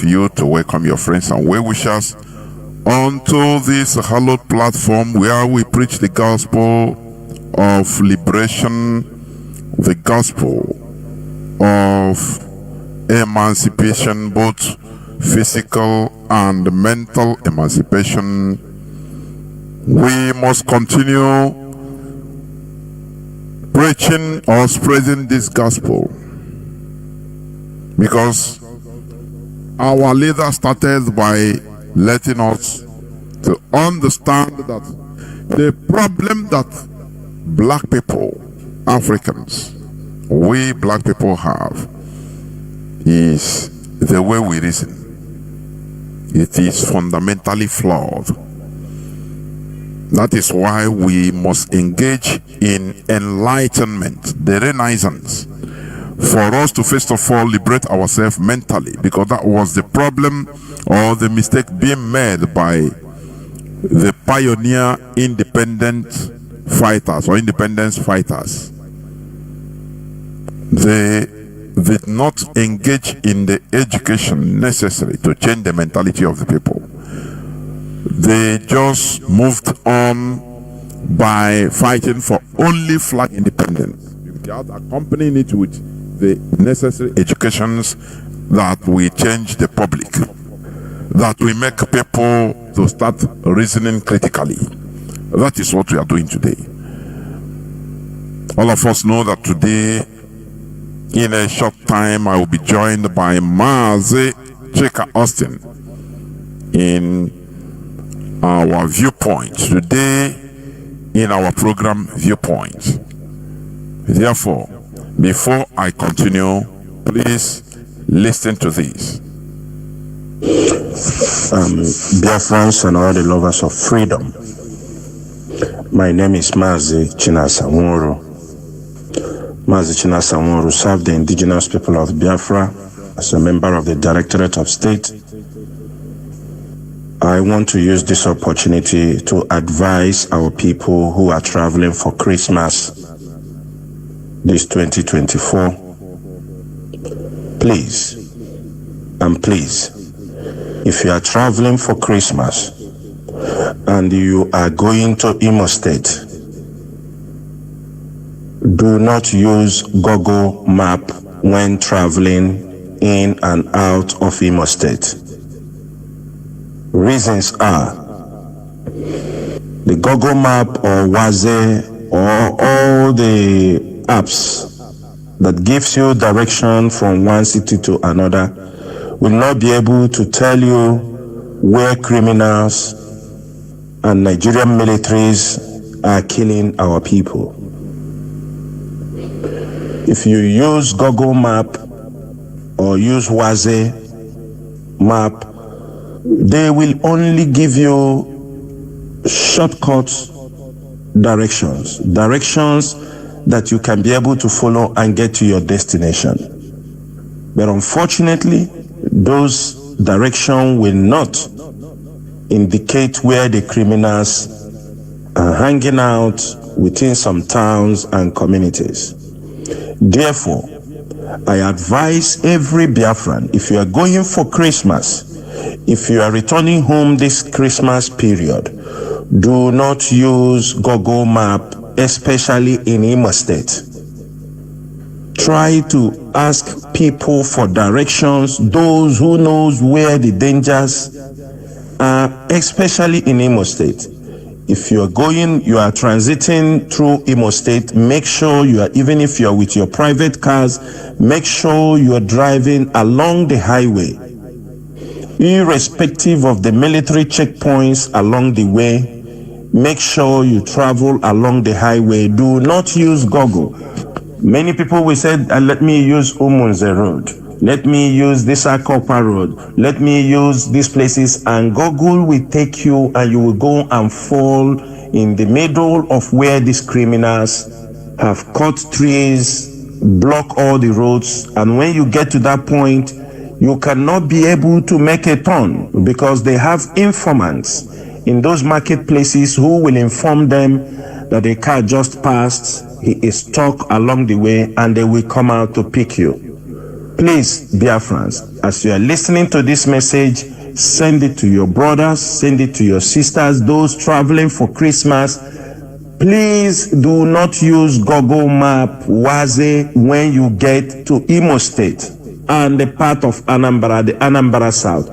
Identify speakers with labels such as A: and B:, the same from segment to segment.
A: you to welcome your friends and well-wishers onto this hallowed platform where we preach the gospel of liberation, the gospel of emancipation, both physical and mental emancipation. We must continue preaching or spreading this gospel because our leader started by letting us to understand that the problem that black people, Africans, we black people have is the way we reason. It is fundamentally flawed. That is why we must engage in enlightenment, the Renaissance, for us to first of all liberate ourselves mentally, because that was the problem or the mistake being made by the pioneer independent fighters or independence fighters. They did not engage in the education necessary to change the mentality of the people. They just moved on by fighting for only flag independence without accompanying it with the necessary educations that we change the public, that we make people to start reasoning critically. That is what we are doing today. All of us know that today, in a short time, I will be joined by Mazi Chika Austin in our viewpoint. Today, in our program Viewpoint. Therefore, before I continue, please listen to this.
B: Biafrans and all the lovers of freedom. My name is Mazi Nnamdi. Mazi Nnamdi served the indigenous people of Biafra as a member of the Directorate of State. I want to use this opportunity to advise our people who are traveling for Christmas this 2024. Please, if you are traveling for Christmas and you are going to Imo State, do not use Google Map when traveling in and out of Imo State. Reasons are the Google Map or Waze or all the apps that gives you direction from one city to another will not be able to tell you where criminals and Nigerian militaries are killing our people. If you use Google Map or use Waze map, they will only give you shortcut directions that you can be able to follow and get to your destination. But unfortunately, those directions will not indicate where the criminals are hanging out within some towns and communities. Therefore, I advise every Biafran, if you are going for Christmas, if you are returning home this Christmas period, do not use Google Map, especially in Imo State. Try to ask people for directions, those who knows where the dangers are, especially in Imo State. If you are transiting through Imo State, make sure even if you are with your private cars, make sure you are driving along the highway. Irrespective of the military checkpoints along the way, make sure you travel along the highway. Do not use Google. Many people will say, let me use Umunze Road. Let me use this Akopa Road. Let me use these places, and Google will take you and you will go and fall in the middle of where these criminals have cut trees, block all the roads, and when you get to that point, you cannot be able to make a turn because they have informants in those marketplaces who will inform them that a car just passed, he is stuck along the way, and they will come out to pick you. Please, Biafrans, as you are listening to this message, send it to your brothers, send it to your sisters, those traveling for Christmas. Please do not use Google Map Waze when you get to Imo State and the part of Anambra, the Anambra South.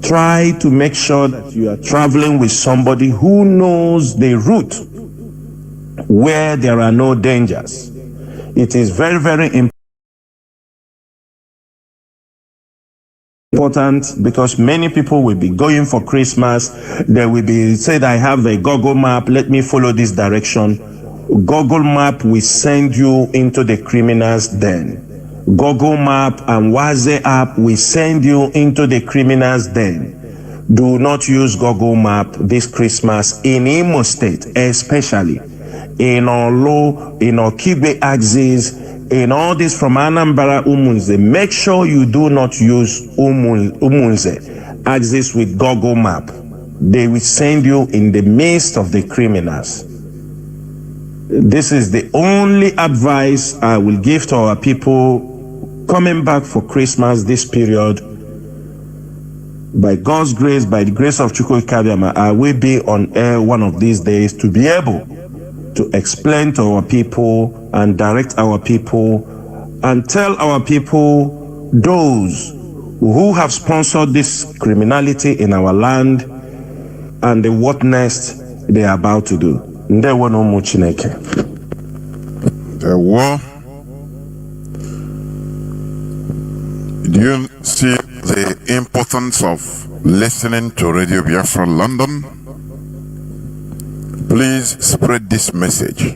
B: Try to make sure that you are traveling with somebody who knows the route where there are no dangers. It is very, very important because many people will be going for Christmas. They will be said, I have a Google Map, let me follow this direction. Google Map will send you into the criminal's den. Google Map and Waze app will send you into the criminal's den. Do not use Google Map this Christmas in Imo State, especially in Olo, in Okigwe axis, in all this from Anambra Umunze. Make sure you do not use Umunze axis with Google Map. They will send you in the midst of the criminals. This is the only advice I will give to our people coming back for Christmas this period. By God's grace, by the grace of Chukwu, I will be on air one of these days to be able to explain to our people and direct our people and tell our people, those who have sponsored this criminality in our land and the what next they are about to do. Ndewo no mu Chineke.
A: Do you see the importance of listening to Radio Biafra London? Please spread this message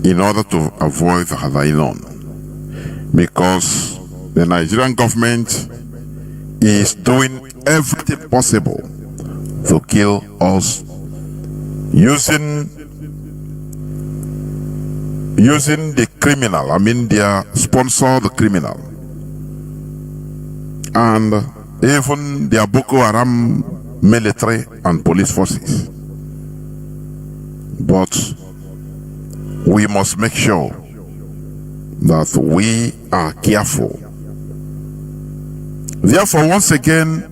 A: in order to avoid Hadailon, because the Nigerian government is doing everything possible to kill us using the criminal. I mean, they sponsor the criminal, and even their Boko Haram military and police forces. But we must make sure that we are careful. Therefore, once again,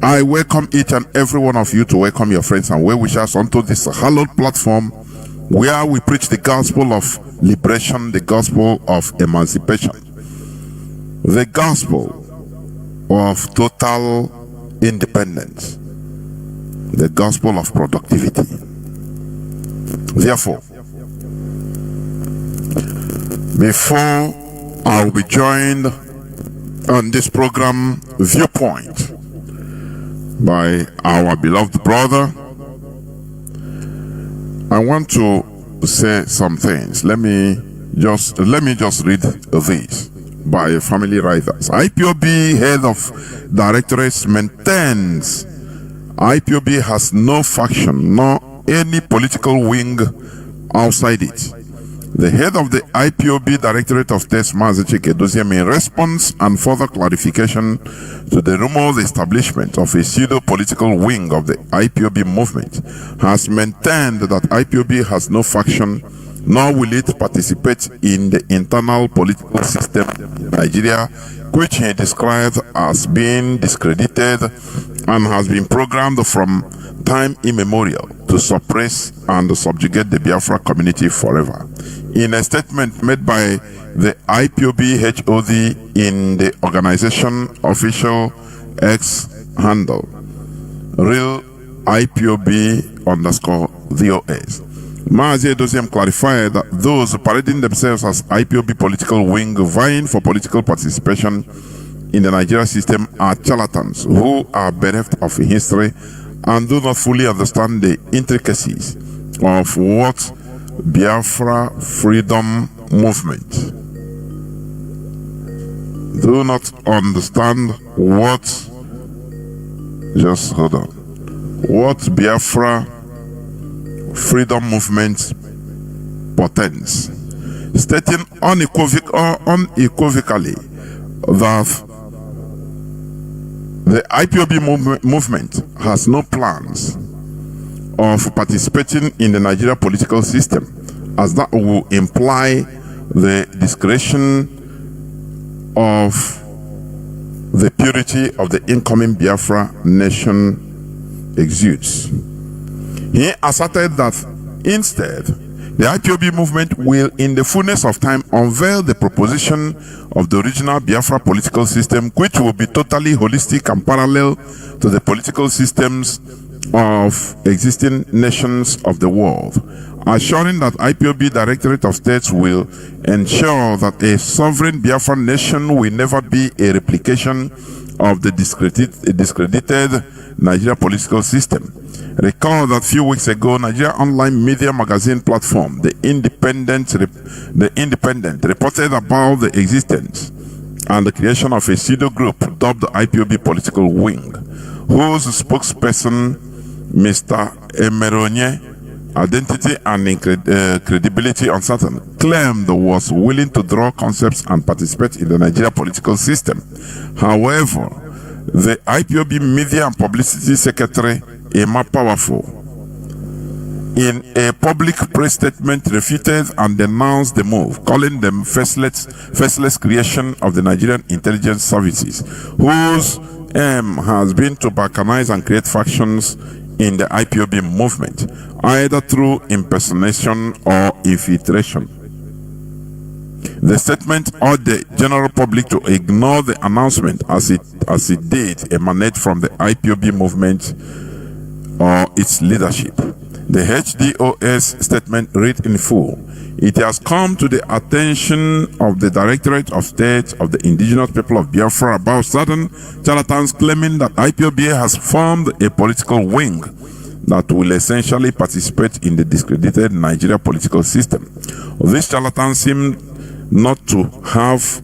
A: I welcome each and every one of you to welcome your friends and well-wishers onto this hallowed platform where we preach the gospel of liberation, the gospel of emancipation, the gospel of total independence, the gospel of productivity. Therefore, before I'll be joined on this program Viewpoint by our beloved brother, I want to say some things. Let me just read this by family writers. IPOB head of directorates maintains IPOB has no faction nor any political wing outside it. The head of the IPOB Directorate of Test, Mazi Nnamdi, in response and further clarification to the rumored establishment of a pseudo-political wing of the IPOB movement, has maintained that IPOB has no faction, nor will it participate in the internal political system in Nigeria, which he described as being discredited and has been programmed from time immemorial to suppress and subjugate the Biafra community forever. In a statement made by the IPOB HOD in the organization official X handle, real IPOB_VOS, Mazi Nnamdi clarified that those parading themselves as IPOB political wing vying for political participation in the Nigeria system are charlatans who are bereft of history and do not fully understand the intricacies of what Biafra freedom movement. Do not understand what, just hold on, what Biafra freedom movement portends, stating unequivocally that the IPOB movement has no plans of participating in the Nigeria political system, as that will imply the discretion of the purity of the incoming Biafra nation exudes. He asserted that instead, the IPOB movement will, in the fullness of time, unveil the proposition of the original Biafra political system, which will be totally holistic and parallel to the political systems of existing nations of the world, assuring that IPOB Directorate of States will ensure that a sovereign Biafra nation will never be a replication of the discredited Nigeria political system. Recall that a few weeks ago, Nigeria online media magazine platform, The Independent, reported about the existence and the creation of a pseudo group dubbed the IPOB Political Wing, whose spokesperson, Mr. Emeronye, identity and credibility uncertain, claimed was willing to draw concepts and participate in the Nigeria political system. However, the IPOB Media and Publicity Secretary, Emma Powerful, in a public press statement, refuted and denounced the move, calling them faceless creation of the Nigerian intelligence services, whose aim has been to balkanize and create factions in the IPOB movement, either through impersonation or infiltration. The statement urged the general public to ignore the announcement as it did emanate from the IPOB movement or its leadership. The HDOS statement read in full: "It has come to the attention of the Directorate of State of the indigenous people of Biafra about certain charlatans claiming that IPOB has formed a political wing that will essentially participate in the discredited Nigeria political system. These charlatans seem not to have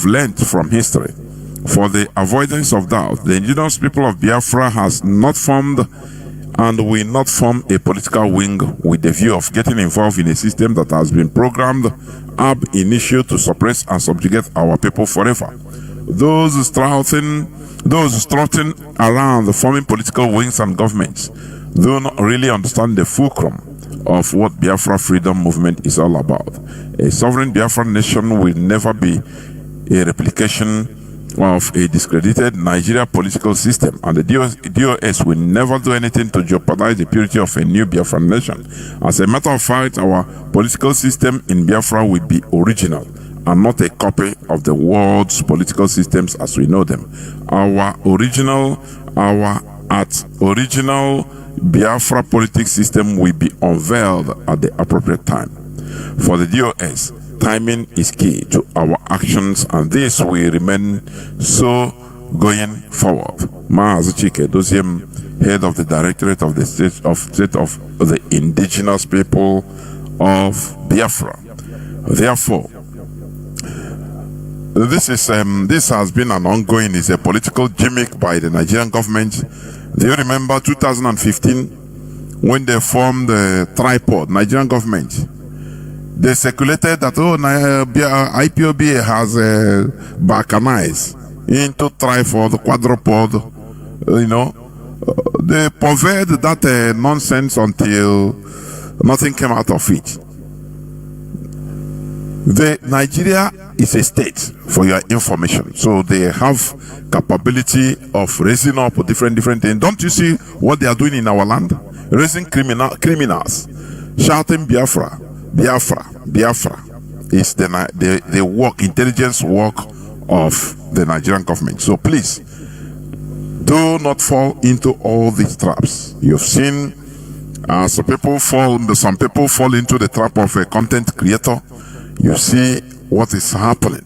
A: learnt from history. For the avoidance of doubt, the indigenous people of Biafra has not formed and will not form a political wing with the view of getting involved in a system that has been programmed ab initio to suppress and subjugate our people forever. Those strutting around the forming political wings and governments do not really understand the fulcrum of what Biafra freedom movement is all about. A sovereign Biafra nation will never be a replication of a discredited Nigeria political system, and the DOS will never do anything to jeopardize the purity of a new Biafra nation. As a matter of fact, our political system in Biafra will be original and not a copy of the world's political systems as we know them. Our original Biafra politics system will be unveiled at the appropriate time. For the DOS, timing is key to our actions, and this will remain so going forward." Mazi Nnamdi, head of the Directorate of the State of the Indigenous People of Biafra. Therefore, this has been an ongoing, is a political gimmick by the Nigerian government. Do you remember 2015 when they formed the tripod, Nigerian government? They speculated that IPOB has balkanized into tripod, quadrupod, They pervaded that nonsense until nothing came out of it. Nigeria is a state, for your information, so they have capability of raising up different things. Don't you see what they are doing in our land? Raising criminals, shouting Biafra, Biafra, Biafra is the work, intelligence work of the Nigerian government. So please, do not fall into all these traps. You've seen some people fall into the trap of a content creator. You see what is happening.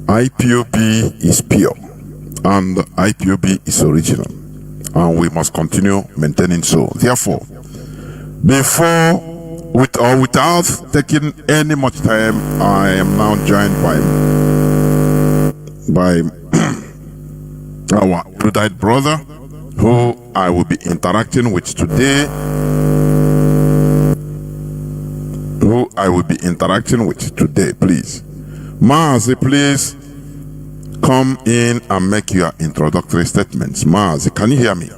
A: IPOB is pure and IPOB is original, and we must continue maintaining so. Therefore, without taking any much time, I am now joined by our erudite brother, who I will be interacting with today. Please, Mazi, please come in and make your introductory statements. Mazi, can you hear me?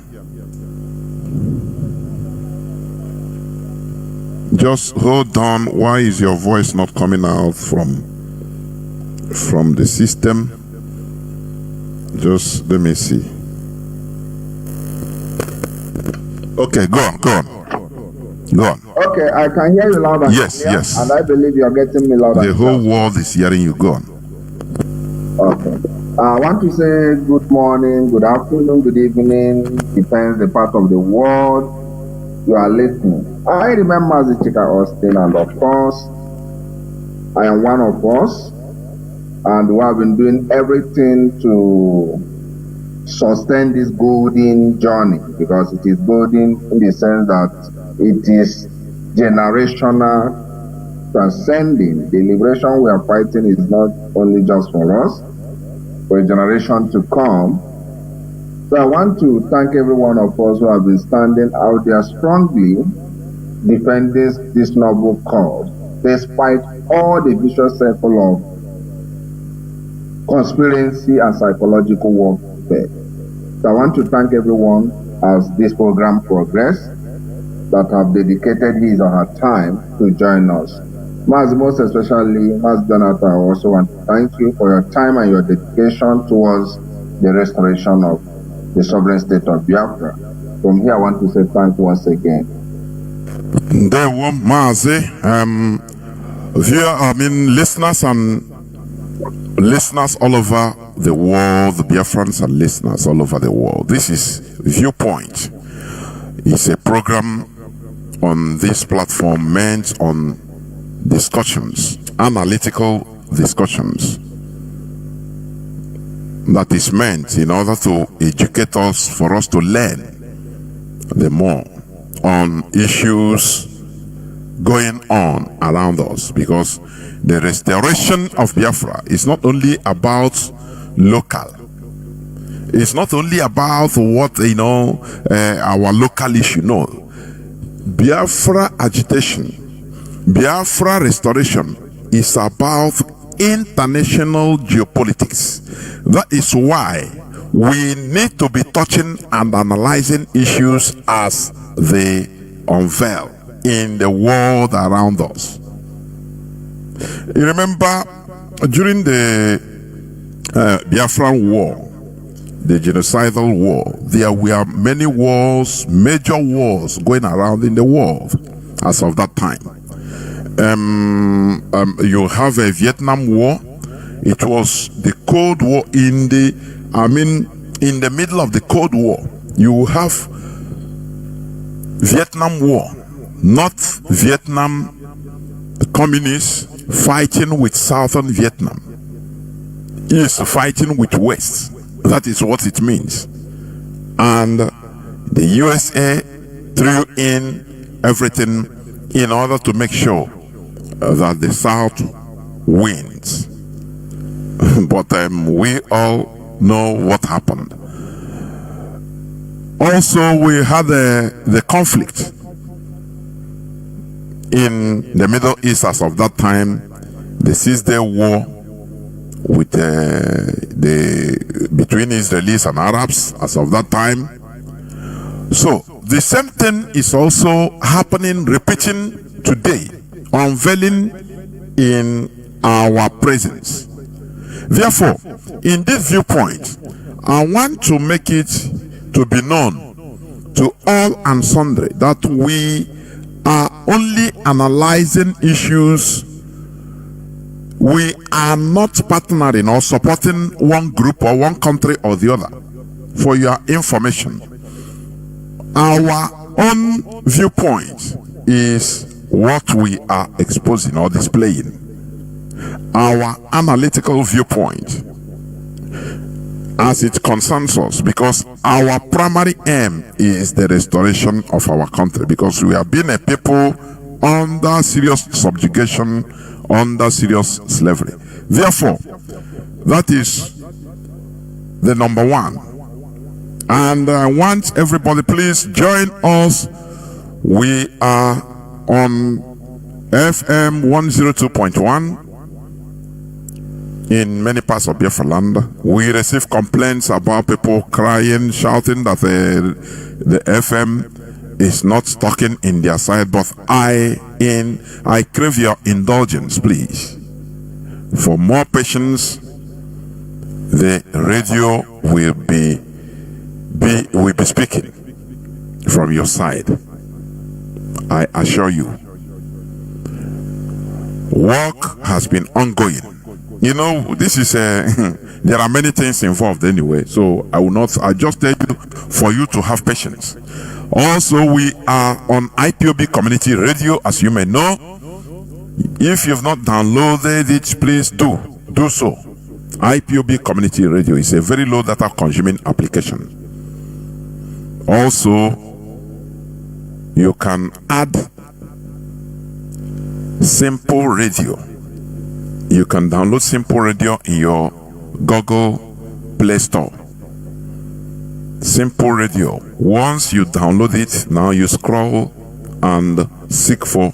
A: Just hold on. Why is your voice not coming out from from the system. Just let me see. Okay, go on.
C: Okay, I can hear you loud and clear.
A: Yes.
C: And I believe you're getting me loud and clear.
A: The whole world is hearing you. Go on.
C: Okay. I want to say good morning, good afternoon, good evening. Depends the part of the world you are listening. I remember Mazi Chika Austin, and of course, I am one of us, and we have been doing everything to sustain this golden journey, because it is golden in the sense that it is generational, transcending. The liberation we are fighting is not only just for us, for a generation to come. So I want to thank every one of us who have been standing out there strongly defending this noble cause, despite all the vicious circle of conspiracy and psychological warfare. So I want to thank everyone as this program progresses that have dedicated his or her time to join us. Most especially, Jonathan, I also want to thank you for your time and your dedication towards the restoration of the sovereign state of Biafra. From here, I want to say thank you once again.
A: There were Mazi, listeners all over the world, the Biafrans and listeners all over the world. This is Viewpoint. It's a program on this platform meant on discussions, analytical discussions, that is meant in order to educate us, for us to learn the more on issues going on around us, because the restoration of Biafra is not only about local. It's not only about what, our local issue. No. Biafra agitation, Biafra restoration is about international geopolitics. That is why we need to be touching and analyzing issues as they unveil in the world around us. You remember during the Biafran War, the genocidal war, there were many wars, major wars going around in the world as of that time. You have a Vietnam War. It was the Cold War in the middle of the Cold War. You have Vietnam War, North Vietnam communists fighting with Southern Vietnam. East fighting with West. That is what it means. And the USA threw in everything in order to make sure that the South wins. But we all know what happened. Also, we had the conflict in the Middle East as of that time, the 6-day war with between Israelis and Arabs as of that time. So the same thing is also happening, repeating today, unveiling in our presence. Therefore, in this viewpoint, I want to make it to be known to all and sundry that we are only analyzing issues. We are not partnering or supporting one group or one country or the other. For your information, our own viewpoint is what we are exposing or displaying. Our analytical viewpoint as it concerns us, because our primary aim is the restoration of our country, because we have been a people under serious subjugation, under serious slavery. Therefore, that is the number one. And I want everybody, please join us. We are on FM 102.1 in many parts of Biafra land. We receive complaints about people crying, shouting that the FM is not talking in their side, but I crave your indulgence, please. For more patience, the radio will be speaking from your side. I assure you. Work has been ongoing. You know, this is there are many things involved anyway, so I just tell you for you to have patience. Also, we are on IPOB Community Radio, as you may know. If you've not downloaded it, please do so. IPOB Community Radio is a very low data consuming application. Also, you can add Simple Radio. You can download Simple Radio in your Google Play Store. Simple Radio. Once you download it, now you scroll and seek for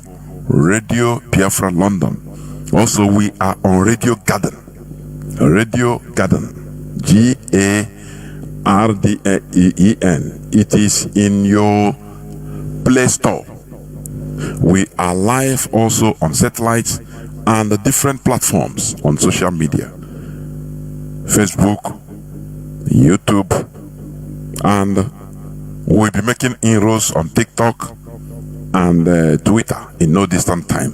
A: Radio Biafra London. Also, we are on Radio Garden. Radio Garden. GARDEN. It is in your Play Store. We are live also on satellite and the different platforms on social media. Facebook, YouTube, and we'll be making inroads on TikTok and Twitter in no distant time.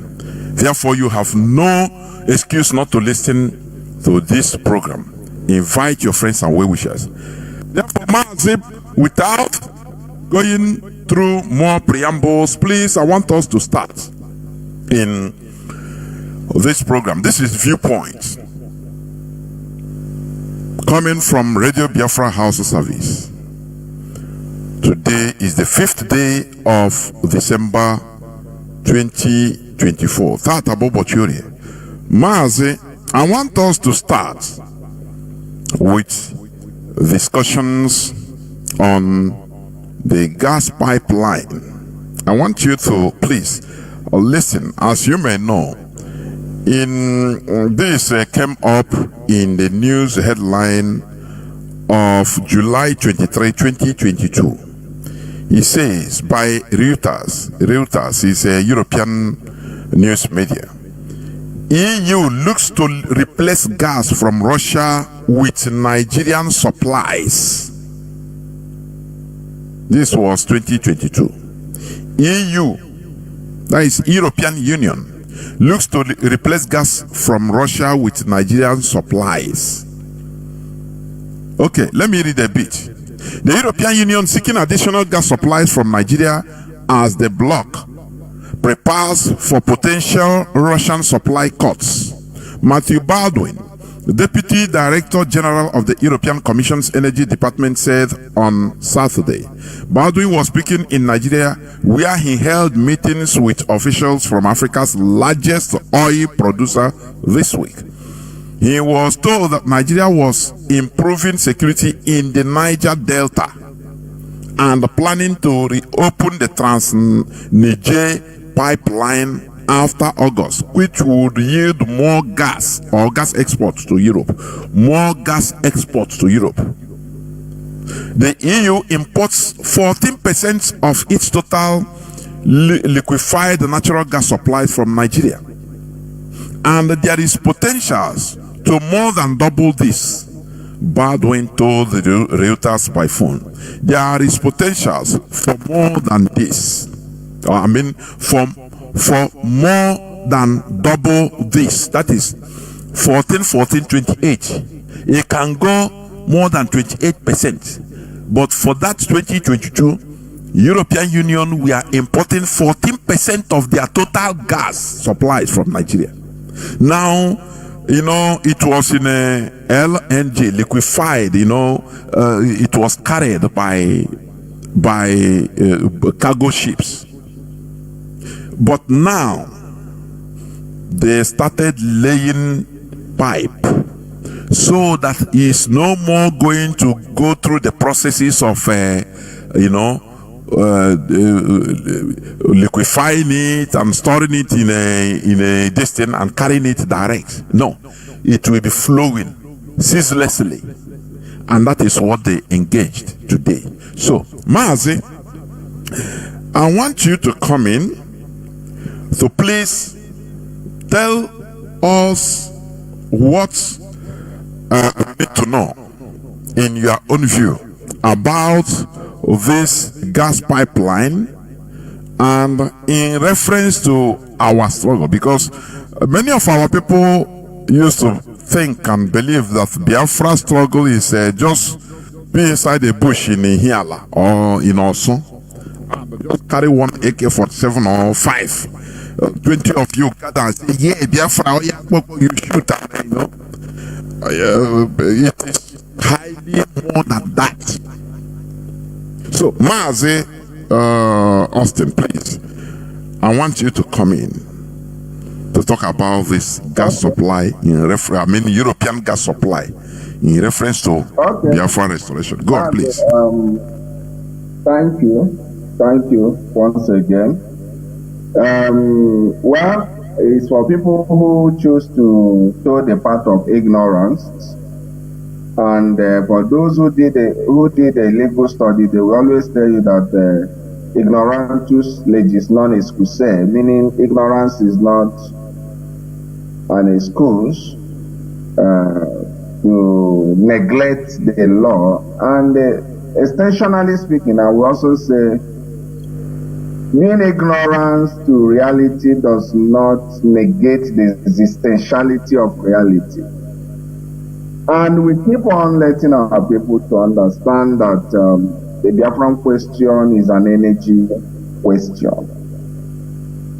A: Therefore, you have no excuse not to listen to this program. Invite your friends and well-wishers. Therefore, Mazi, without going through more preambles, please, I want us to start in this program. This is Viewpoint, coming from Radio Biafra House of Service. Today is the 5th day of December 2024. Mazi, I want us to start with discussions on the gas pipeline. I want you to please listen. As you may know, in this came up in the news headline of July 23, 2022. It says by Reuters. Reuters is a European news media. EU looks to replace gas from Russia with Nigerian supplies. This was 2022. EU, that is European Union, looks to replace gas from Russia with Nigerian supplies. Okay, let me read a bit. The European Union seeking additional gas supplies from Nigeria as the bloc prepares for potential Russian supply cuts. Matthew Baldwin, the Deputy Director General of the European Commission's Energy Department, said on Saturday. Baldwin was speaking in Nigeria, where he held meetings with officials from Africa's largest oil producer this week. He was told that Nigeria was improving security in the Niger Delta and planning to reopen the Trans-Niger pipeline after August, which would yield more gas or gas exports to Europe. More gas exports to Europe. The EU imports 14% of its total liquefied natural gas supplies from Nigeria. And there is potential to more than double this, Baldwin told the Reuters by phone. There is potential for more than this. For more than double this. That is 28. It can go more than 28%. But for that 2022, European Union, we are importing 14% of their total gas supplies from Nigeria. Now, it was in a LNG, liquefied, it was carried by cargo ships. But now, they started laying pipe so that it's no more going to go through the processes of, liquefying it and storing it in a distance and carrying it direct. No, it will be flowing ceaselessly, and that is what they engaged today. So, Mazi, I want you to come in. So please tell us what you need to know in your own view about this gas pipeline and in reference to our struggle, because many of our people used to think and believe that Biafra struggle is just be inside a bush in Ihiala or in Osun and just carry one AK-47 or 5. 20 of you gather and say, yeah, Biafra, oh, yeah, you shoot at, you know. It is highly more than that. So, Mazi Austin, please, I want you to come in to talk about this gas supply European gas supply in reference to Biafra restoration. Go on, please.
C: Thank you once again. Well, it's for people who choose to show the path of ignorance, and for those who did a legal study, they will always tell you that ignorantus legis non excuse, meaning ignorance is not an excuse to neglect the law. And extensionally speaking, I will also say, being ignorance to reality does not negate the existentiality of reality. And we keep on letting our people to understand that the Biafran question is an energy question.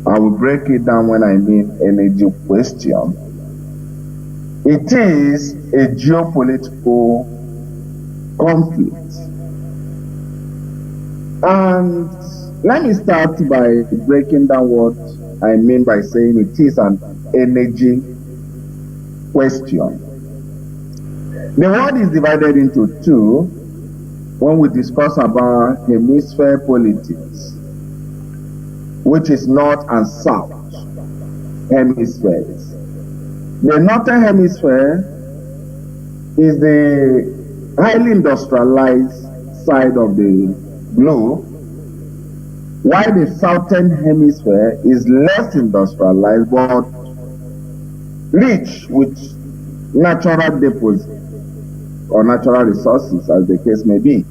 C: I will break it down when I mean energy question. It is a geopolitical conflict. And let me start by breaking down what I mean by saying it is an energy question. The world is divided into two when we discuss about hemisphere politics, which is north and south hemispheres. The northern hemisphere is the highly industrialized side of the globe, while the southern hemisphere is less industrialized but rich with natural deposits or natural resources, as the case may be.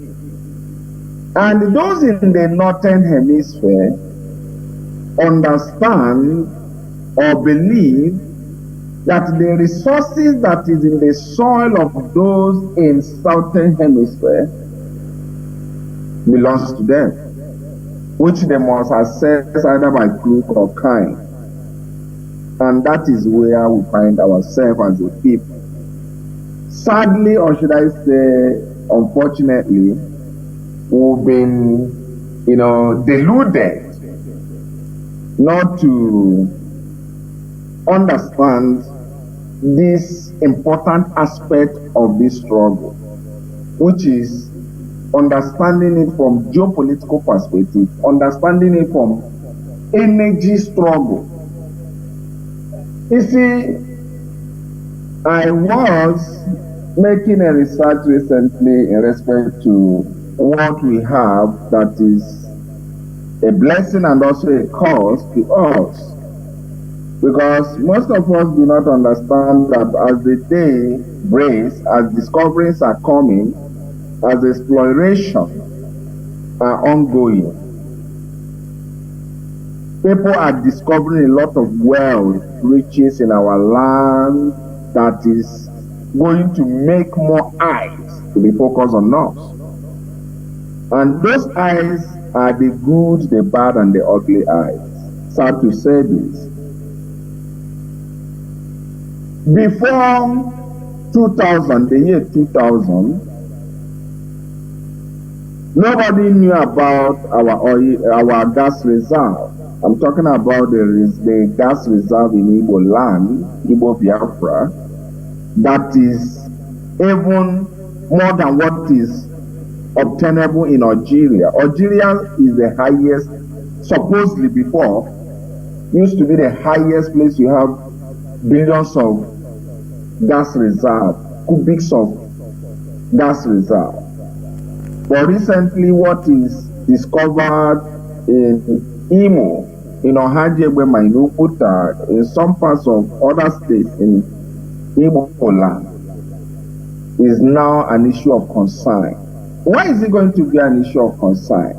C: And those in the northern hemisphere understand or believe that the resources that is in the soil of those in southern hemisphere belongs to them, which they must access either by crook or kind. And that is where we find ourselves as a people. Sadly, or should I say, unfortunately, we've been, deluded not to understand this important aspect of this struggle, which is understanding it from geopolitical perspective, understanding it from energy struggle. You see, I was making a research recently in respect to what we have that is a blessing and also a curse to us. Because most of us do not understand that as the day breaks, as discoveries are coming, as exploration are ongoing, people are discovering a lot of wealth, riches in our land that is going to make more eyes to be focused on us. And those eyes are the good, the bad, and the ugly eyes. Sad to say this. Before 2000, the year 2000, nobody knew about our gas reserve. I'm talking about the gas reserve in Igbo land, Igbo Biafra, that is even more than what is obtainable in Algeria. Algeria is the highest, supposedly before, used to be the highest place you have billions of gas reserve, cubics of gas reserve. But recently, what is discovered in Imo, in Ohajegbe, Mainukuta, in some parts of other states in Igbo land is now an issue of concern. Why is it going to be an issue of concern?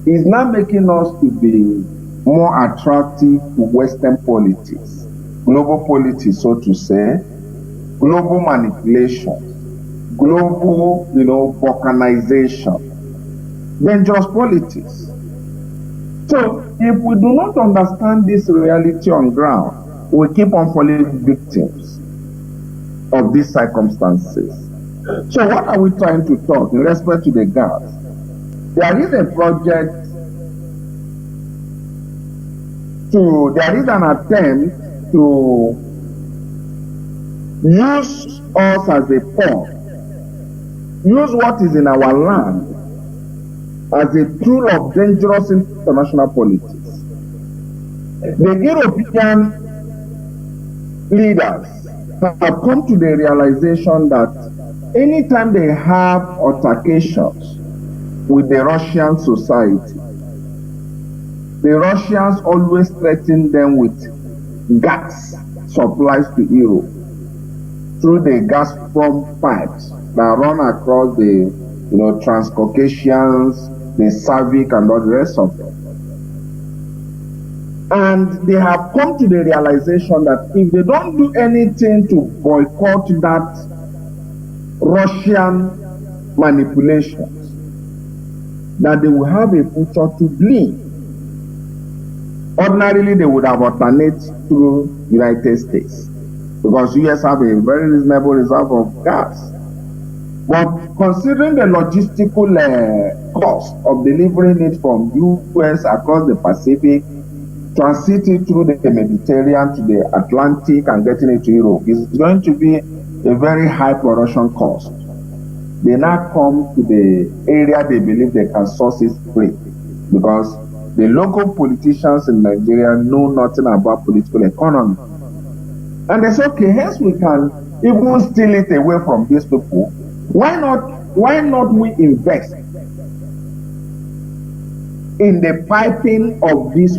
C: It's now making us to be more attractive to Western politics, global politics, so to say, global manipulation, global, balkanization, than just politics. So if we do not understand this reality on ground, we keep on falling victims of these circumstances. So what are we trying to talk in respect to the gas? There is a project there is an attempt to use us as a pawn, use what is in our land as a tool of dangerous international politics. The European leaders have come to the realization that anytime they have altercations with the Russian society, the Russians always threaten them with gas supplies to Europe through the Gazprom pipes that run across the Transcaucasians, the Slavic, and all the rest of them. And they have come to the realization that if they don't do anything to boycott that Russian manipulations, that they will have a future to blame. Ordinarily, they would have alternated through United States because US have a very reasonable reserve of gas. But considering the logistical cost of delivering it from US across the Pacific, transiting through the Mediterranean to the Atlantic and getting it to Europe, is going to be a very high production cost. They now come to the area they believe they can source it free because the local politicians in Nigeria know nothing about political economy. And they say, okay, hence we can even steal it away from these people. Why not we invest in the piping of these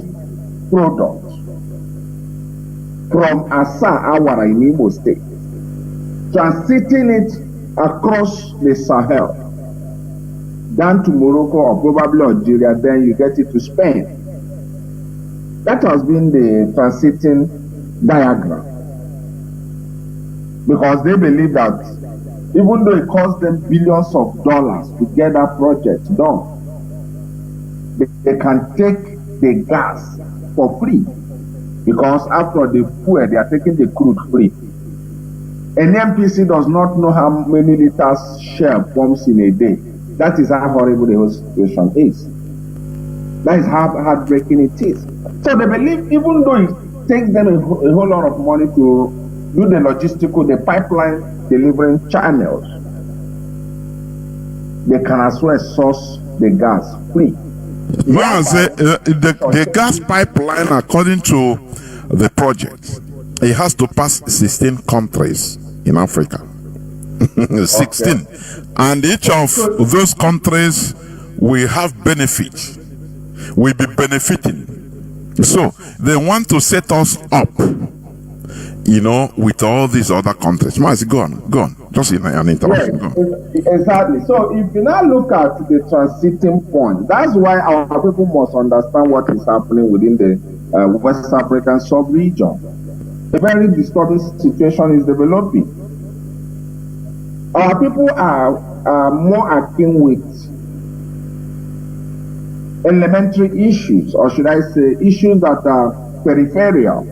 C: products from Asa Awara in Imo State, transiting it across the Sahel down to Morocco or probably Algeria, then you get it to Spain. That has been the transiting diagram. Because they believe that even though it costs them billions of dollars to get that project done, they can take the gas for free. Because after the fuel, they are taking the crude free. An MPC does not know how many liters Shell pumps in a day. That is how horrible the whole situation is. That is how heartbreaking it is. So they believe even though it takes them a whole lot of money to do the logistical, the pipeline delivering channels, they can as well source the gas free.
A: Well, the gas pipeline, according to the project, it has to pass 16 countries in Africa. 16. Okay. And each of those countries will have benefit, will be benefiting. So they want to set us up, with all these other countries. Mazi, go on. Just in an interruption.
C: Yes, exactly. So if you now look at the transiting point, that's why our people must understand what is happening within the West African sub-region. A very disturbing situation is developing. Our people are more akin with elementary issues, or should I say issues that are peripheral,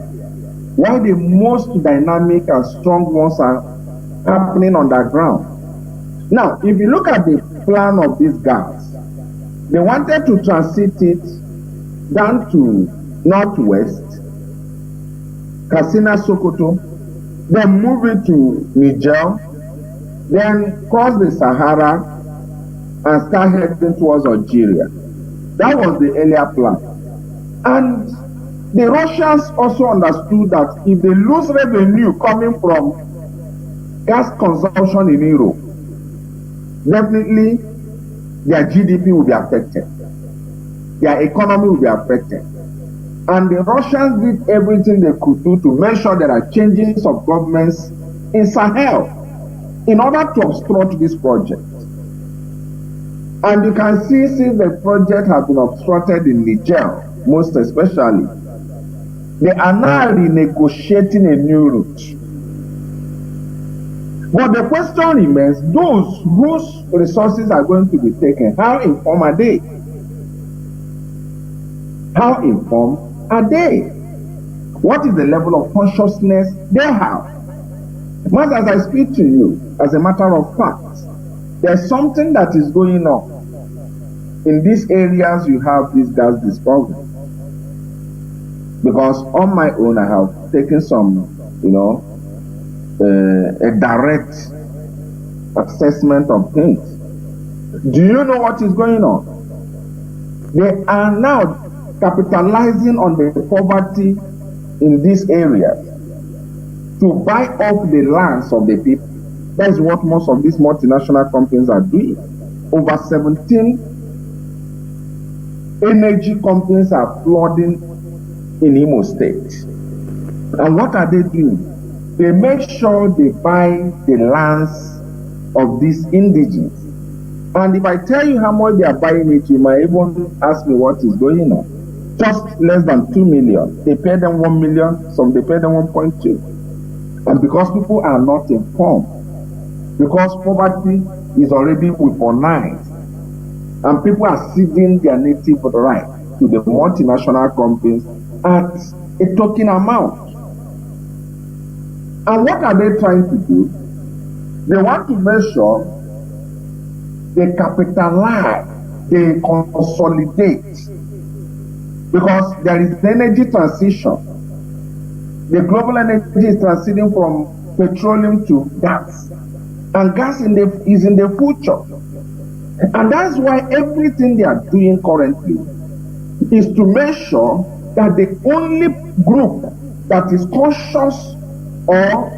C: while the most dynamic and strong ones are happening underground. Now, if you look at the plan of this gas, they wanted to transit it down to northwest, Katsina, Sokoto, then move it to Niger, then cross the Sahara and start heading towards Algeria. That was the earlier plan. And the Russians also understood that if they lose revenue coming from gas consumption in Europe, definitely their GDP will be affected. Their economy will be affected. And the Russians did everything they could do to make sure there are changes of governments in Sahel in order to obstruct this project. And you can see, since the project has been obstructed in Niger, most especially, they are now renegotiating a new route. But the question remains, those whose resources are going to be taken, how informed are they? How informed are they? What is the level of consciousness they have? But as I speak to you, as a matter of fact, there's something that is going on. In these areas, you have this gas discovery. Because on my own, I have taken some, a direct assessment of things. Do you know what is going on? They are now capitalizing on the poverty in this area to buy up the lands of the people. That is what most of these multinational companies are doing. Over 17 energy companies are flooding in Imo State. And what are they doing? They make sure they buy the lands of these indigenous. And if I tell you how much they are buying it, you might even ask me what is going on. Just less than 2 million. They pay them 1 million, some they pay them 1.2. And because people are not informed, because poverty is already weaponized, and people are ceding their native right to the multinational companies at a token amount. And what are they trying to do? They want to make sure they capitalize, they consolidate, because there is energy transition. The global energy is transiting from petroleum to gas, and gas is in the future. And that's why everything they are doing currently is to make sure that the only group that is conscious or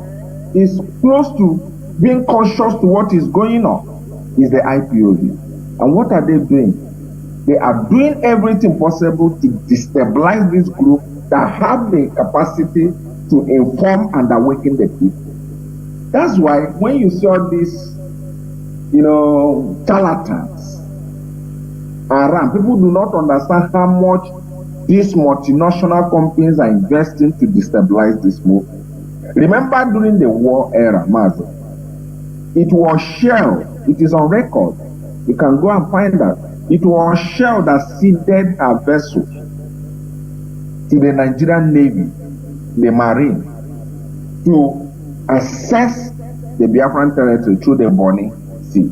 C: is close to being conscious to what is going on is the IPOB. And what are they doing? They are doing everything possible to destabilize this group that have the capacity to inform and awaken the people. That's why when you see all these, charlatans around, people do not understand how much these multinational companies are investing to destabilize this movement. Remember during the war era, Mazi, it was Shell, it is on record, you can go and find that, it was Shell that ceded her vessels to the Nigerian Navy, the Marine, to access the Biafran territory through the Bonny Sea.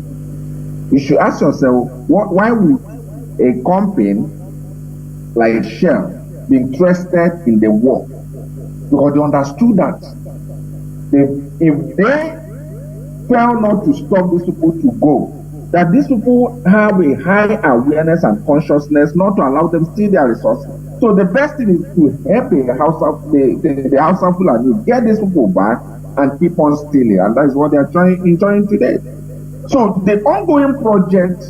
C: You should ask yourself, why would a company like Shell be interested in the war? Because they understood that if they fail not to stop these people to go, that these people have a high awareness and consciousness not to allow them steal their resources. So the best thing is to help the House of Fulani get these people back and keep on stealing, and that is what they are enjoying today. So the ongoing project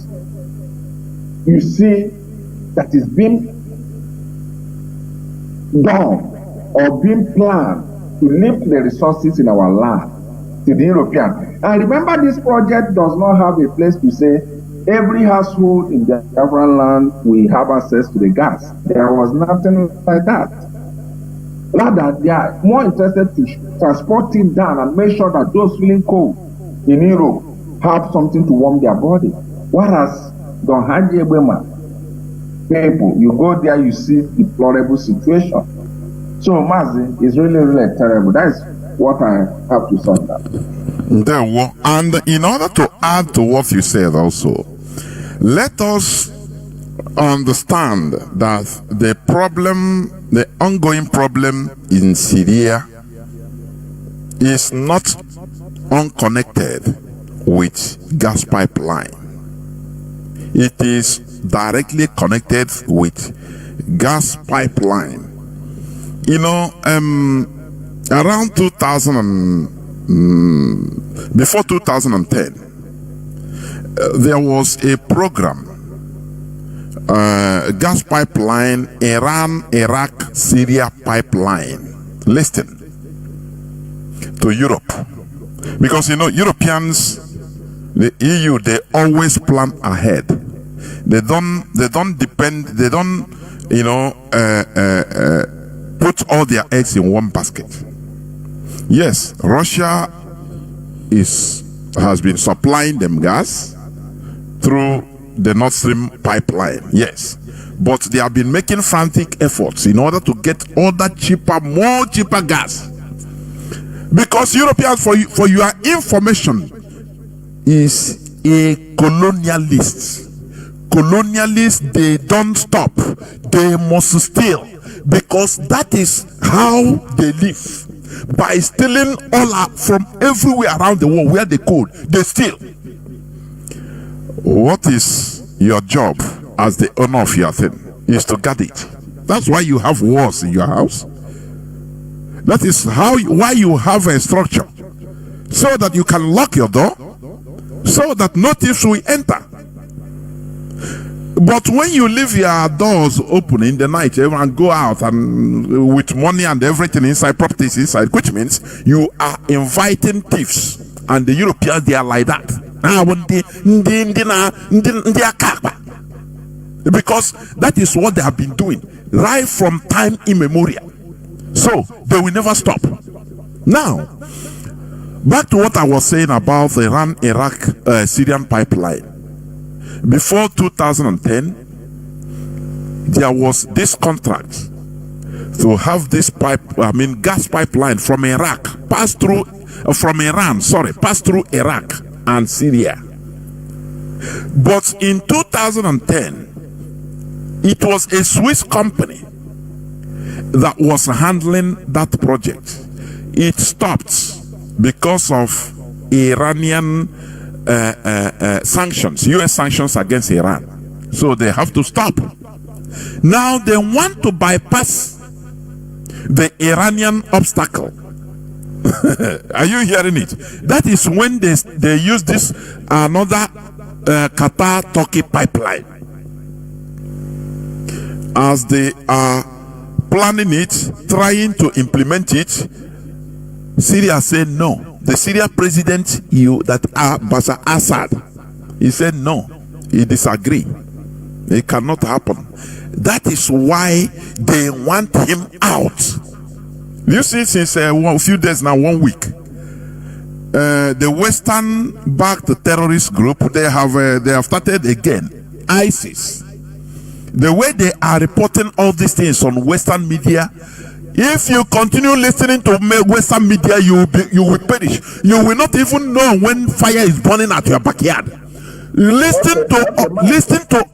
C: you see that is being done or being planned to lift the resources in our land to the European. And remember, this project does not have a place to say every household in the Biafran land will have access to the gas. There was nothing like that. Rather, they are more interested to transport it down and make sure that those feeling cold in Europe have something to warm their body. Whereas Don Haji Ebema people, you go there, you see deplorable situation. So Mazi is really, really terrible. That is what I have to say on that.
A: And in order to add to what you said also, let us understand that the ongoing problem in Syria is not unconnected with gas pipeline. It is directly connected with gas pipeline. Around 2000 before 2010, there was a program, gas pipeline, Iran-Iraq-Syria pipeline, listing to Europe. Because, you know, Europeans, the EU, they always plan ahead. They don't depend, they don't, you know, put all their eggs in one basket. Yes, Russia has been supplying them gas through the Nord Stream pipeline. Yes, but they have been making frantic efforts in order to get other cheaper, more cheaper gas. Because Europeans, for your information, is a colonialist. Colonialists, they don't stop. They must steal, because that is how they live. By stealing all from everywhere around the world where they could, they steal. What is your job as the owner of your thing? Is to guard it. That's why you have walls in your house. That is why you have a structure, so that you can lock your door, so that no thieves will enter. But when you leave your doors open in the night, everyone go out and with money and everything inside, properties inside, which means you are inviting thieves. And the Europeans, they are like that. Because that is what they have been doing right from time immemorial. So they will never stop. Now, back to what I was saying about the Iran-Iraq-Syrian pipeline. Before 2010, there was this contract to have this gas pipeline from Iran pass through Iraq and Syria. But in 2010, it was a Swiss company that was handling that project. It stopped because of Iranian sanctions, US sanctions against Iran. So they have to stop. Now they want to bypass the Iranian obstacle. Are you hearing it? That is when they use this another Qatar-Turkey pipeline. As they are planning it, trying to implement it, Syria said no. The Syrian president, Bashar Assad, he said no, he disagreed. It cannot happen. That is why they want him out. You see, since a few days now, 1 week, the Western-backed terrorist group, they have started again. ISIS. The way they are reporting all these things on Western media, if you continue listening to Western media, you will perish. You will not even know when fire is burning at your backyard. Listen to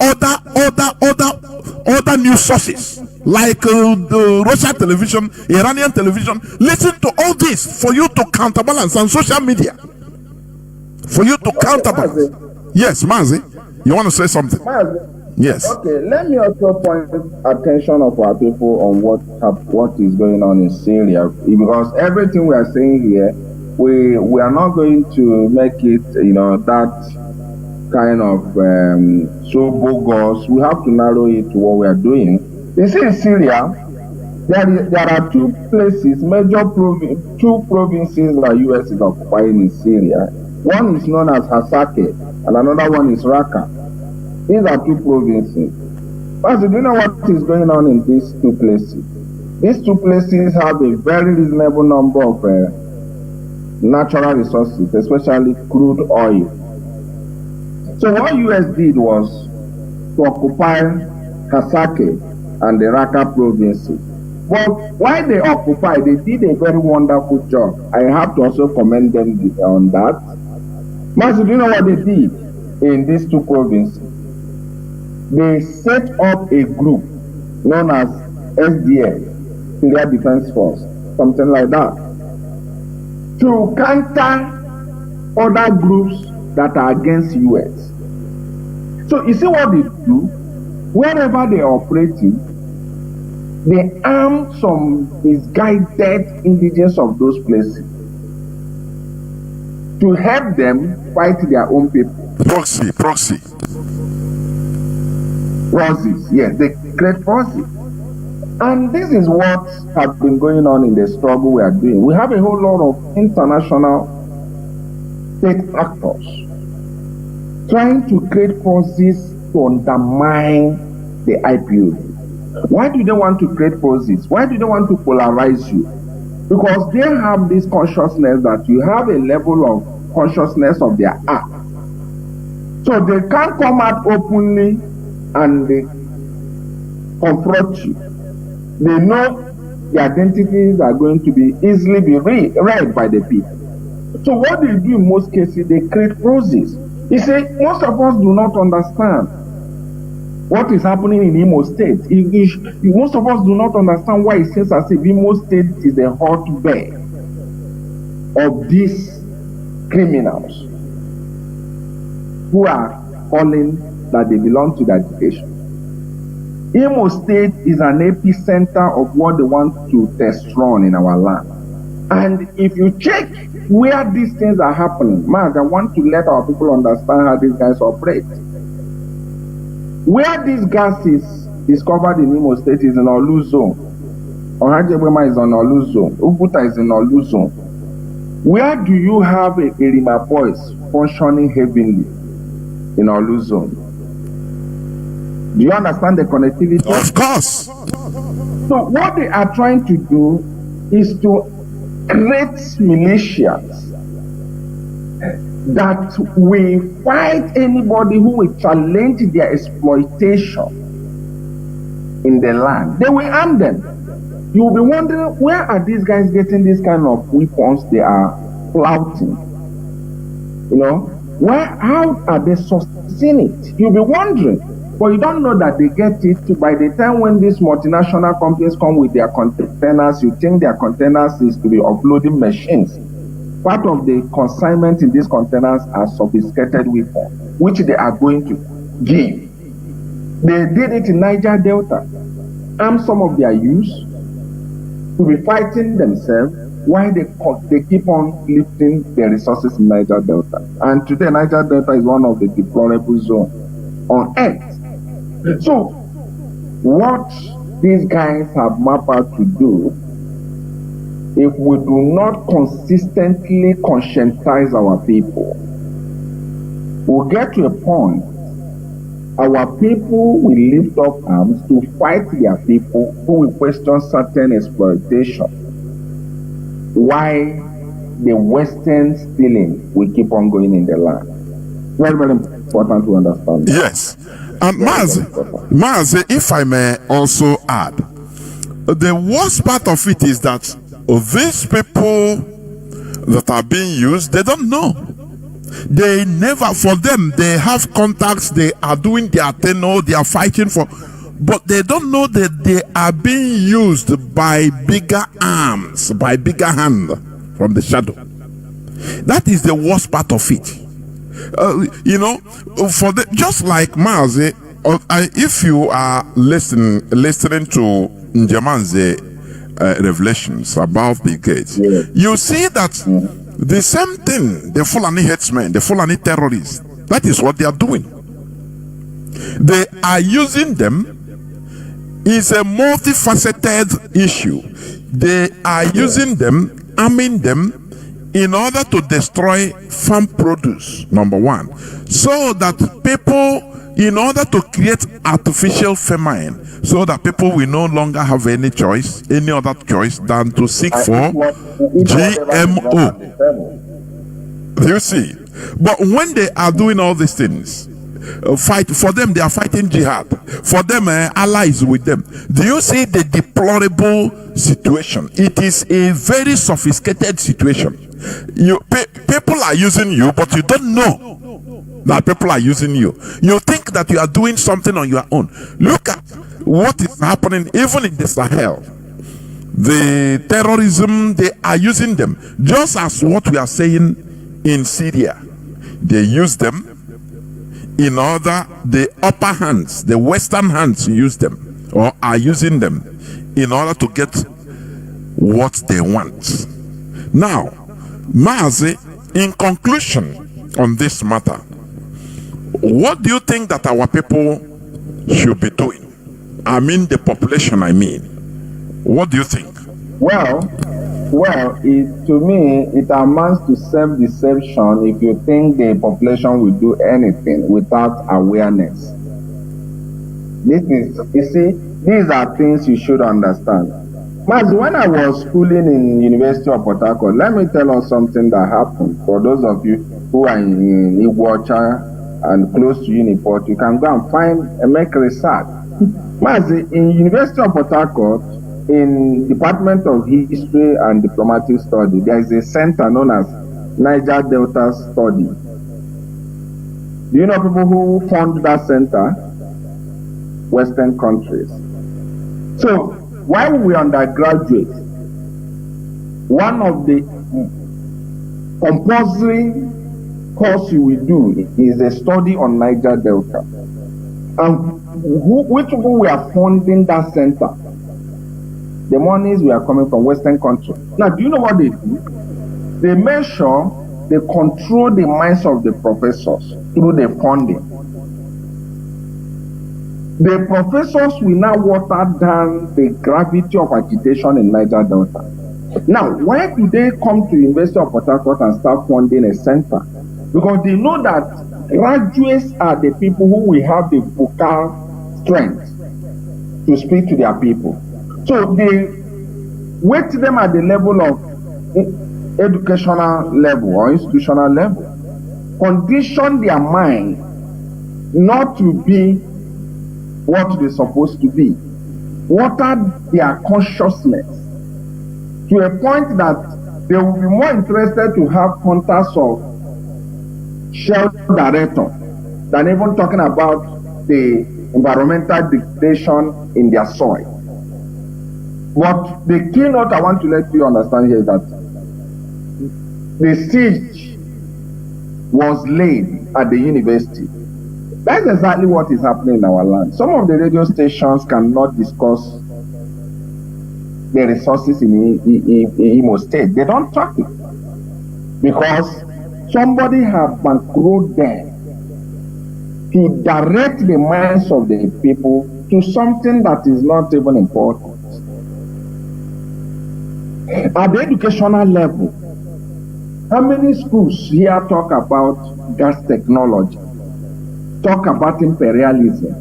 A: other news sources like the Russian television, Iranian television. Listen to all this for you to counterbalance on social media. For you to counterbalance. Yes, Mazi, you want to say something?
C: Mazi.
A: Yes.
C: Okay, let me also point attention of our people on what is going on in Syria, because everything we are saying here, we are not going to make it, that kind of so bogus. We have to narrow it to what we are doing. You see, in Syria, there are two places, two provinces that US is occupying in Syria. One is known as Hasake, and another one is Raqqa. These are two provinces. But do you know what is going on in these two places? These two places have a very reasonable number of natural resources, especially crude oil. So what US did was to occupy Hasake and the Raqqa provinces. But while they occupied, they did a very wonderful job. I have to also commend them on that. But do you know what they did in these two provinces? They set up a group known as SDF, Syria Defense Force, something like that, to counter other groups that are against US. So you see what they do? Wherever they are operating, they arm some misguided indigents of those places to help them fight their own people.
A: Proxies,
C: yes, they create proxies. And this is what has been going on in the struggle we are doing. We have a whole lot of international state actors trying to create causes to undermine the IPOB. Why do they want to create causes? Why do they want to polarize you? Because they have this consciousness that you have a level of consciousness of their act. So they can't come out openly and they confront you. They know the identities are going to be easily be read by the people. So what they do in most cases, they create causes. You see, most of us do not understand what is happening in Imo State. Most of us do not understand why it seems as if Imo State is a hotbed of these criminals who are calling that they belong to the education. Imo State is an epicenter of what they want to destroy in our land. And if you check where these things are happening, man, I want to let our people understand how these guys operate. Where this gas is discovered in Imo State is in Olu Zone. Ohajebema is on Olu Zone. Uguta is in Olu Zone. Where do you have a Erima boys functioning heavily in Olu Zone? Do you understand the connectivity?
A: Of course.
C: So what they are trying to do is to create militias that will fight anybody who will challenge their exploitation in the land. They will arm them. You will be wondering, where are these guys getting this kind of weapons they are flouting? You know, how are they sustaining it? You'll be wondering, but you don't know that they get it. By the time when these multinational companies come with their containers, you think their containers is to be offloading machines. Part of the consignment in these containers are sophisticated weapons, which they are going to give. They did it in Niger Delta. Arm some of their youths to be fighting themselves while they keep on lifting their resources in Niger Delta. And today, Niger Delta is one of the deplorable zones on earth. So, what these guys have mapped out to do, if we do not consistently conscientize our people, we'll get to a point our people will lift up arms to fight their people who will question certain exploitation, while the Western stealing will keep on going in the land. Very, very important to understand.
A: Yes. And Mazi, if I may also add, the worst part of it is that these people that are being used, they don't know. They never, for them, they have contacts, they are doing their tenor, they are fighting for, but they don't know that they are being used by bigger arms, by bigger hand from the shadow. That is the worst part of it. You know, for the, just like Mazi, if you are listening to Njaman's revelations about the gates, you see that the same thing, the Fulani headsmen, the Fulani terrorists, that is what they are doing. They are using them. It's a multifaceted issue. They are using them, arming them, in order to destroy farm produce, number one, so that people, in order to create artificial famine, so that people will no longer have any choice, any other choice than to seek for GMO. You see? But when they are doing all these things, fight for them, they are fighting jihad. For them, allies with them. Do you see the deplorable situation? It is a very sophisticated situation. People are using you, but you don't know that people are using you. You think that you are doing something on your own. Look at what is happening even in the Sahel. The terrorism, they are using them. Just as what we are saying in Syria. They use them in order, the upper hands, the Western hands use them, or are using them in order to get what they want. Now, Mazi, in conclusion on this matter, what do you think that our people should be doing? I mean the population, I mean. What do you think?
C: Well, Well, to me, it amounts to self-deception if you think the population will do anything without awareness. You see, these are things you should understand. Mazi, when I was schooling in University of Port Harcourt, let me tell us something that happened. For those of you who are in Iguacha and close to Uniport, you can go and find and make research. Mazi, in University of Port Harcourt, in Department of History and Diplomatic Study, there is a center known as Niger Delta Study. Do you know people who fund that center? Western countries. So while we undergraduate, one of the compulsory course we do is a study on Niger Delta. And which people were funding that center? The monies were coming from Western countries. Now, do you know what they do? They make sure they control the minds of the professors through the funding. The professors will now water down the gravity of agitation in Niger Delta. Now, why do they come to University of Port Harcourt and start funding a center? Because they know that graduates are the people who will have the vocal strength to speak to their people. So they weight them at the level of educational level or institutional level, condition their mind not to be what they're supposed to be, water their consciousness to a point that they will be more interested to have contacts of shell director than even talking about the environmental degradation in their soil. But the keynote I want to let you understand here is that the siege was laid at the university. That's exactly what is happening in our land. Some of the radio stations cannot discuss the resources in Imo State. They don't talk it because somebody has bankrolled them to direct the minds of the people to something that is not even important. At the educational level, how many schools here talk about gas technology, talk about imperialism,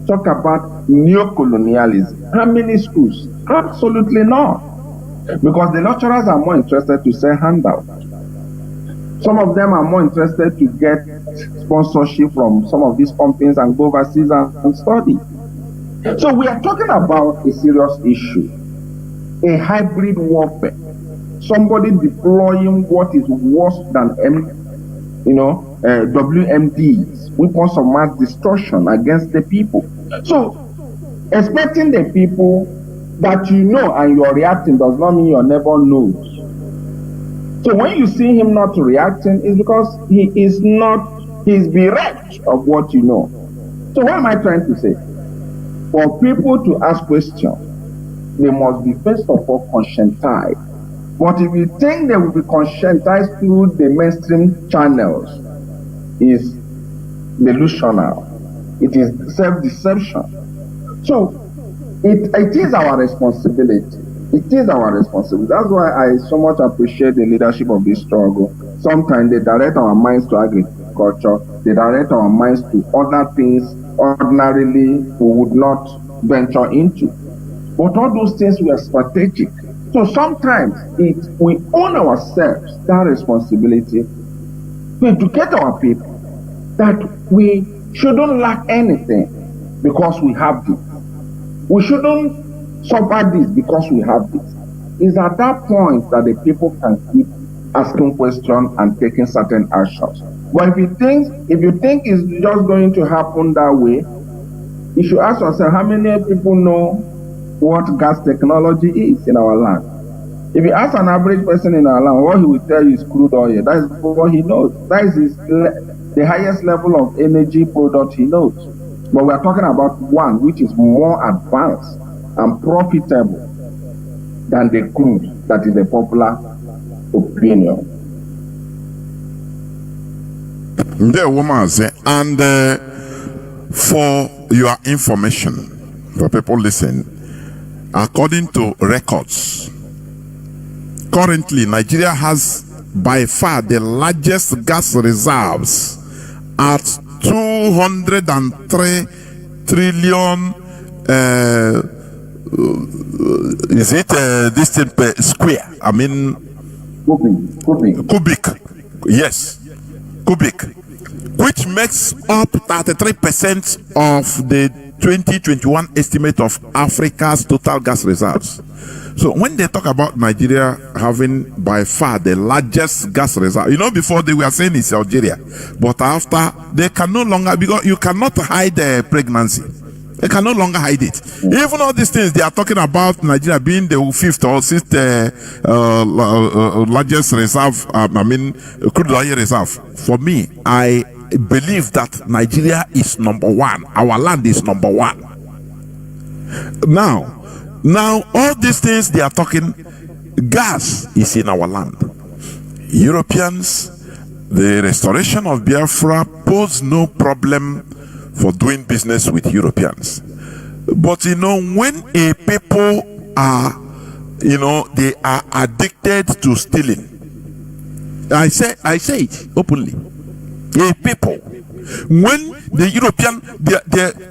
C: talk about neocolonialism? How many schools? Absolutely not. Because the lecturers are more interested to sell handouts. Some of them are more interested to get sponsorship from some of these companies and go overseas and study. So we are talking about a serious issue, a hybrid warfare. Somebody deploying what is worse than WMDs, weapons of mass destruction against the people. So expecting the people that you know and you're reacting does not mean your neighbor knows. So when you see him not reacting, it's because he's bereft of what you know. So what am I trying to say? For people to ask questions, they must be first of all conscientized. But if you think they will be conscientized through the mainstream channels, is delusional. It is self-deception. So it is our responsibility. It is our responsibility. That's why I so much appreciate the leadership of this struggle. Sometimes they direct our minds to agriculture. They direct our minds to other things ordinarily we would not venture into. But all those things were strategic. So sometimes we own ourselves that responsibility to educate our people that we shouldn't lack anything because we have this. We shouldn't suffer this because we have this. It's at that point that the people can keep asking questions and taking certain actions. But if you think it's just going to happen that way, you should ask yourself how many people know what gas technology is in our land. If you ask an average person in our land, what he will tell you is crude oil. That is what he knows. That is the highest level of energy product he knows. But we are talking about one which is more advanced and profitable than the crude that is the popular opinion.
A: The woman say, and for your information, for people listen, according to records currently Nigeria has by far the largest gas reserves at 203 trillion is it this thing per square? I mean cubic. Yes, cubic, which makes up 33% of the 2021 estimate of Africa's total gas reserves. So when they talk about Nigeria having by far the largest gas reserve, you know, before they were saying it's Algeria, but after they can no longer, because you cannot hide the pregnancy. They can no longer hide it. Even all these things they are talking about Nigeria being the fifth or sixth largest reserve, crude oil reserve. For me, I believe that Nigeria is number one. Our land is number one. Now, all these things they are talking, gas is in our land. Europeans, the restoration of Biafra posed no problem for doing business with Europeans. But you know, when a people are, you know, they are addicted to stealing, I say it openly. A people, when the European,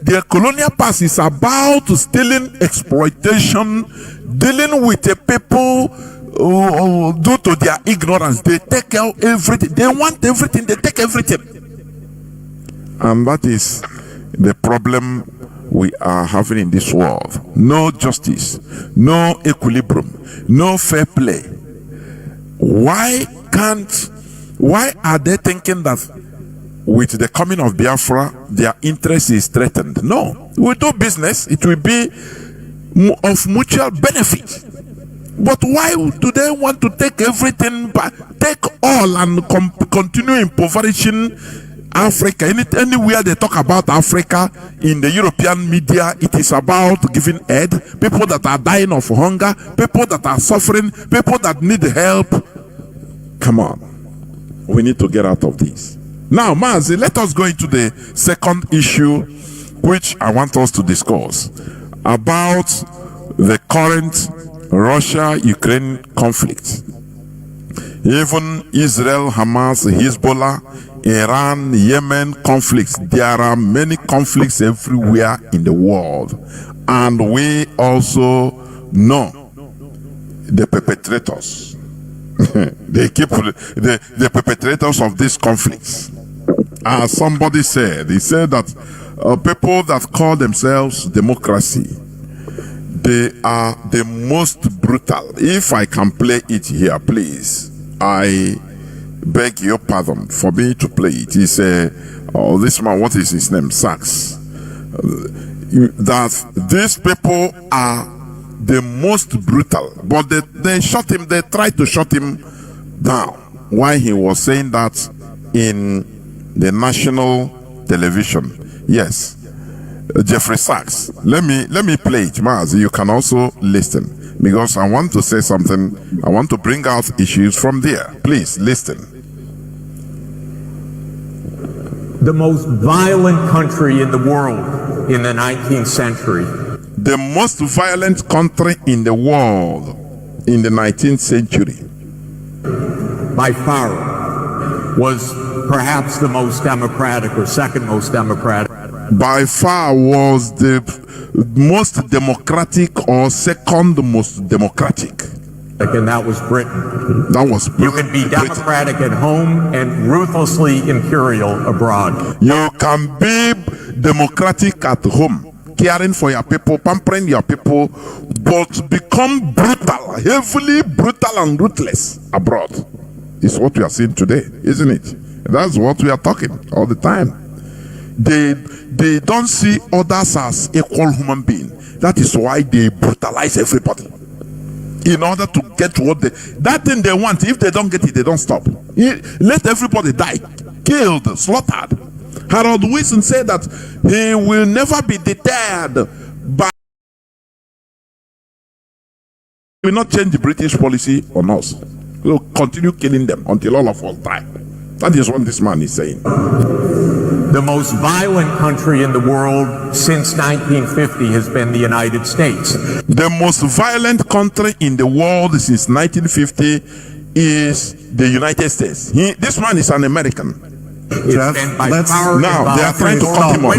A: their colonial past is about stealing, exploitation, dealing with a people due to their ignorance, they take out everything. They want everything. They take everything, and that is the problem we are having in this world. No justice, no equilibrium, no fair play. Why are they thinking that with the coming of Biafra, their interest is threatened? No, we do business, it will be of mutual benefit. But why do they want to take everything, take all, and continue impoverishing Africa? Anywhere they talk about Africa in the European media, it is about giving aid, people that are dying of hunger, people that are suffering, people that need help. Come on, we need to get out of this. Now, Mazi, let us go into the second issue which I want us to discuss about the current Russia-Ukraine conflict. Even Israel, Hamas, Hezbollah, Iran, Yemen conflicts. There are many conflicts everywhere in the world. And we also know the perpetrators. They keep the perpetrators of these conflicts. As somebody said, he said that people that call themselves democracy, they are the most brutal. If I can play it here, please, I beg your pardon for me to play it. He said, this man, what is his name? Sachs. That these people are the most brutal, but they shot him. They tried to shut him down while he was saying that in the national television. Yes, Jeffrey Sachs. Let me play it, Mazi. You can also listen, because I want to say something. I want to bring out issues from there. Please listen.
D: The most violent country in the world in the 19th century.
A: The most violent country in the world in the 19th century.
D: By far, was perhaps the most democratic or second most democratic.
A: By far was the most democratic or second most democratic.
D: And that was Britain.
A: That was Britain.
D: You can be democratic at home and ruthlessly imperial abroad.
A: You can be democratic at home, caring for your people, pampering your people, but become brutal, heavily brutal and ruthless abroad. Is what we are seeing today, isn't it? That's what we are talking all the time. They don't see others as equal human beings. That is why they brutalize everybody in order to get what that thing they want. If they don't get it, they don't stop. Let everybody die, killed, slaughtered. Harold Wilson said that he will never be deterred by. He will not change the British policy on us. We will continue killing them until all of us die. That is what this man is saying.
D: The most violent country in the world since 1950 has been the United States.
A: The most violent country in the world since 1950 is the United States. This man is an American.
E: Jeff,
A: now they are trying to cut him off.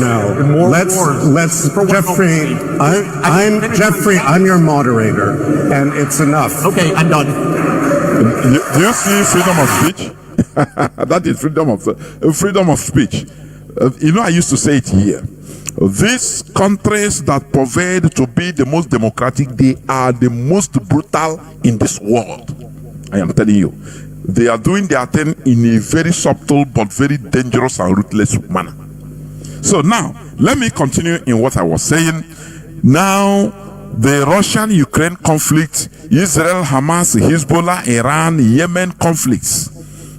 E: Let's Jeffrey. I'm Jeffrey. I'm your moderator, and it's enough.
D: Okay, I'm done.
A: Do you see freedom of speech? That is freedom of speech. You know, I used to say it here. These countries that purvey to be the most democratic, they are the most brutal in this world. I am telling you. They are doing their thing in a very subtle but very dangerous and ruthless manner. So now, let me continue in what I was saying. Now, the Russian-Ukraine conflict, Israel, Hamas, Hezbollah, Iran, Yemen conflicts,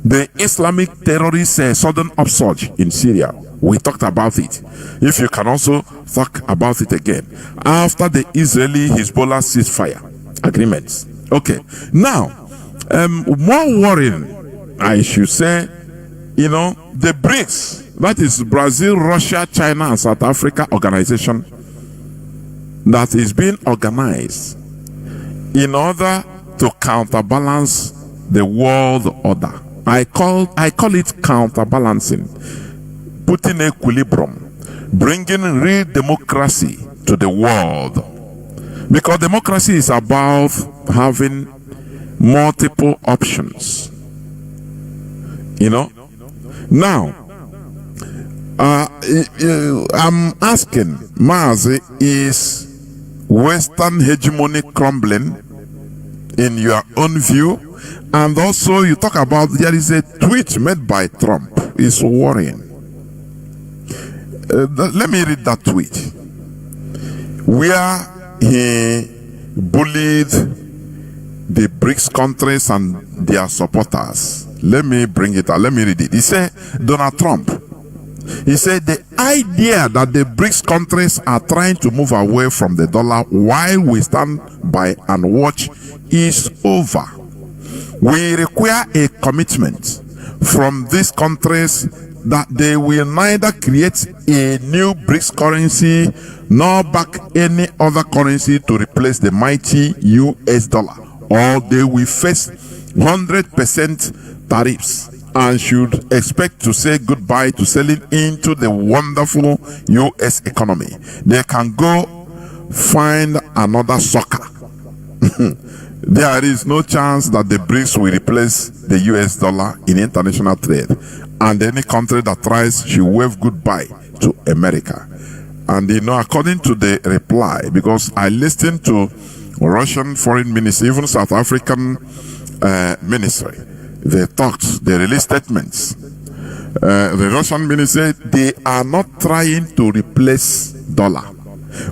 A: the Islamic terrorist sudden upsurge in Syria. We talked about it. If you can also talk about it again. After the Israeli-Hezbollah ceasefire agreements. Okay. Now, more worrying, I should say, you know, the BRICS, that is Brazil, Russia, China, and South Africa organization that is being organized in order to counterbalance the world order. I call it counterbalancing, putting equilibrium, bringing real democracy to the world. Because democracy is about having multiple options, you know. Now, I'm asking, Mazi, is Western hegemony crumbling in your own view? And also, you talk about there is a tweet made by Trump. It's worrying. Let me read that tweet, where he bullied the BRICS countries and their supporters. Let me bring it out. Let me read it. He said, Donald Trump, he said, the idea that the BRICS countries are trying to move away from the dollar while we stand by and watch is over. We require a commitment from these countries that they will neither create a new BRICS currency nor back any other currency to replace the mighty US dollar, or they will face 100% tariffs and should expect to say goodbye to selling into the wonderful US economy. They can go find another sucker. There is no chance that the BRICS will replace the US dollar in international trade, and any country that tries should wave goodbye to America. And you know, according to the reply, because I listened to Russian foreign ministry, even South African ministry, they talked, they released statements. The Russian ministry, they are not trying to replace dollar,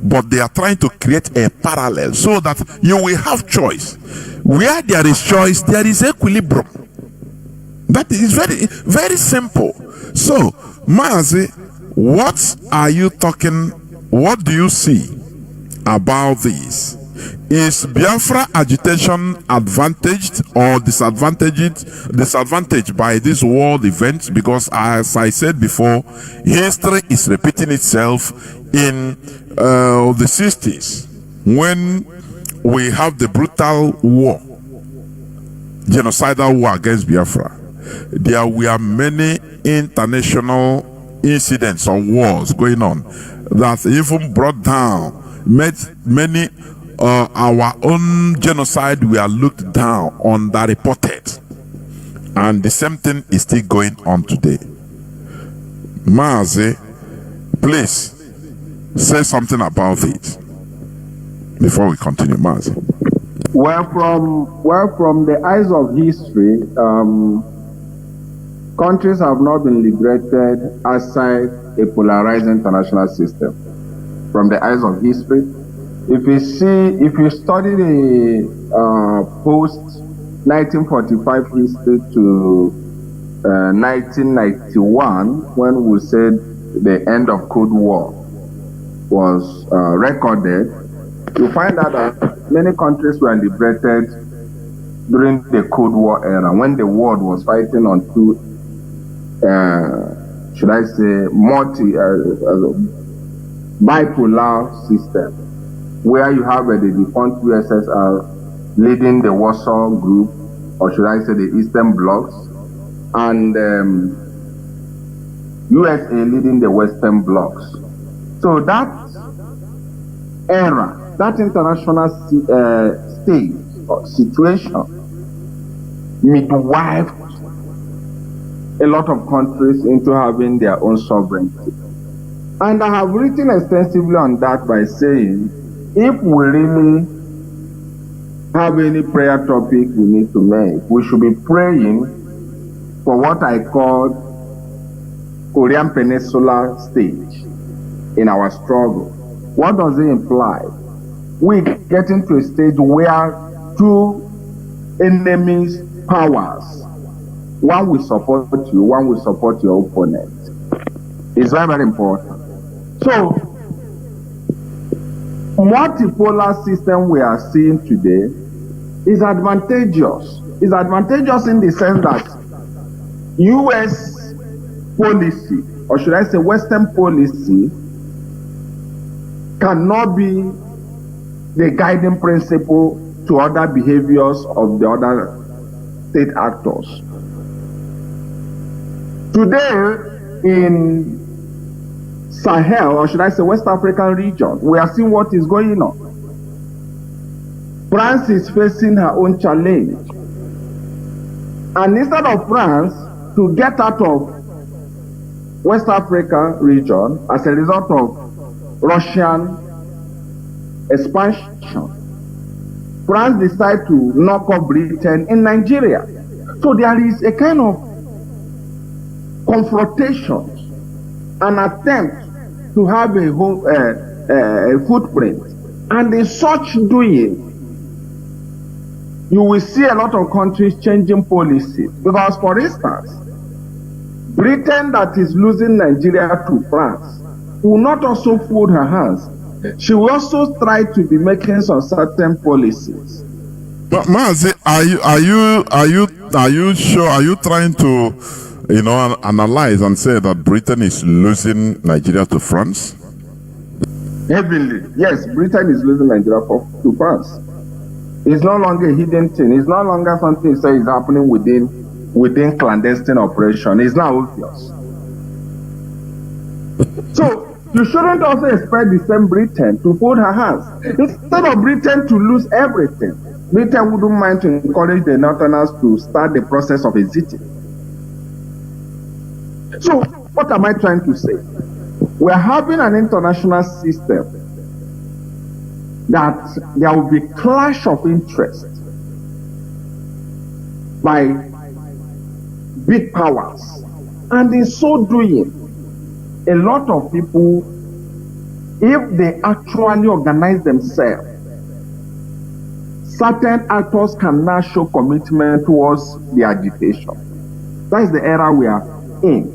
A: but they are trying to create a parallel so that you will have choice. Where there is choice, there is equilibrium. That is very, very simple. So, Mazi, what are you talking? What do you see about this? Is Biafra agitation advantaged or disadvantaged by this world event? Because as I said before, history is repeating itself. In the 60s, when we have the brutal war, genocidal war against Biafra, there were many international incidents or wars going on that even brought down, made many our own genocide were looked down, underreported, and the same thing is still going on today. Mazi, please say something about it before we continue, Mazi.
C: Well, from the eyes of history, countries have not been liberated outside a polarized international system. From the eyes of history, if you study the post-1945 history to 1991, when we said the end of Cold War was recorded, you find out that many countries were liberated during the Cold War era, when the world was fighting on two should I say, bipolar system, where you have the defunct USSR leading the Warsaw Group, or should I say the Eastern Blocs, and USA leading the Western Blocs. So that era, that international state or situation, midwifed a lot of countries into having their own sovereignty. And I have written extensively on that by saying, if we really have any prayer topic we need to make, we should be praying for what I call Korean Peninsula stage in our struggle. What does it imply? We get into a stage where two enemies powers, one will support you, one will support your opponent. It's very, very important. So, multipolar system we are seeing today is advantageous. It's advantageous in the sense that US policy, or should I say Western policy, cannot be the guiding principle to other behaviors of the other state actors. Today, in Sahel, or should I say West African region, we are seeing what is going on. France is facing her own challenge. And instead of France to get out of West Africa region as a result of Russian expansion, France decided to knock off Britain in Nigeria. So there is a kind of confrontation, an attempt to have a footprint. And in such doing, you will see a lot of countries changing policies. Because, for instance, Britain that is losing Nigeria to France will not also fold her hands. She will also try to be making some certain policies.
A: But Mazi, are you sure? Are you trying to, analyze and say that Britain is losing Nigeria to France?
C: Heavily, yes. Britain is losing Nigeria to France. It's no longer a hidden thing. It's no longer something you say is happening within clandestine operation. It's now obvious. So you shouldn't also expect the same Britain to fold her hands. Instead of Britain to lose everything, Britain wouldn't mind to encourage the Northerners to start the process of exiting. So what am I trying to say? We're having an international system that there will be clash of interest by big powers. And in so doing, a lot of people, if they actually organize themselves, certain actors can now show commitment towards the agitation. That is the era we are in.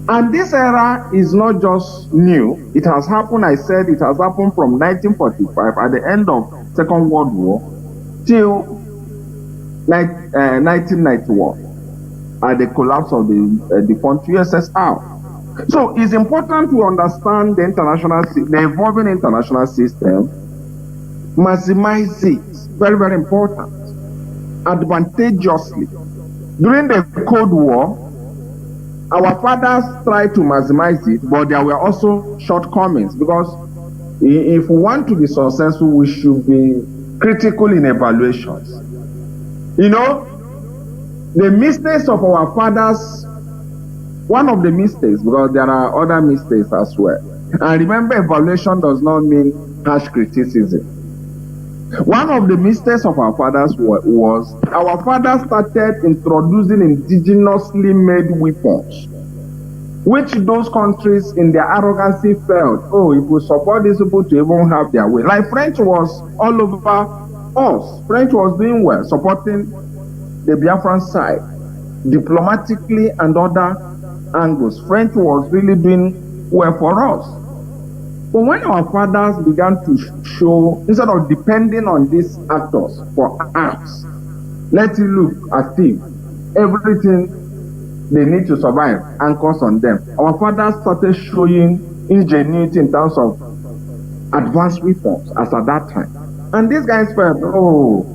C: And this era is not just new. It has happened, I said, it has happened from 1945 at the end of Second World War till 1991 at the collapse of the defunct USSR. So it's important to understand the evolving international system, maximize it, very, very important, advantageously. During the Cold War, our fathers tried to maximize it, but there were also shortcomings, because if we want to be successful, we should be critical in evaluations. The mistakes of our fathers, one of the mistakes, because there are other mistakes as well. And remember, evaluation does not mean harsh criticism. One of the mistakes of our fathers was our fathers started introducing indigenously made weapons, which those countries in their arrogancy felt, if we support these people to even have their way. Like French was all over us. French was doing well, supporting the Biafran side, diplomatically and other angles. French was really doing well for us. But when our fathers began to show, instead of depending on these actors for arms, let it look as if everything they need to survive, anchors on them. Our fathers started showing ingenuity in terms of advanced reforms as at that time. And these guys felt, oh,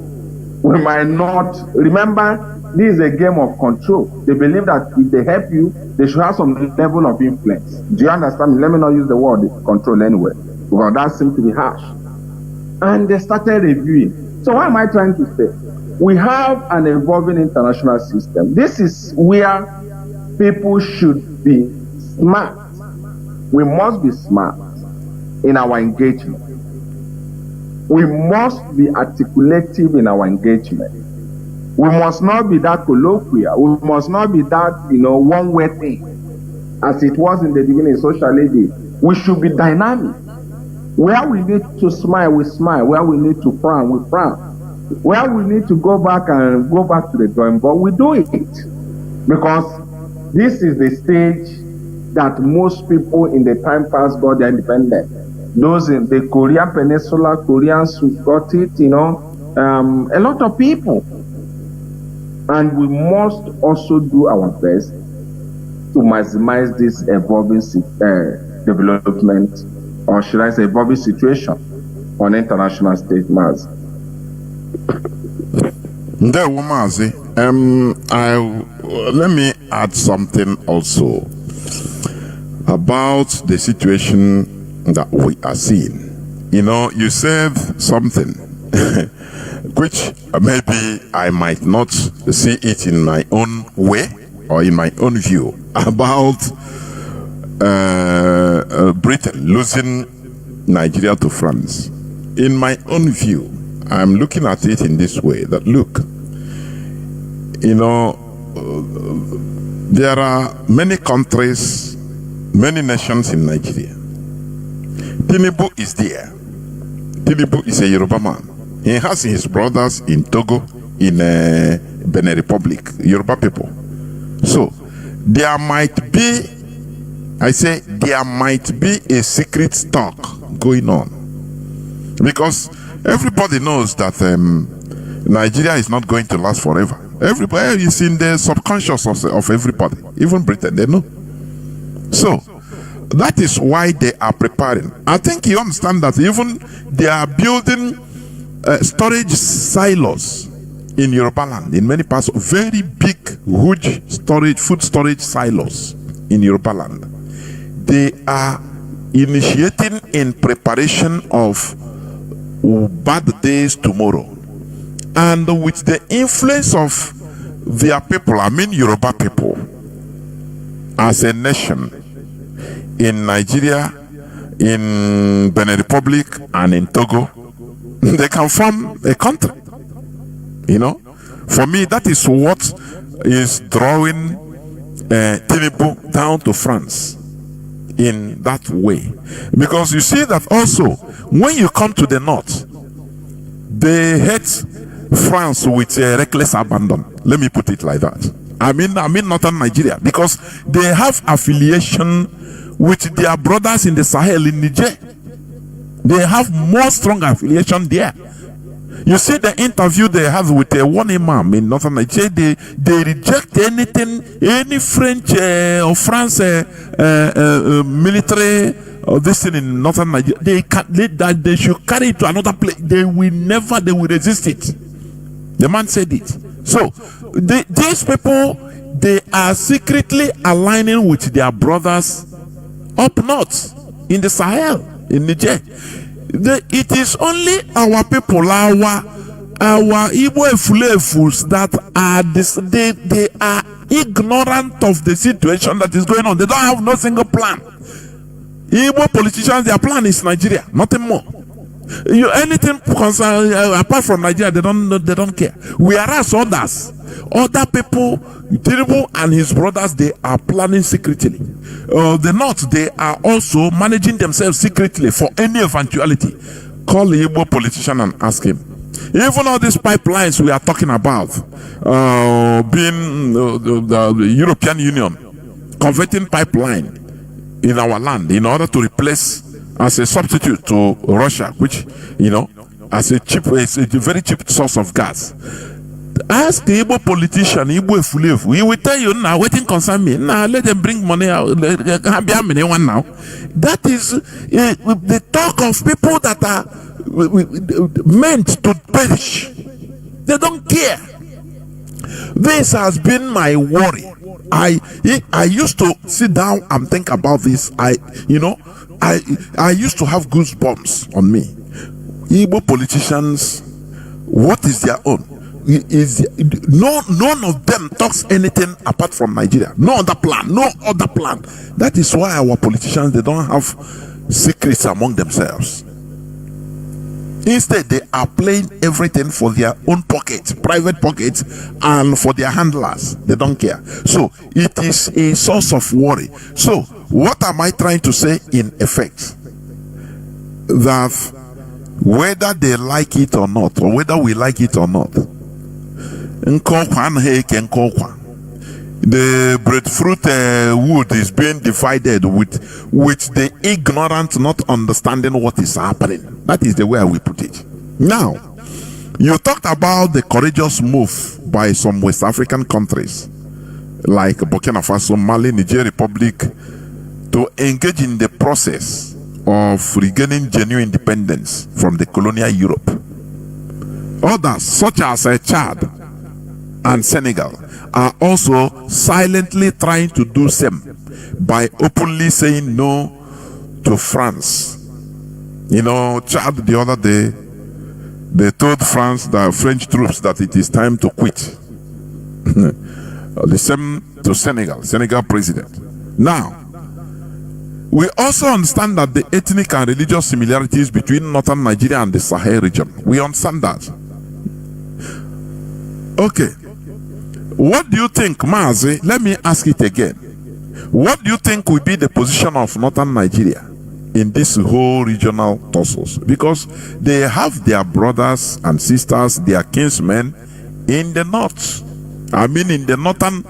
C: we might not. Remember, this is a game of control. They believe that if they help you, they should have some level of influence. Do you understand? Let me not use the word control anyway, because that seems to be harsh. And they started reviewing. So what am I trying to say? We have an evolving international system. This is where people should be smart. We must be smart in our engagement. We must be articulative in our engagement. We must not be that colloquial. We must not be that, one-way thing, as it was in the beginning, socially. We should be dynamic. Where we need to smile, we smile. Where we need to frown, we frown. Where we need to go back to the drawing board, we do it. Because this is the stage that most people in the time past got their independence. Those in the Korean Peninsula, Koreans who got it, a lot of people. And we must also do our best to maximize this evolving development, or should I say evolving situation on international stage, Mazi.
A: Mazi, let me add something also about the situation that we are seeing. You said something which maybe I might not see it in my own way or in my own view about Britain losing Nigeria to France. In my own view, I'm looking at it in this way, that look, there are many countries, many nations in Nigeria. Chinedu is there. Chinedu is a Yoruba man. He has his brothers in Togo, in Benin Republic, Yoruba people. So, there might be a secret talk going on. Because everybody knows that Nigeria is not going to last forever. Everybody is in the subconscious of everybody, even Britain, they know. So, that is why they are preparing. I think you understand that even they are building storage silos in Yoruba land, in many parts, very big, huge food storage silos in Yoruba land. They are initiating in preparation of bad days tomorrow. And with the influence of their people, I mean Yoruba people, as a nation, in Nigeria, in Benin Republic, and in Togo, they can form a country. For me, that is what is drawing Chinedu down to France in that way. Because you see that also, when you come to the north, they hate France with reckless abandon. Let me put it like that. I mean northern Nigeria, because they have affiliation with their brothers in the Sahel in Niger. They have more strong affiliation there. You see the interview they have with one imam in northern Nigeria. They reject anything, any French or France military or this thing in northern Nigeria. They should carry it to another place. They will resist it. The man said it. So these people, they are secretly aligning with their brothers up north in the Sahel, in Niger. It is only our people, our Igbo Efulefus that are they are ignorant of the situation that is going on. They don't have no single plan. Igbo politicians, their plan is Nigeria, nothing more. Anything concern apart from Nigeria, they don't care. Whereas other people, Chinedu and his brothers, they are planning secretly. The North, they are also managing themselves secretly for any eventuality. Call the Igbo politician and ask him. Even all these pipelines we are talking about, being the European Union converting pipeline in our land in order to replace as a substitute to Russia, which, as a very cheap source of gas. Ask the Igbo politician, Igbo Efulefu, he will tell you now, waiting concern me. Now let them bring money out. Now. That is the talk of people that are meant to perish. They don't care. This has been my worry. I used to sit down and think about this. I used to have goosebumps on me. Igbo politicians, what is their own? None of them talks anything apart from Nigeria. No other plan. That is why our politicians, they don't have secrets among themselves. Instead, they are playing everything for their own pockets, private pockets, and for their handlers. They don't care. So it is a source of worry. So what am I trying to say in effect? That whether they like it or not, or whether we like it or not, the breadfruit wood is being divided with the ignorant not understanding what is happening. That is the way I will put it. Now, you talked about the courageous move by some West African countries like Burkina Faso, Mali, Niger Republic to engage in the process of regaining genuine independence from the colonial Europe. Others, such as Chad and Senegal, are also silently trying to do same by openly saying no to France. You know, Chad the other day, they told France, the French troops, that it is time to quit. The same to Senegal president. Now, we also understand that the ethnic and religious similarities between northern Nigeria and the Sahel region. We understand that. Okay. What do you think, Mazi? Let me ask it again. What do you think will be the position of northern Nigeria in this whole regional tussles? Because they have their brothers and sisters, their kinsmen in the north. I mean, in the northern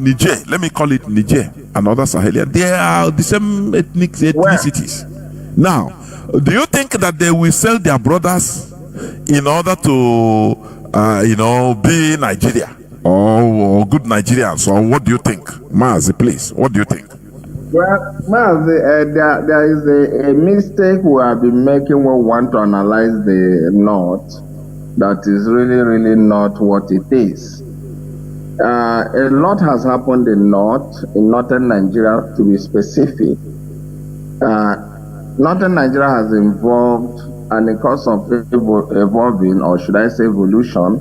A: Niger, let me call it Niger, another Sahelian. They are the same ethnicities. Now, do you think that they will sell their brothers in order to, be Nigeria? Or good Nigerians? Or what do you think? Mazi, please, what do you think?
C: Well, Mazi, there is a mistake we have been making when we want to analyze the North that is really, really not what it is. A lot has happened in northern Nigeria, to be specific. Northern Nigeria has evolved, and in course of evolving, or should I say evolution,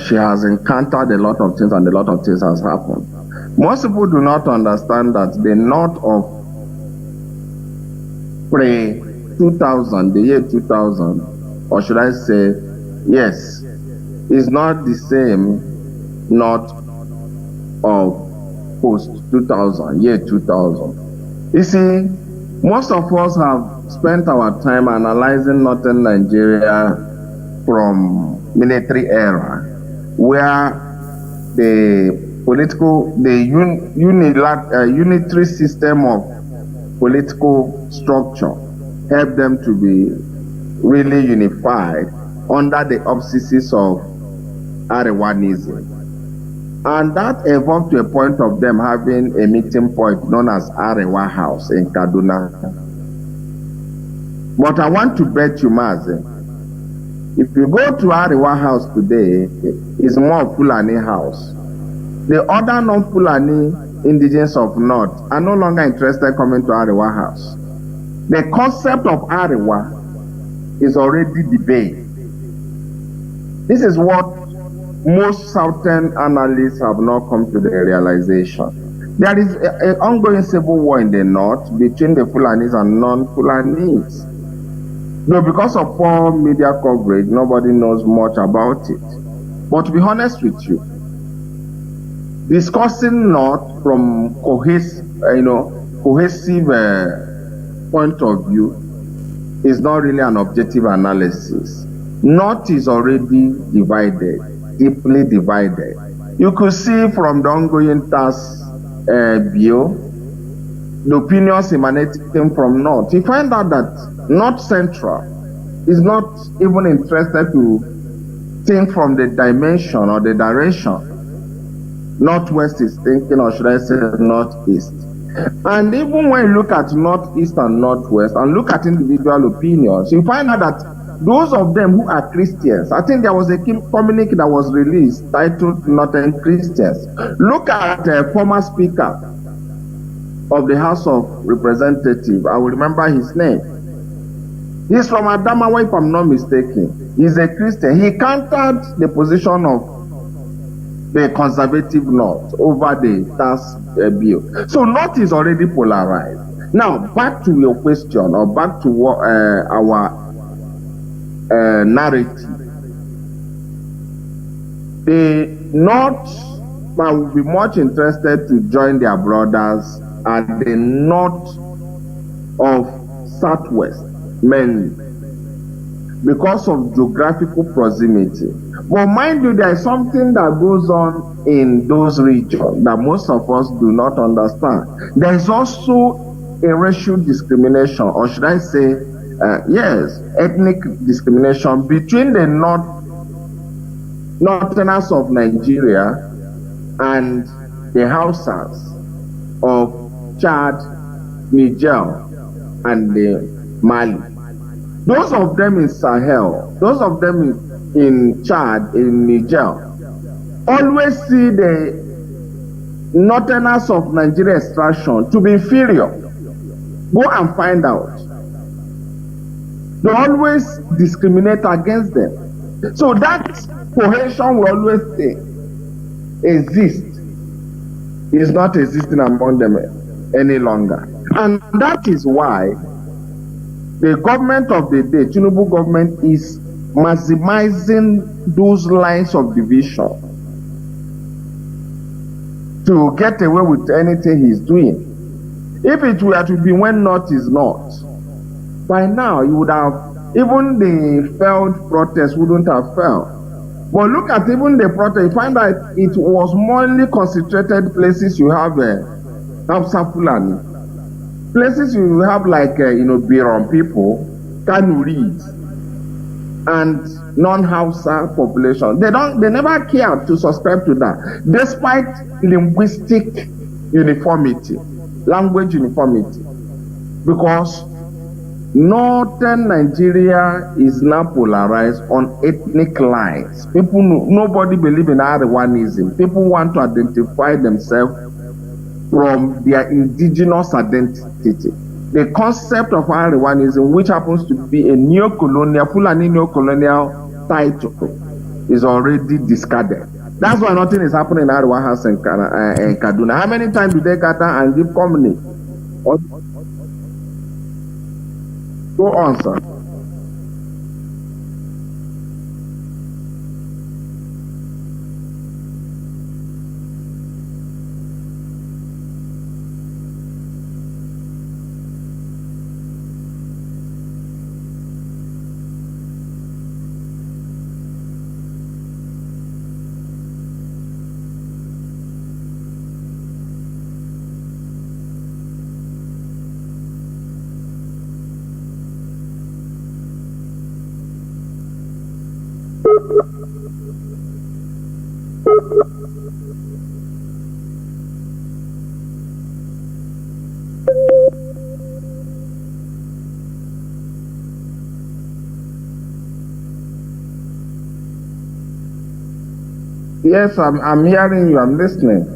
C: she has encountered a lot of things, and a lot of things has happened. Most people do not understand that the North of pre-2000, the year 2000, or should I say, yes, is not the same North of post-2000, year 2000. You see, most of us have spent our time analyzing northern Nigeria from military era, where the unitary system of political structure helped them to be really unified under the auspices of Arewanism. And that evolved to a point of them having a meeting point known as Arewa House in Kaduna. But I want to bet you, Mazi, if you go to Arewa House today, it's more Fulani house. The other non-Fulani indigenous of North are no longer interested coming to Arewa House. The concept of Arewa is already debated. This is what most Southern analysts have not come to the realization. There is an ongoing civil war in the North between the Fulanis and non-Fulanis. No, because of poor media coverage, nobody knows much about it. But to be honest with you, discussing North from cohesive point of view is not really an objective analysis. North is already divided, deeply divided. You could see from the ongoing tax bill, the opinions emanating from North. You find out that North Central is not even interested to think from the dimension or the direction Northwest is thinking, or should I say Northeast. And even when you look at Northeast and Northwest and look at individual opinions, you find out that those of them who are Christians, I think there was a communique that was released titled Northern Christians. Look at the former speaker of the House of Representatives. I will remember his name. He's from Adamawa, if I'm not mistaken. He's a Christian. He countered the position of the conservative North over the tax bill. So North is already polarized. Now, back to your question, or back to what, our narrative. The North will be much interested to join their brothers at the north of Southwest, mainly because of geographical proximity. But mind you, there is something that goes on in those regions that most of us do not understand. There is also a racial discrimination, or should I say, yes, ethnic discrimination between the northerners of Nigeria and the Hausas of Chad, Niger, and Mali. Those of them in Sahel, those of them in Chad, in Niger, always see the northerners of Nigeria extraction to be inferior. Go and find out. They always discriminate against them. So that cohesion will always exist. Is not existing among them any longer. And that is why the government of the day, Chinedu government, is maximizing those lines of division to get away with anything he's doing. If it were to be when North is North, by now you would have, even the failed protest wouldn't have failed. But look at even the protest, you find that it was morely concentrated places you have Fulani. Places you have like, Biron people, Kanuris, and non-Hausa population. They never care to subscribe to that, despite linguistic uniformity, language uniformity, because northern Nigeria is now polarized on ethnic lines. People, nobody believe in Ariwanism. People want to identify themselves from their indigenous identity. The concept of Ariwanism, which happens to be a neo-colonial, Fulani neo-colonial title, is already discarded. That's why nothing is happening in Ariwa House and Kaduna. How many times do they gather and give communique? Go on, sir. Yes, I'm hearing you. I'm listening.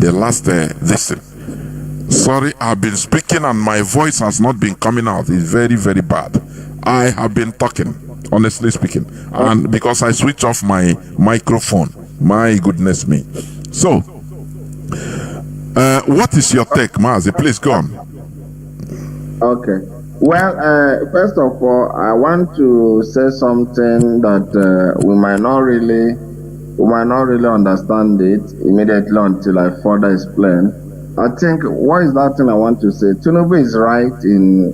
A: the last this thing. Sorry, I've been speaking and my voice has not been coming out. It's very, very bad. I have been talking, honestly speaking, and because I switched off my microphone. My goodness me. So, what is your take, Mazi? Please go on.
C: Okay. Well, first of all, I want to say something that we might not really understand it immediately until I further explain. I think what is that thing I want to say? Tinubu is right in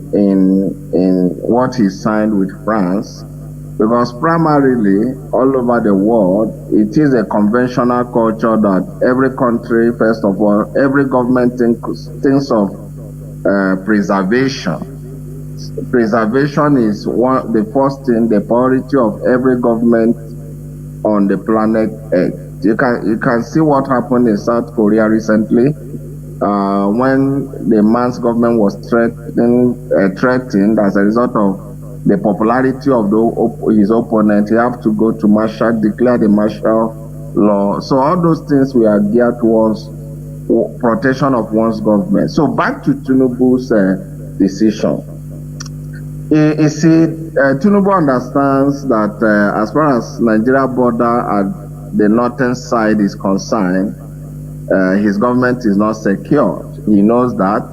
C: what he signed with France, because primarily all over the world it is a conventional culture that every country, first of all, every government thinks of preservation. Preservation is the first thing, the priority of every government on the planet Earth. You can see what happened in South Korea recently. When the man's government was threatened as a result of the popularity of his opponent, he have to go to declare the martial law. So all those things were geared towards protection of one's government. So back to Tinubu's decision. You see, Tinubu understands that as far as Nigeria border at the northern side is concerned, his government is not secured. He knows that.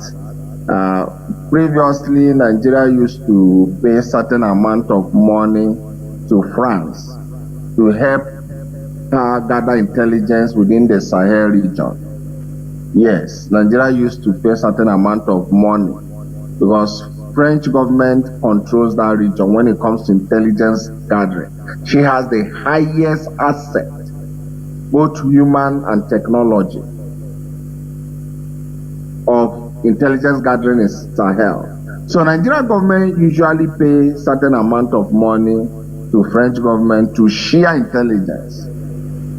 C: Previously, Nigeria used to pay a certain amount of money to France to help gather intelligence within the Sahel region. Yes, Nigeria used to pay a certain amount of money because French government controls that region when it comes to intelligence gathering. She has the highest asset, both human and technology, of intelligence gathering in Sahel. So Nigerian government usually pay certain amount of money to French government to share intelligence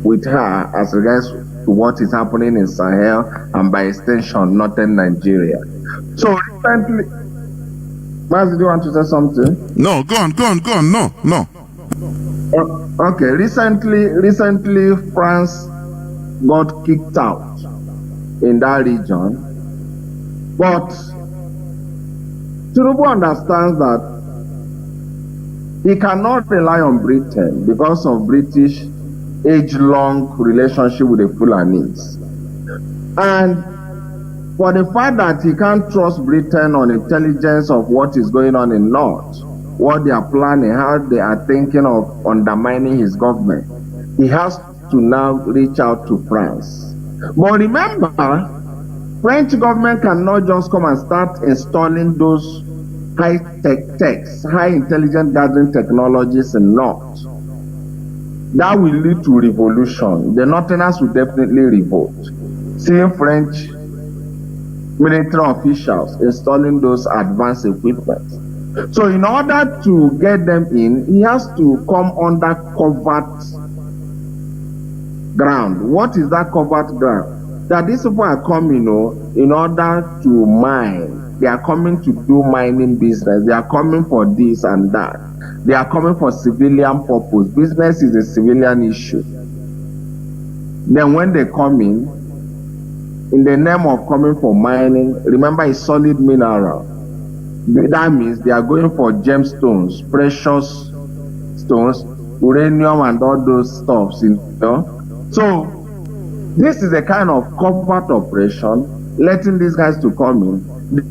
C: with her as regards to what is happening in Sahel and by extension northern Nigeria. So recently, Mazi, do you want to say something?
A: No, go on. No.
C: Okay, recently France got kicked out in that region, but Tinubu understands that he cannot rely on Britain because of British age-long relationship with the Fulanis. And for the fact that he can't trust Britain on intelligence of what is going on in North, what they are planning, how they are thinking of undermining his government, he has to now reach out to France. But remember, French government cannot just come and start installing those high intelligence gathering technologies in North. That will lead to revolution. The Northerners will definitely revolt. Seeing French military officials installing those advanced equipment. So in order to get them in, he has to come under covert ground. What is that covert ground? That these people are coming, in order to mine. They are coming to do mining business. They are coming for this and that. They are coming for civilian purpose. Business is a civilian issue. Then when they come in the name of coming for mining, remember it's solid mineral. That means they are going for gemstones, precious stones, uranium and all those stuffs. So this is a kind of covert operation, letting these guys to come in,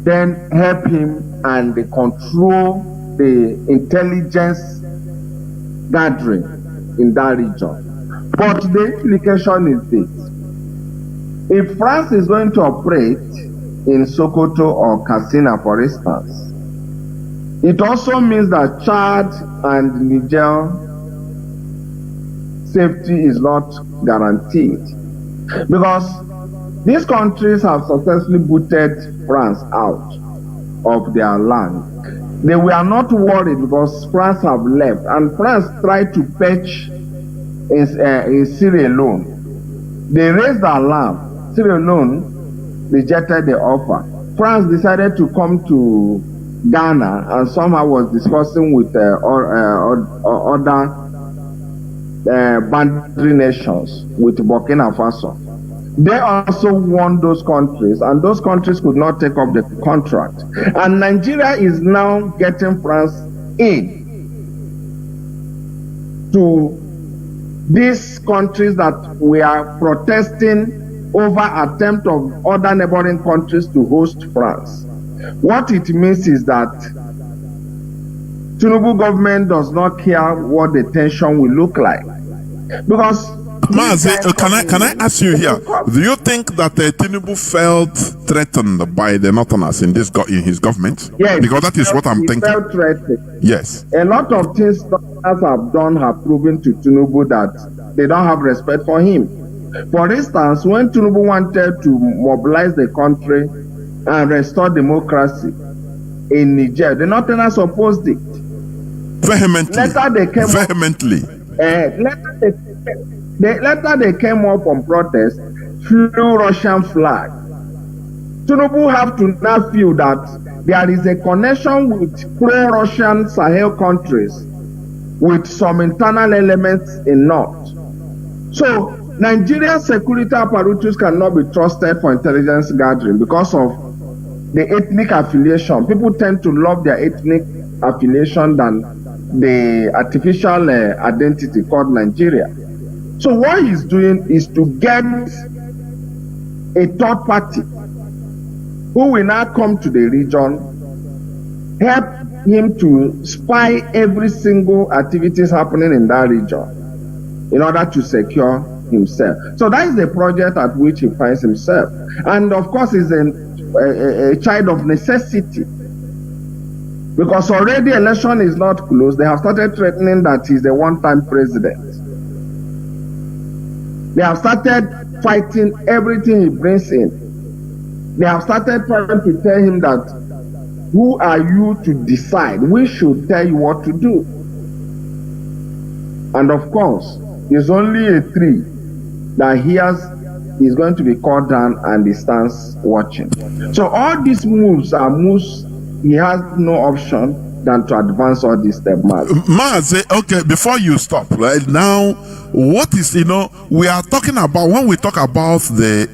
C: then help him and they control the intelligence gathering in that region. But the implication is this: if France is going to operate in Sokoto or Katsina, for instance, it also means that Chad and Niger safety is not guaranteed, because these countries have successfully booted France out of their land. They were not worried because France have left, and France tried to fetch in Sierra Leone. They raised the alarm. Sierra Leone rejected the offer. France decided to come to Ghana and somehow was discussing with other boundary nations, with Burkina Faso. They also won those countries, and those countries could not take up the contract. And Nigeria is now getting France in to these countries that we are protesting over attempt of other neighboring countries to host France. What it means is that Tinubu government does not care what the tension will look like. Because
A: Mazi, can I ask you here? Do you think that Tinubu felt threatened by the Northerners in his government?
C: Yes,
A: because that is what I'm thinking.
C: Felt threatened.
A: Yes.
C: A lot of things Northerners have done have proven to Tinubu that they don't have respect for him. For instance, when Tinubu wanted to mobilize the country and restore democracy in Niger, the Northerners opposed it.
A: Vehemently.
C: Later they came
A: vehemently.
C: Later they came up on protest, flew Russian flag. Tinubu have to now feel that there is a connection with pro-Russian Sahel countries with some internal elements in North. So Nigeria's security apparatus cannot be trusted for intelligence gathering because of the ethnic affiliation. People tend to love their ethnic affiliation than the artificial identity called Nigeria. So what he's doing is to get a third party who will now come to the region, help him to spy every single activities happening in that region in order to secure himself. So that is the project at which he finds himself. And of course, he's a child of necessity. Because already election is not closed. They have started threatening that he's a one-time president. They have started fighting everything he brings in. They have started trying to tell him that, who are you to decide? We should tell you what to do. And of course, there's only a tree that he's going to be cut down and he stands watching. So all these moves are moves he has no option than to advance all these steps.
A: Mazi, okay, before you stop, right now, what is, we are talking about, when we talk about the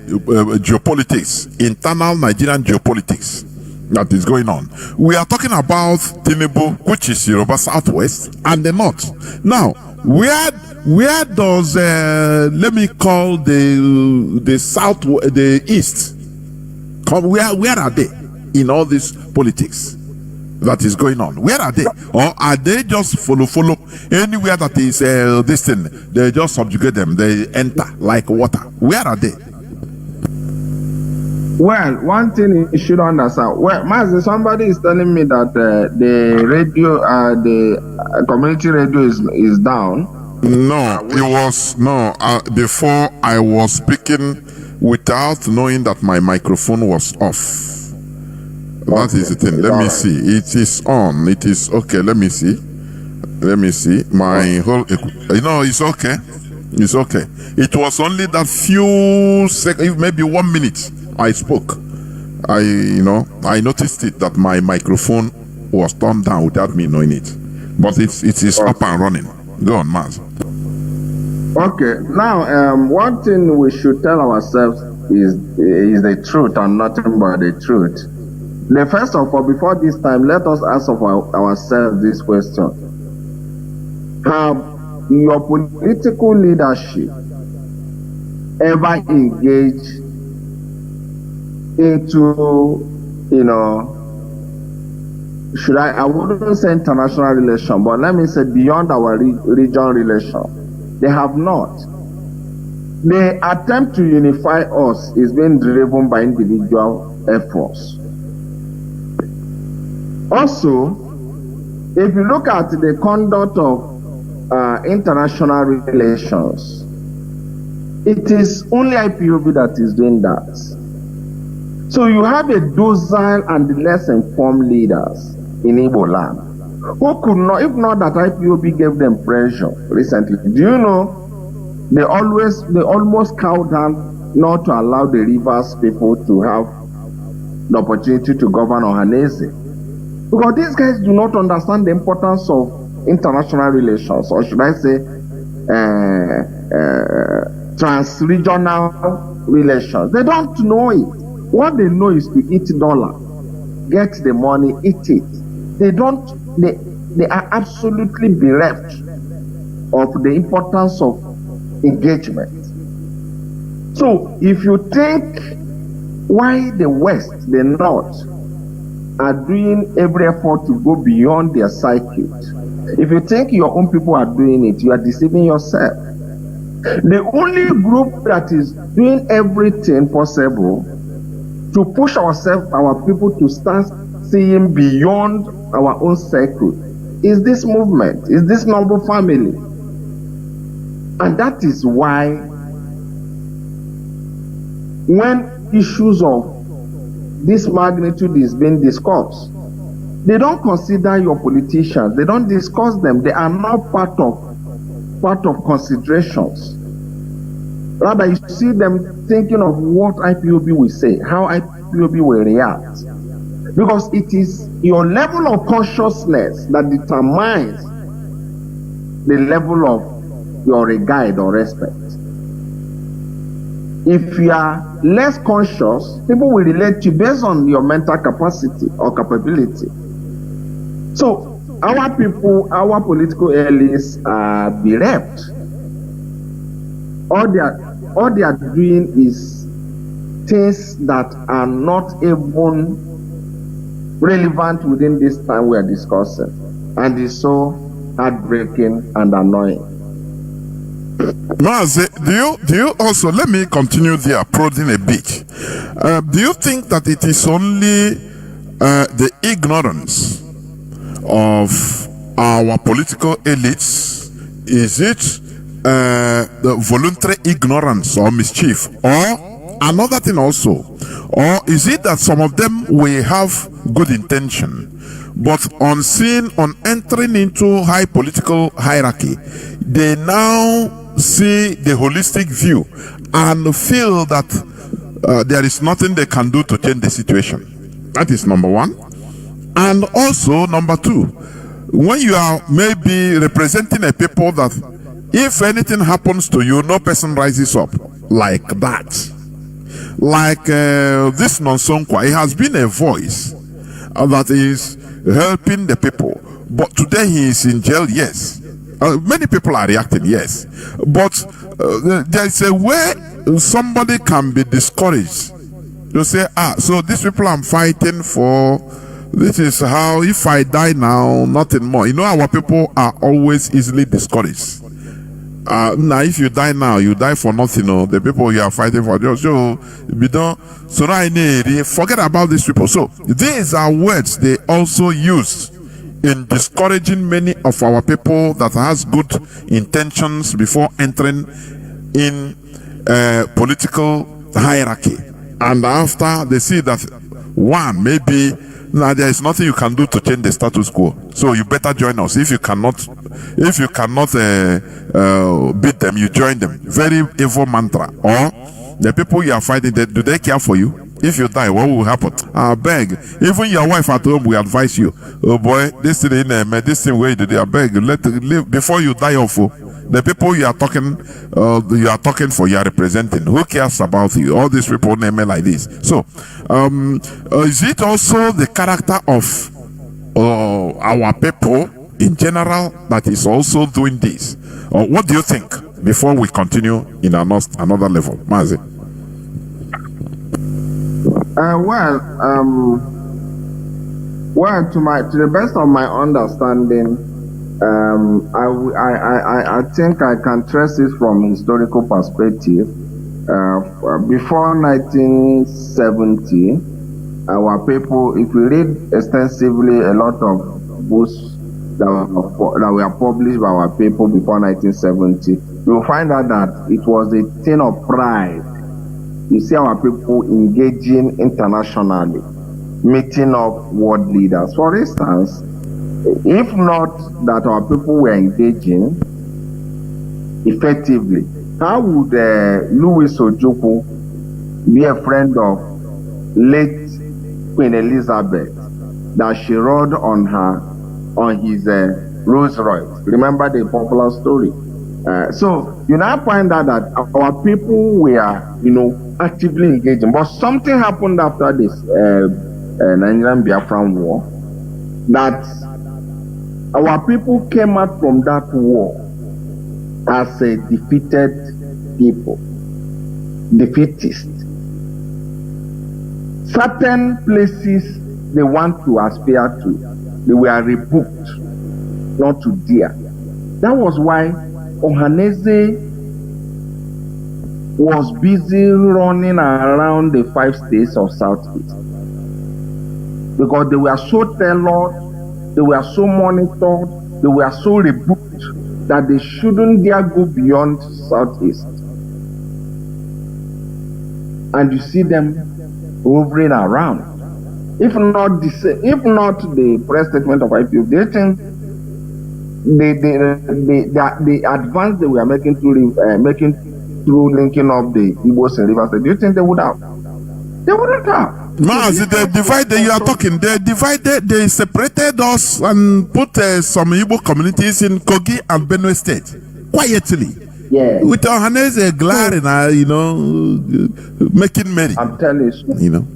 A: geopolitics, internal Nigerian geopolitics that is going on, we are talking about Tinubu, which is Yoruba Southwest, and the North. Now, where does, let me call the South, the East, where are they in all this politics that is going on? Where are they? Or are they just follow anywhere that is this thing? They just subjugate them. They enter like water. Where are they?
C: Well, one thing you should understand. Well, Mazi, somebody is telling me that the radio, the community radio is down.
A: No, it was before I was speaking without knowing that my microphone was off. That is the thing. Let me see. It is on. It is okay. Let me see. My whole, it's okay. It's okay. It was only that few seconds, maybe 1 minute I spoke. I noticed it that my microphone was turned down without me knowing it. But it is up and running. Go on, Maz.
C: Okay. Now, one thing we should tell ourselves is the truth and nothing but the truth. The first of all, before this time, let us ask ourselves this question. Have your political leadership ever engaged into, I wouldn't say international relation, but let me say beyond our region relation? They have not. The attempt to unify us is being driven by individual efforts. Also, if you look at the conduct of international relations, it is only IPOB that is doing that. So you have a docile and less informed leaders in Igbo land who could not, if not that IPOB gave them pressure recently. Do you know they almost cow down not to allow the Rivers people to have the opportunity to govern Ohanese? Because these guys do not understand the importance of international relations, or should I say, trans-regional relations. They don't know it. What they know is to eat dollar, get the money, eat it. They are absolutely bereft of the importance of engagement. So if you think why the West, the North, are doing every effort to go beyond their psyche, if you think your own people are doing it, you are deceiving yourself. The only group that is doing everything possible to push ourselves, our people, to start seeing beyond our own circle is this movement, is this noble family. And that is why when issues of this magnitude is being discussed, they don't consider your politicians, they don't discuss them, they are not part of considerations. Rather, you see them thinking of what IPOB will say, how IPOB will react. Because it is your level of consciousness that determines the level of your regard or respect. If you are less conscious, people will relate to you based on your mental capacity or capability. So our people, our political elites are bereft. All they are doing is things that are not even relevant within this time we are discussing, and it's so heartbreaking and annoying.
A: Mazi, do you also, let me continue there, prodding a bit. Do you think that it is only the ignorance of our political elites? Is it the voluntary ignorance or mischief, or another thing also? Or is it that some of them will have good intention, but on entering into high political hierarchy, they now see the holistic view and feel that there is nothing they can do to change the situation? That is number one. And also number two, when you are maybe representing a people that if anything happens to you, no person rises up like that. Like this Nonsonkwa, he has been a voice that is helping the people. But today he is in jail, yes. Many people are reacting, yes. But there is a way somebody can be discouraged. You say, so these people I'm fighting for, this is how, if I die now, nothing more. You know, our people are always easily discouraged. Now, if you die now, you die for nothing. The people you are fighting for, so forget about these people. So these are words they also use in discouraging many of our people that has good intentions before entering in political hierarchy. And after they see that one, maybe now there is nothing you can do to change the status quo, so you better join us. If you cannot beat them, you join them. Very evil mantra. Or the people you are fighting, do they care for you? If you die, what will happen? I beg. Even your wife at home will advise you. Oh boy, this thing where you did, I beg, let it live before you die off. The people you are talking for, you are representing. Who cares about you? All these people name it like this. So, is it also the character of our people in general that is also doing this? Or what do you think? Before we continue in another level, Mazi.
C: Well, to the best of my understanding, I think I can trace it from historical perspective. Before 1970, our people, if we read extensively a lot of books that were published by our people before 1970, you will find out that it was a thing of pride. You see our people engaging internationally, meeting up world leaders. For instance, if not that our people were engaging effectively, how would Louis Ojukwu be a friend of late Queen Elizabeth that she rode on his Rolls Royce? Remember the popular story. So you now find out that our people were, actively engaging. But something happened after this Nigerian Biafran war that our people came out from that war as a defeated people, defeatist. Certain places they want to aspire to, they were rebooked, not to dare. That was why Ohaneze was busy running around the 5 states of Southeast, because they were so tailored, they were so monitored, they were so rebooked that they shouldn't dare go beyond Southeast. And you see them hovering around. If not the press statement of IPO, they think the advance they were making through linking up the Igbos and Rivers, do you think they would have? They wouldn't have.
A: Mazi, they divided, you are talking, they divided, they separated us and put some Igbo communities in Kogi and Benue State, quietly.
C: Yeah.
A: With Ohaneze glaring, making merry.
C: I'm telling you.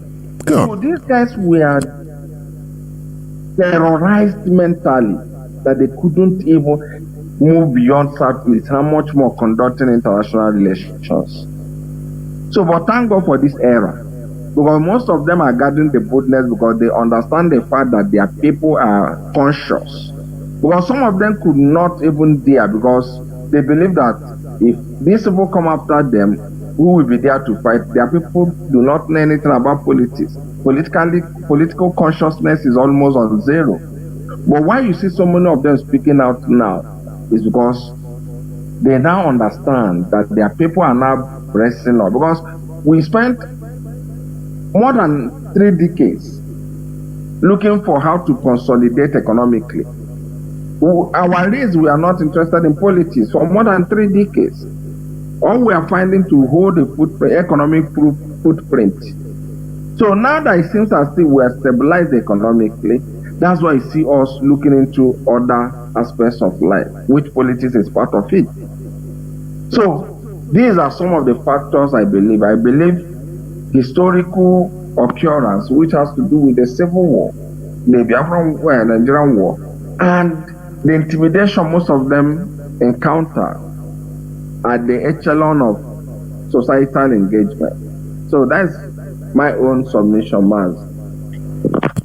A: Go.
C: So these guys were terrorized mentally that they couldn't even move beyond Southeast, how much more conducting international relations. So, but thank God for this era, because most of them are guarding the boldness because they understand the fact that their people are conscious. Because some of them could not even dare, because they believe that if these people come after them, who will be there to fight? Their people do not know anything about politics. Political consciousness is almost on zero. But why you see so many of them speaking out now is because they now understand that their people are now pressing up. Because we spent more than 3 decades looking for how to consolidate economically. Our race, we are not interested in politics for more than 3 decades. All we are finding to hold a economic footprint. So now that it seems as if we are stabilized economically, that's why you see us looking into other aspects of life, which politics is part of it. So these are some of the factors I believe. I believe historical occurrence, which has to do with the Civil War, the Biafran War, Nigerian War, and the intimidation most of them encounter at the echelon of societal engagement. So that's my own submission, Maz.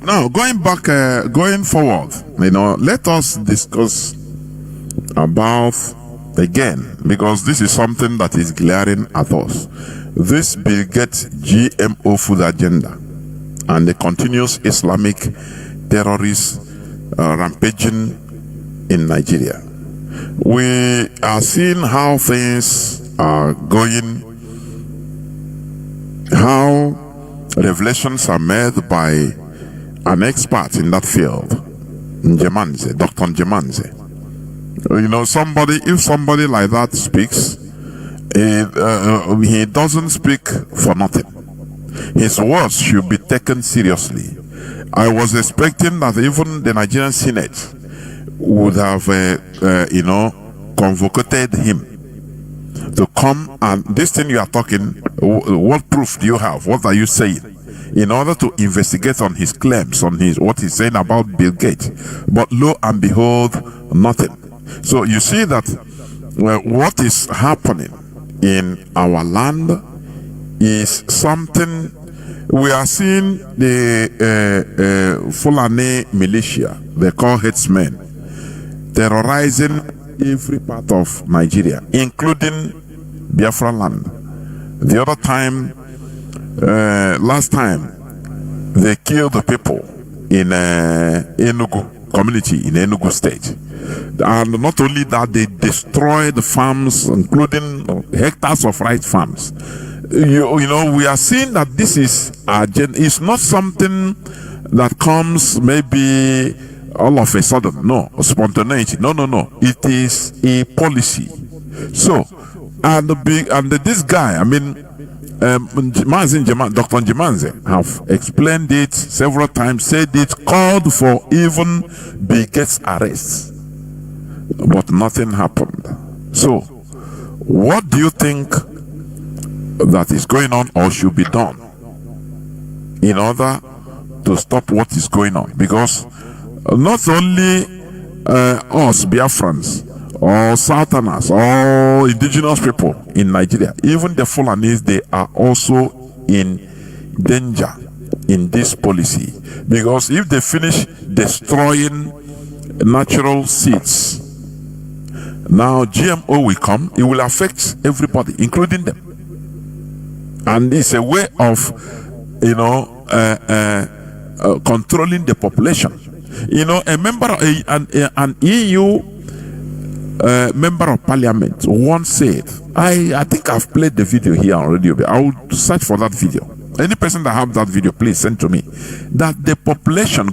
A: Now, going back, going forward, let us discuss about, again, because this is something that is glaring at us, this Bill Gates GMO food agenda and the continuous Islamic terrorist rampaging in Nigeria. We are seeing how things are going, how revelations are made by an expert in that field, Njemanze, Dr. Njemanze. If somebody like that speaks, he doesn't speak for nothing. His words should be taken seriously. I was expecting that even the Nigerian Senate would have, convocated him to come, and this thing you are talking, what proof do you have? What are you saying? In order to investigate on his claims, on what he's saying about Bill Gates. But lo and behold, nothing. So you see that what is happening in our land is something. We are seeing the Fulani militia, they call headsmen, terrorizing every part of Nigeria, including Biafra land. The other time, last time, they killed the people in Enugu community in Enugu state. And not only that, they destroyed the farms, including hectares of rice farms. We are seeing that this is it's not something that comes maybe all of a sudden. No, spontaneity. No. It is a policy. So, this guy, Mazi Nnamdi, Dr. Njemanze, have explained it several times, said it, called for even Bill Gates' arrest, but nothing happened. So, what do you think that is going on or should be done in order to stop what is going on. Because not only us Biafrans or Southerners or indigenous people in Nigeria, even the Fulanis, they are also in danger in this policy. Because if they finish destroying natural seeds, now GMO will come, it will affect everybody, including them. And it's a way of, controlling the population. A member, an EU member of parliament once said, I think I've played the video here on radio, but I will search for that video. Any person that have that video, please send to me. That the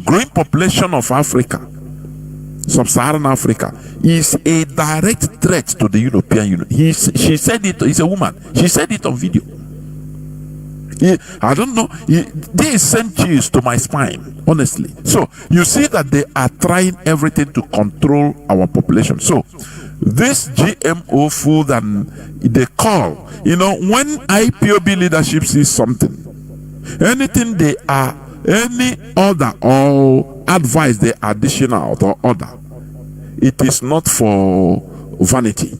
A: growing population of Africa, sub-Saharan Africa, is a direct threat to the European Union. She said it, it's a woman. She said it on video. I don't know. They sent chills to my spine, honestly. So you see that they are trying everything to control our population. So this GMO food, and they call, when IPOB leadership sees something, anything any order or advice they addition out or order, it is not for vanity.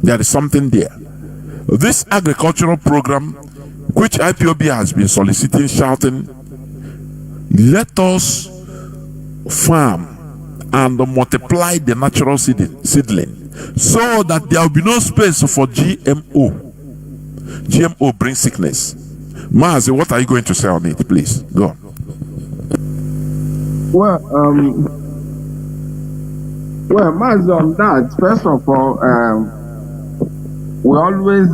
A: There is something there. This agricultural program, which IPOB has been soliciting, shouting, let us farm and multiply the natural seedling so that there will be no space for GMO. GMO brings sickness. Mazi, what are you going to say on it, please? Go on.
C: Well, Mazi, on that, first of all, we always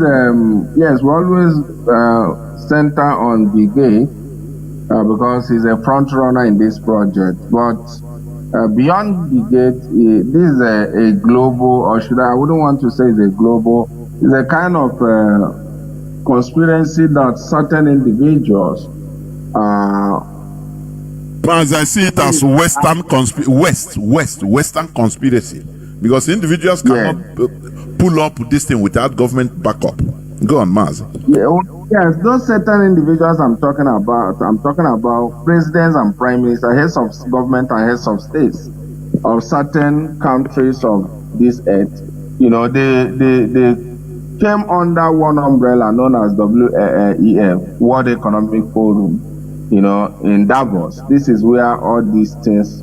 C: center on Bigay because he's a front runner in this project. But beyond Bigay, this is a global, or I wouldn't want to say it's a global, it's a kind of conspiracy that certain individuals
A: as I see it as Western conspiracy, because individuals cannot pull up this thing without government backup. Go on, Mazi.
C: Yes, those certain individuals I'm talking about presidents and prime ministers, heads of government and heads of states of certain countries of this earth. They came under one umbrella known as WEF, World Economic Forum, in Davos. This is where all these things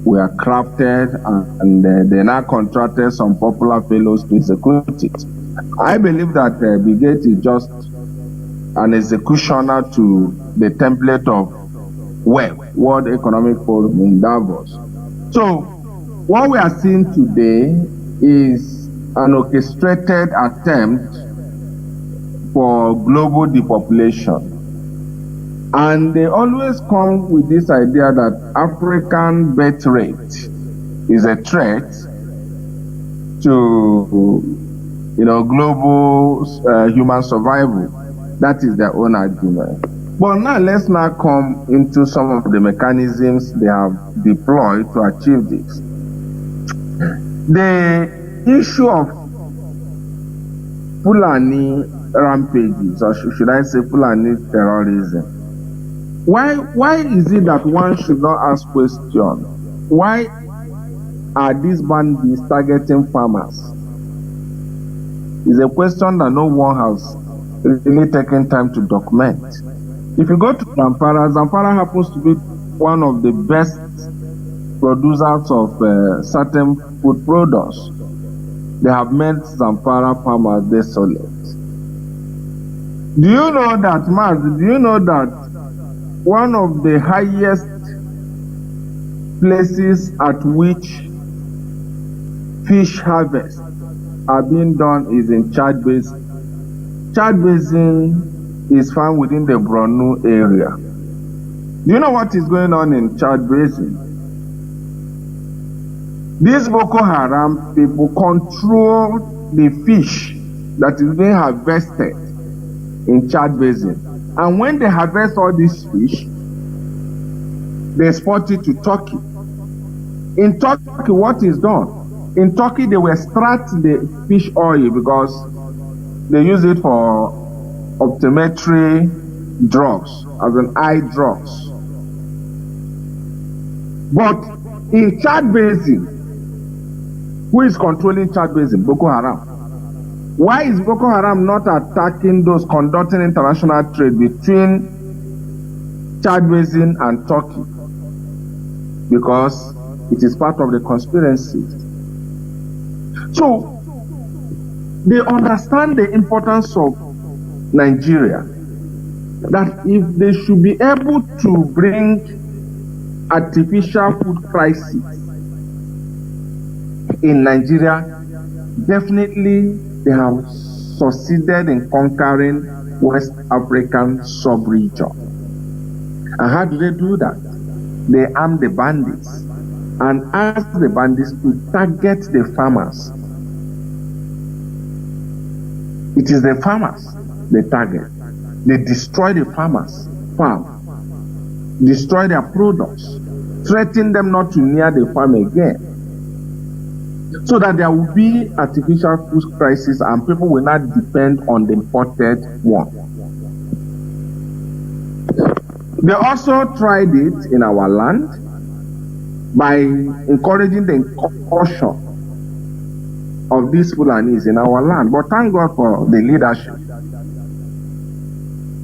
C: were crafted, and they now contracted some popular fellows to execute it. I believe that Bigate is just an executioner to the template of WEF, World Economic Forum in Davos. So what we are seeing today is an orchestrated attempt for global depopulation. And they always come with this idea that African birth rate is a threat to, global human survival. That is their own argument. But now let's now come into some of the mechanisms they have deployed to achieve this. The issue of Fulani rampages, or should I say Fulani terrorism. Why is it that one should not ask question? Why are these bandits targeting farmers? It's a question that no one has really taken time to document. If you go to Zamfara happens to be one of the best producers of certain food products. They have made Zamfara farmers desolate. Do you know that, Mazi? Do you know that one of the highest places at which fish harvests are being done is in Chad Basin? Chad Basin is found within the Borno area. Do you know what is going on in Chad Basin? These Boko Haram people control the fish that is being harvested in Chad Basin. And when they harvest all these fish, they export it to Turkey. In Turkey, what is done? In Turkey, they will extract the fish oil because they use it for optometry drugs, as in eye drugs. But in Chad Basin, who is controlling Chad Basin? Boko Haram. Why is Boko Haram not attacking those conducting international trade between Chad Basin and Turkey? Because it is part of the conspiracy. So they understand the importance of Nigeria, that if they should be able to bring artificial food crisis in Nigeria, definitely they have succeeded in conquering West African sub-region. And how do they do that? They arm the bandits and ask the bandits to target the farmers. It is the farmers they target. They destroy the farmers' farm, destroy their products, threaten them not to near the farm again, so that there will be artificial food crisis and people will not depend on the imported one. They also tried it in our land by encouraging the incursion of these Fulanis in our land. But thank God for the leadership.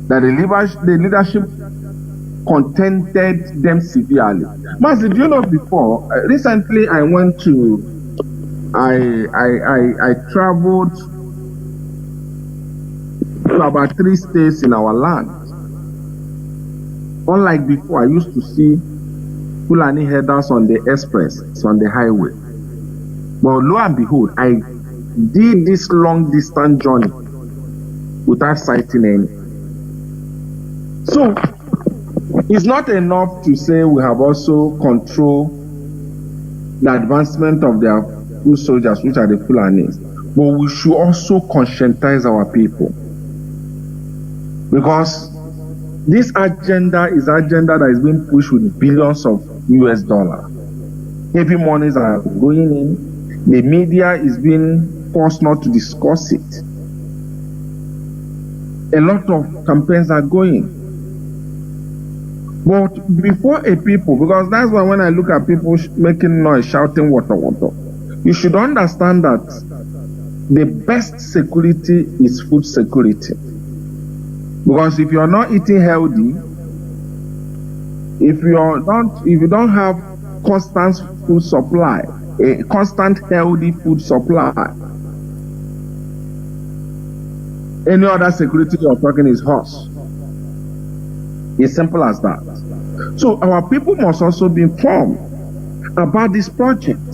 C: That the leadership contented them severely. Mazi, do you know before? Recently, I traveled to about 3 states in our land. Unlike before, I used to see Fulani headers on the express, on the highway. But lo and behold, I did this long distance journey without sighting any. So, it's not enough to say we have also controlled the advancement of their foot soldiers, which are the Fulanis, but we should also conscientize our people. Because this agenda is an agenda that is being pushed with billions of US dollars. Heavy monies are going in. The media is being forced not to discuss it. A lot of campaigns are going. But before a people, because that's why when I look at people making noise, shouting water, water, you should understand that the best security is food security. Because if you are not eating healthy, if you don't have constant food supply, a constant healthy food supply, any other security you're talking is horse. It's simple as that. So our people must also be informed about this project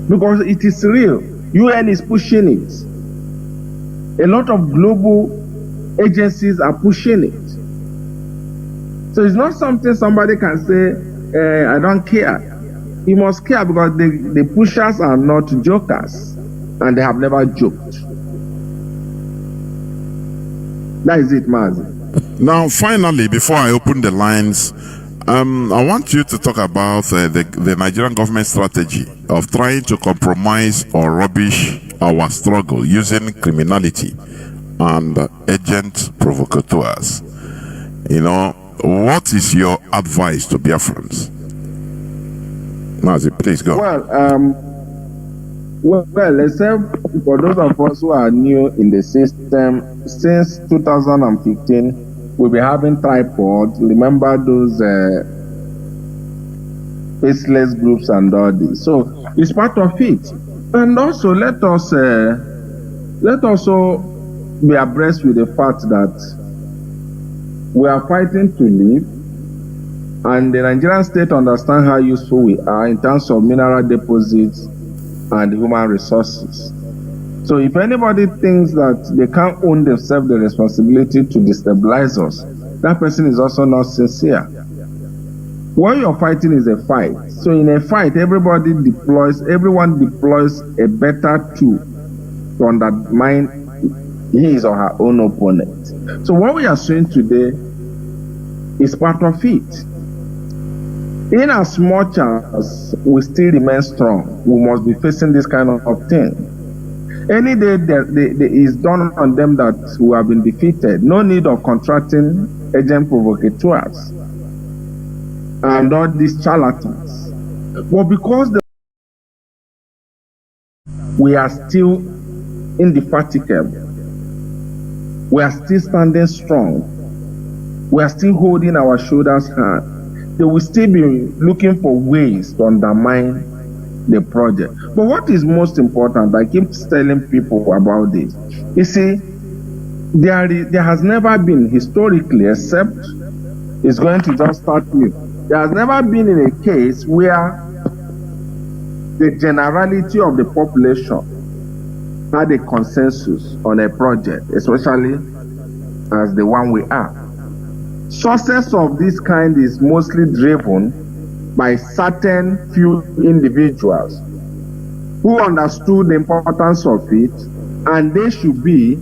C: because it is real. UN is pushing it. A lot of global agencies are pushing it. So it's not something somebody can say, I don't care. You must care because the pushers are not jokers and they have never joked. That is it, Mazi.
A: Now, finally, before I open the lines, I want you to talk about the Nigerian government strategy of trying to compromise or rubbish our struggle using criminality and agent provocateurs. You know, what is your advice to Biafrans? Mazi, please go.
C: Well, except for those of us who are new in the system, since 2015, we'll be having tripods. Remember those faceless groups and all this. So it's part of it. And also let us also be abreast with the fact that we are fighting to live, and the Nigerian state understand how useful we are in terms of mineral deposits and human resources. So if anybody thinks that they can't own themselves the responsibility to destabilize us, that person is also not sincere. What you're fighting is a fight. So in a fight, everyone deploys a better tool to undermine his or her own opponent. So what we are seeing today is part of it. In as much as we still remain strong, we must be facing this kind of thing. Any day that is done on them that we have been defeated, no need of contracting agent provocateurs and all these charlatans. But because we are still indefatigable, we are still standing strong, we are still holding our shoulders high, they will still be looking for ways to undermine the project. But what is most important, I keep telling people about this, you see, there has never been historically, except it's going to just start with, there has never been in a case where the generality of the population had a consensus on a project, especially as the one we are. Success of this kind is mostly driven by certain few individuals who understood the importance of it, and they should be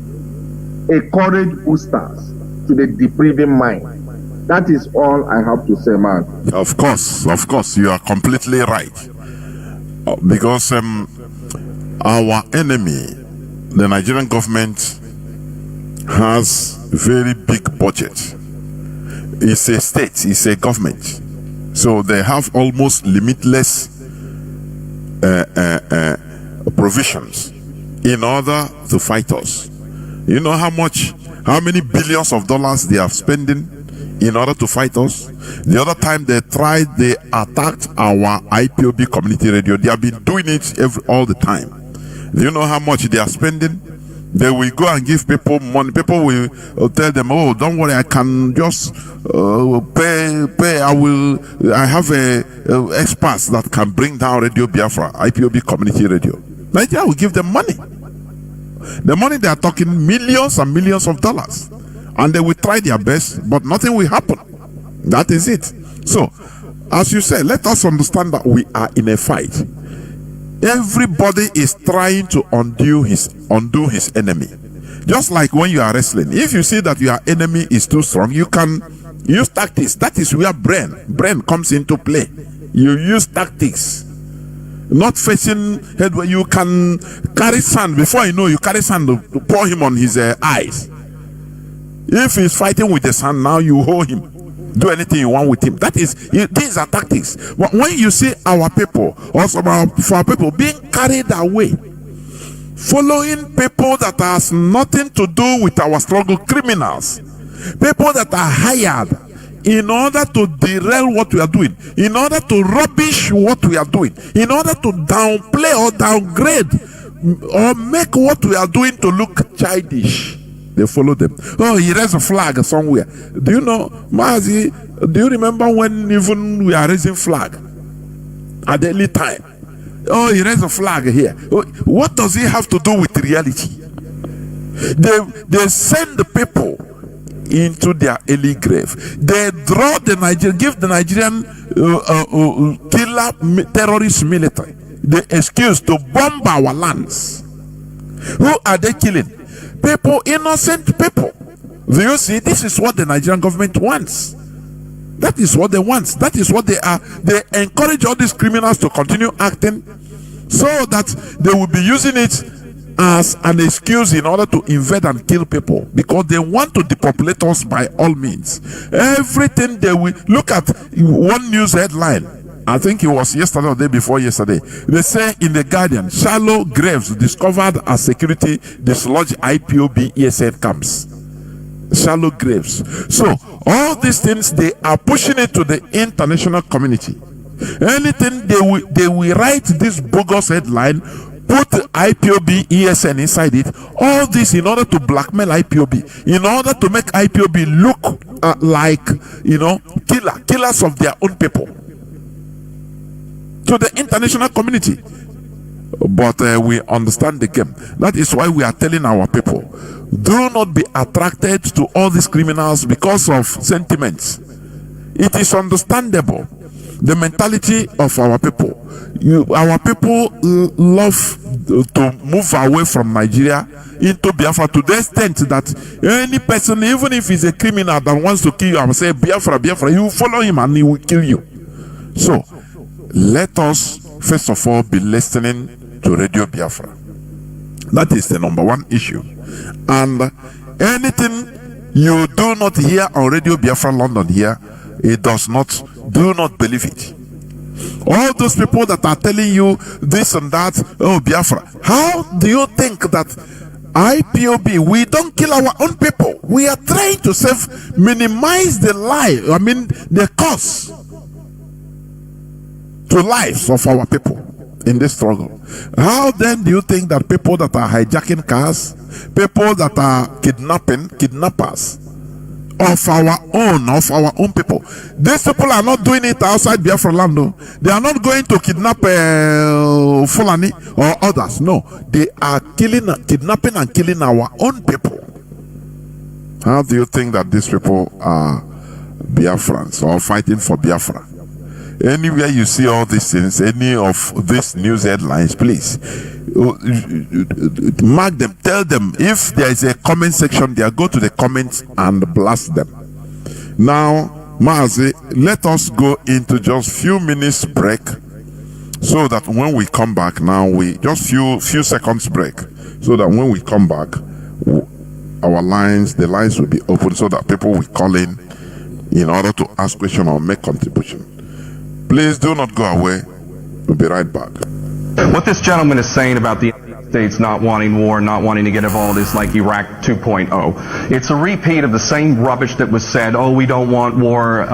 C: a courage boosters to the depraving mind. That is all I have to say, man.
A: Of course, you are completely right. Because our enemy, the Nigerian government, has very big budget. It's a state, it's a government. So they have almost limitless provisions in order to fight us. You know how many billions of dollars they are spending in order to fight us? The other time they attacked our IPOB community radio. They have been doing it all the time. Do you know how much they are spending? They will go and give people money. People will tell them, oh, don't worry, I can just pay. I have experts that can bring down Radio Biafra, IPOB community radio. Nigeria will give them money. The money they are talking, millions and millions of dollars. And they will try their best, but nothing will happen. That is it. So, as you say, let us understand that we are in a fight. Everybody is trying to undo his enemy. Just like when you are wrestling. If you see that your enemy is too strong, you can use tactics. That is where brain comes into play. You use tactics. Not facing head where you can carry sand. Before you know, you carry sand to pour him on his eyes. If he's fighting with the sand, now you hold him. Do anything you want with him. These are tactics. But when you see our people, also for our people being carried away, following people that has nothing to do with our struggle, criminals, people that are hired in order to derail what we are doing, in order to rubbish what we are doing, in order to downplay or downgrade or make what we are doing to look childish. They follow them. Oh, he raised a flag somewhere. Do you know, Mazi, do you remember when even we are raising flag at any time? Oh, he raised a flag here. Oh, what does it have to do with reality? They send the people into their early grave. They draw the Nigerian, give the Nigerian killer terrorist military the excuse to bomb our lands. Who are they killing? People, innocent people. Do you see? This is what the Nigerian government wants. That is what they want. That is what they are. They encourage all these criminals to continue acting so that they will be using it as an excuse in order to invade and kill people, because they want to depopulate us by all means. Everything they will look at. One news headline, I think it was yesterday or the day before yesterday, they say in the Guardian, shallow graves discovered as security dislodge IPOB ESN camps. Shallow graves. So all these things, they are pushing it to the international community. Anything they will write this bogus headline, put IPOB ESN inside it, all this in order to blackmail IPOB, in order to make IPOB look like, killers of their own people to the international community. But we understand the game. That is why we are telling our people, do not be attracted to all these criminals because of sentiments. It is understandable, the mentality of our people. Our people love to move away from Nigeria into Biafra to the extent that any person, even if he's a criminal that wants to kill you and say Biafra, Biafra, you follow him and he will kill you. So let us first of all be listening to Radio Biafra. That is the number one issue. And anything you do not hear on Radio Biafra London here, it does not, do not believe it. All those people that are telling you this and that, oh Biafra, how do you think that IPOB, we don't kill our own people? We are trying to minimize the the cost to lives of our people in this struggle. How then do you think that people that are hijacking cars, people that are kidnappers of our own people, these people are not doing it outside Biafra land? No. They are not going to kidnap Fulani or others. No, they are kidnapping and killing our own people. How do you think that these people are Biafrans or fighting for Biafra? Anywhere you see all these things, any of these news headlines, please mark them, tell them. If there is a comment section there, go to the comments and blast them. Now, Mazi, let us go into just few minutes break, so that when we come back, now we just few seconds break, so that when we come back, the lines will be open, so that people will call in order to ask questions or make contribution. Please do not go away. We'll be right back.
F: What this gentleman is saying about the United States not wanting war, not wanting to get involved is like Iraq 2.0. It's a repeat of the same rubbish that was said, oh, we don't want war,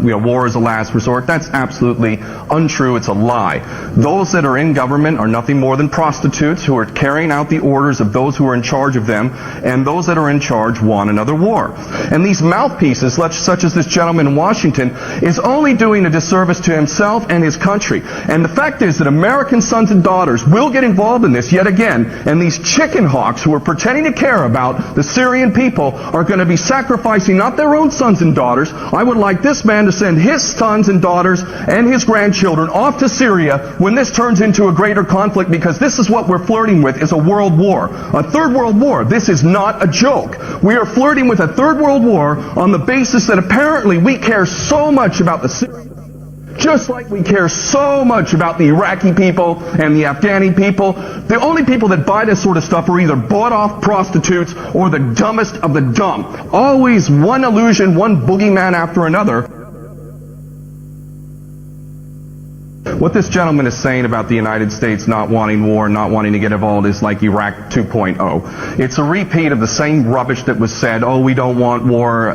F: war is a last resort. That's absolutely untrue. It's a lie. Those that are in government are nothing more than prostitutes who are carrying out the orders of those who are in charge of them, and those that are in charge want another war. And these mouthpieces, such as this gentleman in Washington, is only doing a disservice to himself and his country. And the fact is that American sons and daughters will get involved in this yet again, and these chicken hawks who are pretending to care about the Syrian people are going to be sacrificing not their own sons and daughters. I would like this man to send his sons and daughters and his grandchildren off to Syria when this turns into a greater conflict, because this is what we're flirting with, is a world war. A third world war. This is not a joke. We are flirting with a third world war on the basis that apparently we care so much about the Syrian, just like we care so much about the Iraqi people and the Afghani people. The only people that buy this sort of stuff are either bought-off prostitutes or the dumbest of the dumb. Always one illusion, one boogeyman after another. What this gentleman is saying about the United States not wanting war, not wanting to get involved is like Iraq 2.0. It's a repeat of the same rubbish that was said, oh, we don't want war,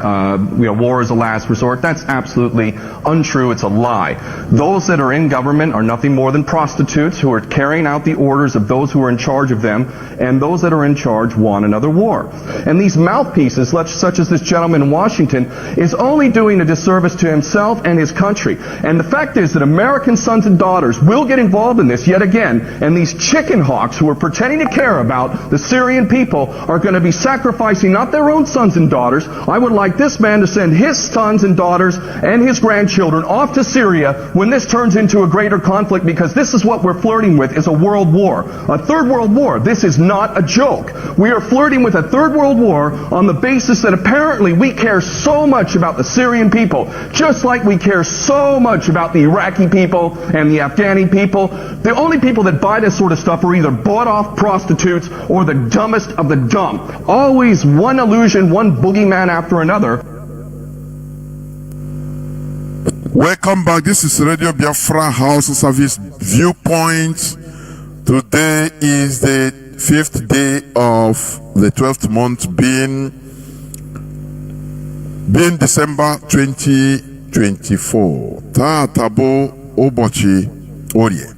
F: war is a last resort. That's absolutely untrue. It's a lie. Those that are in government are nothing more than prostitutes who are carrying out the orders of those who are in charge of them, and those that are in charge want another war. And these mouthpieces, such as this gentleman in Washington, is only doing a disservice to himself and his country. And the fact is that American sons and daughters will get involved in this yet again, and these chicken hawks who are pretending to care about the Syrian people are going to be sacrificing not their own sons and daughters. I would like this man to send his sons and daughters and his grandchildren off to Syria when this turns into a greater conflict, because this is what we're flirting with, is a world war. A third world war. This is not a joke. We are flirting with a third world war on the basis that apparently we care so much about the Syrian people, just like we care so much about the Iraqi people and the Afghani people. The only people that buy this sort of stuff are either bought-off prostitutes or the dumbest of the dumb. Always one illusion, one boogeyman after another.
A: Welcome back. This is Radio Biafra House Service Viewpoint. Today is the 5th day of the 12th month, being December 2024. Tabo Obochi Orie.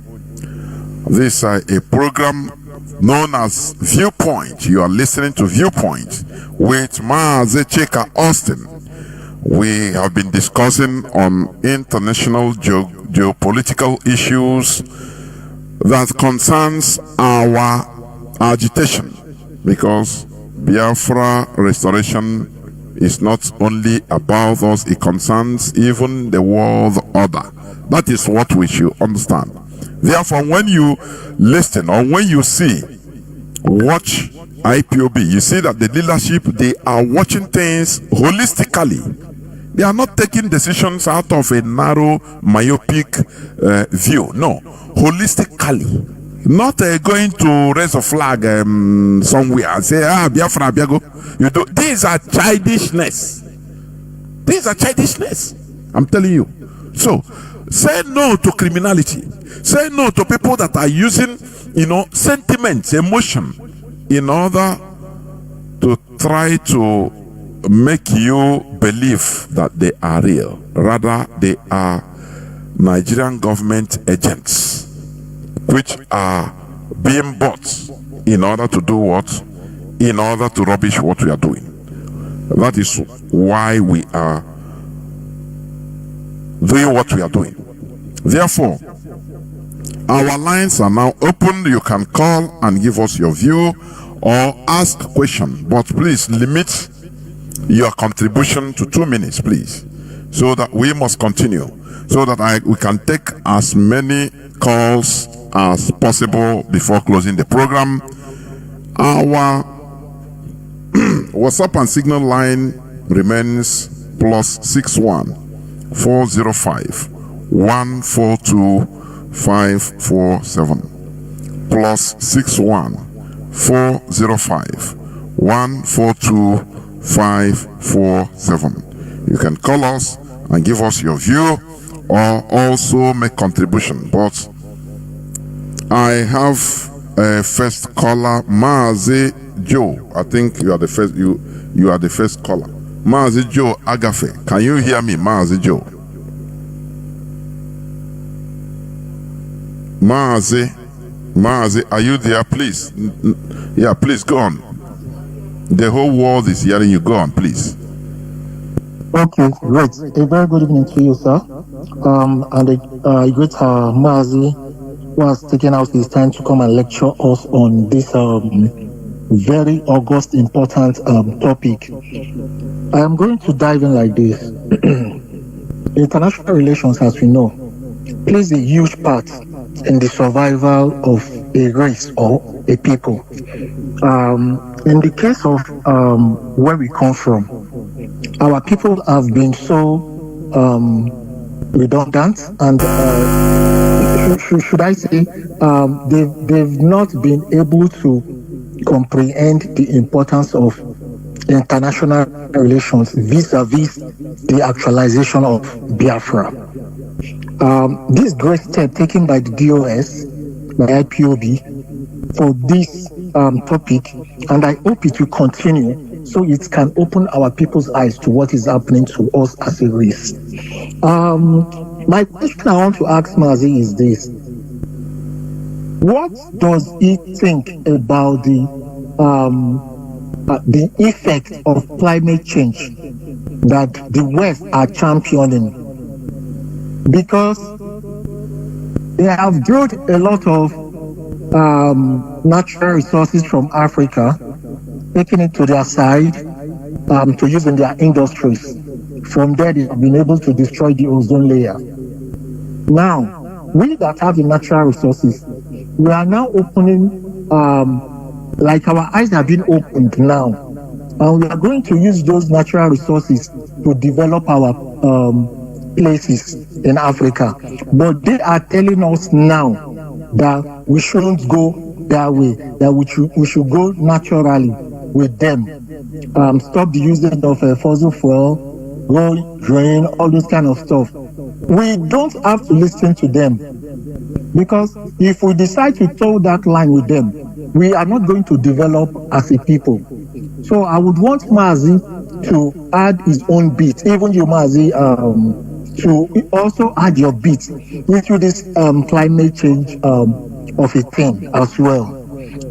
A: This is a program known as Viewpoint. You are listening to Viewpoint with Mazi Chika Austin. We have been discussing on international geopolitical issues that concerns our agitation, because Biafra restoration is not only about us, it concerns even the world order. That is what we should understand. Therefore, when you listen or when you watch IPOB, you see that the leadership, they are watching things holistically. They are not taking decisions out of a narrow, myopic view. No, holistically. Not going to raise a flag somewhere and say, Biafra, Biago. You do. These are childishness. These are childishness. I'm telling you. So, say no to criminality. Say no to people that are using, sentiments, emotion, in order to try to make you believe that they are real. Rather, they are Nigerian government agents, which are being bought in order to do what? In order to rubbish what we are doing. That is why we are doing what we are doing. Therefore, our lines are now open. You can call and give us your view or ask a question, but please limit your contribution to 2 minutes, please, so that we must continue, so that we can take as many calls as possible before closing the program. Our WhatsApp and Signal line remains +61 405 142 547 +61 405 142 547. You can call us and give us your view or also make contribution. But I have a first caller, Mazi Joe. I think you are the first. You are the first caller, Mazi Joe Agafe. Can you hear me, Mazi Joe? Mazi, are you there? Please, yeah, please go on. The whole world is hearing you. Go on, please.
G: Okay, great. A very good evening to you, sir. And a great Mazi was taking out his time to come and lecture us on this very august, important topic. I am going to dive in like this. International relations, as we know, plays a huge part in the survival of a race or a people. In the case of where we come from, our people have been so redundant and should I say they've not been able to comprehend the importance of international relations vis-a-vis the actualization of Biafra. This great step taken by the DOS, by IPOB, for this topic, and I hope it will continue so it can open our people's eyes to what is happening to us as a race. My question I want to ask Mazi is this: what does he think about the effect of climate change that the West are championing? Because they have drilled a lot of natural resources from Africa, taking it to their side to use in their industries. From there, they have been able to destroy the ozone layer. Now, we that have the natural resources, we are now opening, like our eyes have been opened now, and we are going to use those natural resources to develop our places in Africa. But they are telling us now that we shouldn't go that way, that we should go naturally with them. Stop the usage of fossil fuel, go drain, all this kind of stuff. We don't have to listen to them, because if we decide to toe that line with them, we are not going to develop as a people. So I would want Mazi to add his own bit, even you, Mazi, to also add your bit into this climate change of a thing as well.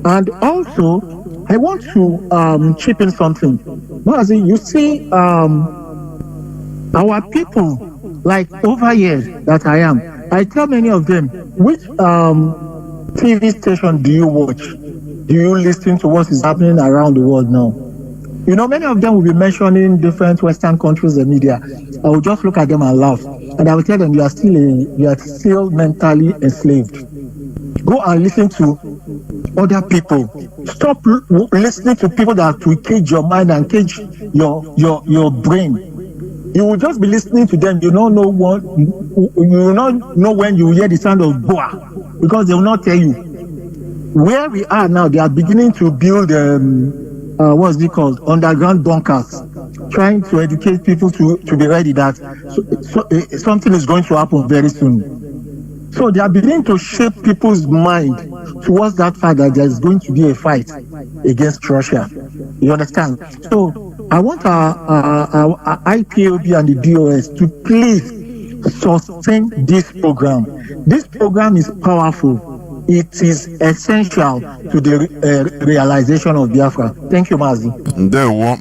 G: And also, I want to chip in something. Mazi, you see, our people, like over here that I am, I tell many of them, which TV station do you watch? Do you listen to what is happening around the world now? You know, many of them will be mentioning different Western countries and media. I will just look at them and laugh, and I will tell them you are still mentally enslaved. Go and listen to other people. Stop listening to people that will cage your mind and cage your brain. You will just be listening to them. You don't know what. You will not know when you hear the sound of boa, because they will not tell you. Where we are now, they are beginning to build what's it called, underground bunkers, trying to educate people to be ready that something is going to happen very soon. So they are beginning to shape people's mind towards that fact that there is going to be a fight against Russia. You understand? So I want our IPOB and the DOS to please sustain this program. This program is powerful. It is essential to the realization of Biafra. Thank you, Mazi.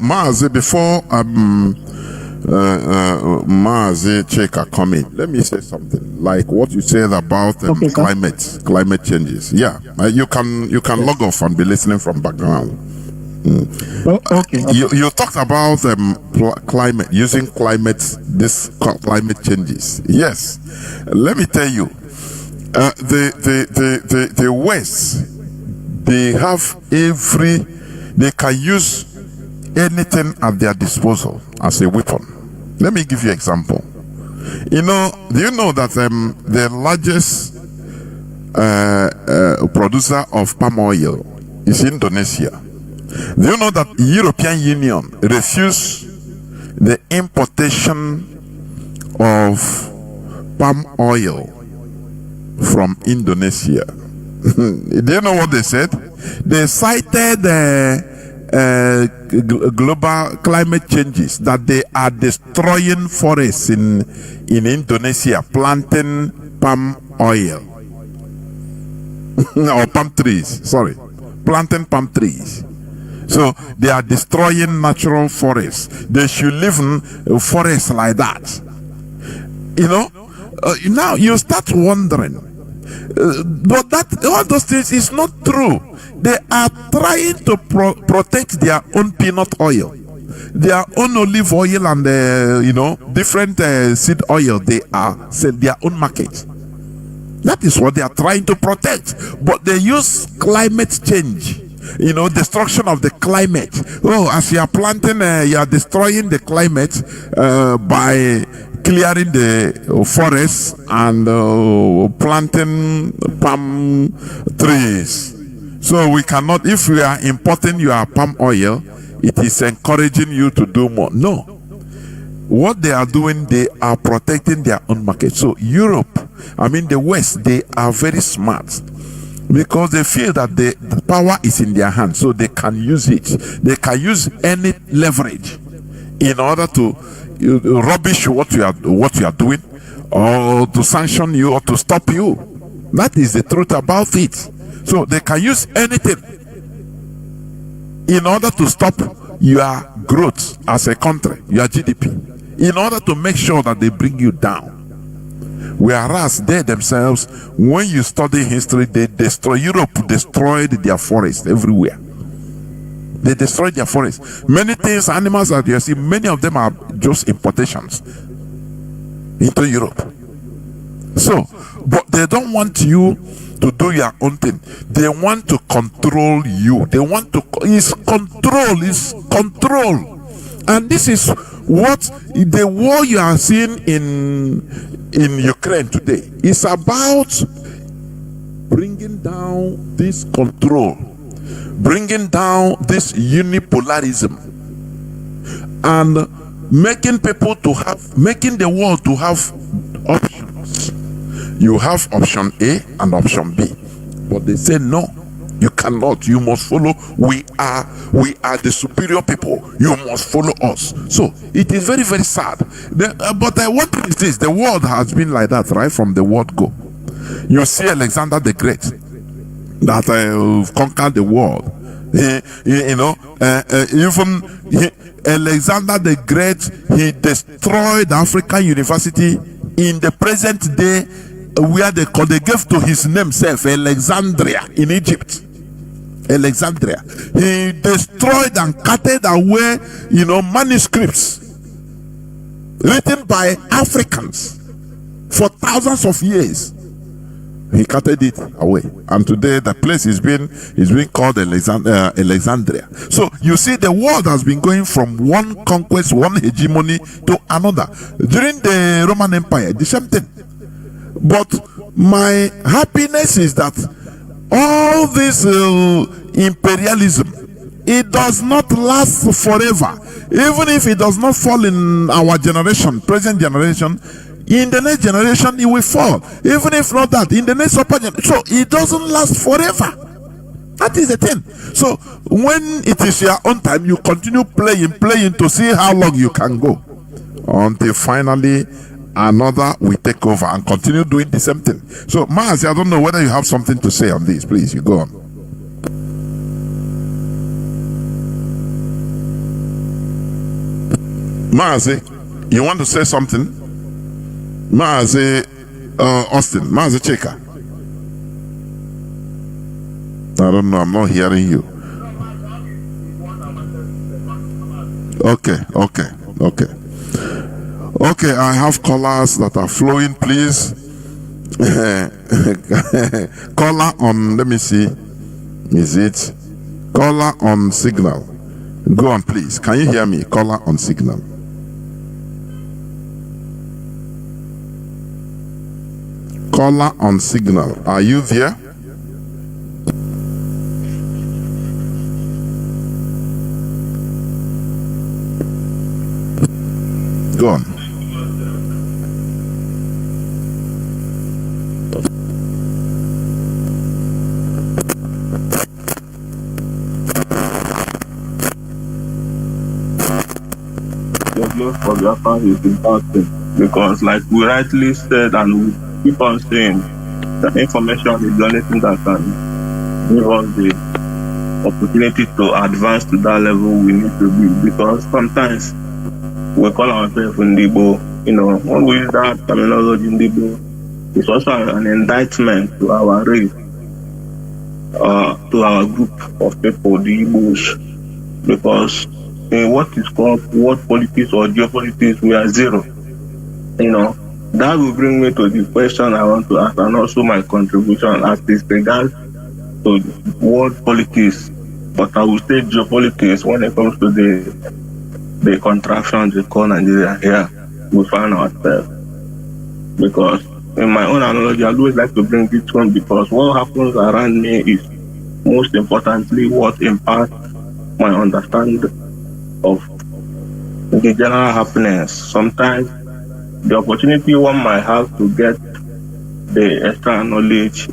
A: Mazi, before Mazi Chika come in, let me say something. Like what you said about climate changes. Yeah, you can log off and be listening from background.
G: Okay.
A: You talked about climate, using this climate changes. Yes, let me tell you, the West, they can use anything at their disposal as a weapon. Let me give you an example. Do you know that the largest producer of palm oil is Indonesia? Do you know that the European Union refused the importation of palm oil from Indonesia? Do you know what they said? They cited global climate changes, that they are destroying forests in Indonesia, planting palm oil or palm trees. Sorry, planting palm trees. So they are destroying natural forests. They should live in forests like that. Now you start wondering, but that all those things is not true. They are trying to protect their own peanut oil, their own olive oil, and different seed oil. They are selling their own market. That is what they are trying to protect. But they use climate change, destruction of the climate. Oh, as you are planting, you are destroying the climate by clearing the forests and planting palm trees. So we cannot, if we are importing your palm oil, it is encouraging you to do more. No. What they are doing, they are protecting their own market. So the West, they are very smart, because they feel that the power is in their hands, so they can use it. They can use any leverage in order to rubbish what you are doing, or to sanction you, or to stop you. That is the truth about it. So they can use anything in order to stop your growth as a country, your GDP, in order to make sure that they bring you down. Whereas they themselves, when you study history, Europe destroyed their forests everywhere. They destroyed their forests. Many things, animals that you see, many of them are just importations into Europe. So, but they don't want you to do your own thing. They want to control you. They want to, it's control. And this is what the war you are seeing in Ukraine today is about: bringing down this control, bringing down this unipolarism, and making the world to have options. You have option A and option B, but they say no, you cannot. You must follow. We are the superior people. You must follow us. So it is very, very sad. But what is this? The world has been like that right from the word go. You see Alexander the Great that conquered the world. Alexander the Great, he destroyed African University in the present day, where they gave to his name self Alexandria in Egypt. Alexandria. He destroyed and cutted away, manuscripts written by Africans for thousands of years. He cutted it away, and today the place is being called Alexandria. So you see, the world has been going from one conquest, one hegemony to another. During the Roman Empire, the same thing. But my happiness is that all this imperialism, it does not last forever. Even if it does not fall in our generation, present generation, in the next generation it will fall. Even if not that, in the next upper generation. So it doesn't last forever. That is the thing. So when it is your own time, you continue playing to see how long you can go, until finally another will take over and continue doing the same thing. So Mazi, I don't know whether you have something to say on this. Please, you go on. Mazi, you want to say something? Mazi Austin, Mazi Chika. I don't know, I'm not hearing you. Okay, I have callers that are flowing, please. Caller on, let me see. Is it? Caller on signal. Go on, please. Can you hear me? Caller on signal. Caller on signal. Are you there? Go on.
H: For Biafra is important because, like we rightly said, and we keep on saying, the information is the only thing that can give us the opportunity to advance to that level we need to be. Because sometimes we call ourselves Ndibo, when we use that terminology Ndibo, it's also an indictment to our race, to our group of people, the Igbos, because in what is called world politics or geopolitics, we are zero. That will bring me to the question I want to ask, and also my contribution as this regards to world politics. But I will say geopolitics when it comes to the contraptions we call Nigeria here, we find ourselves. Because in my own analogy, I always like to bring this one because what happens around me is most importantly what impacts my understanding of the general happenings. Sometimes the opportunity one might have to get the extra knowledge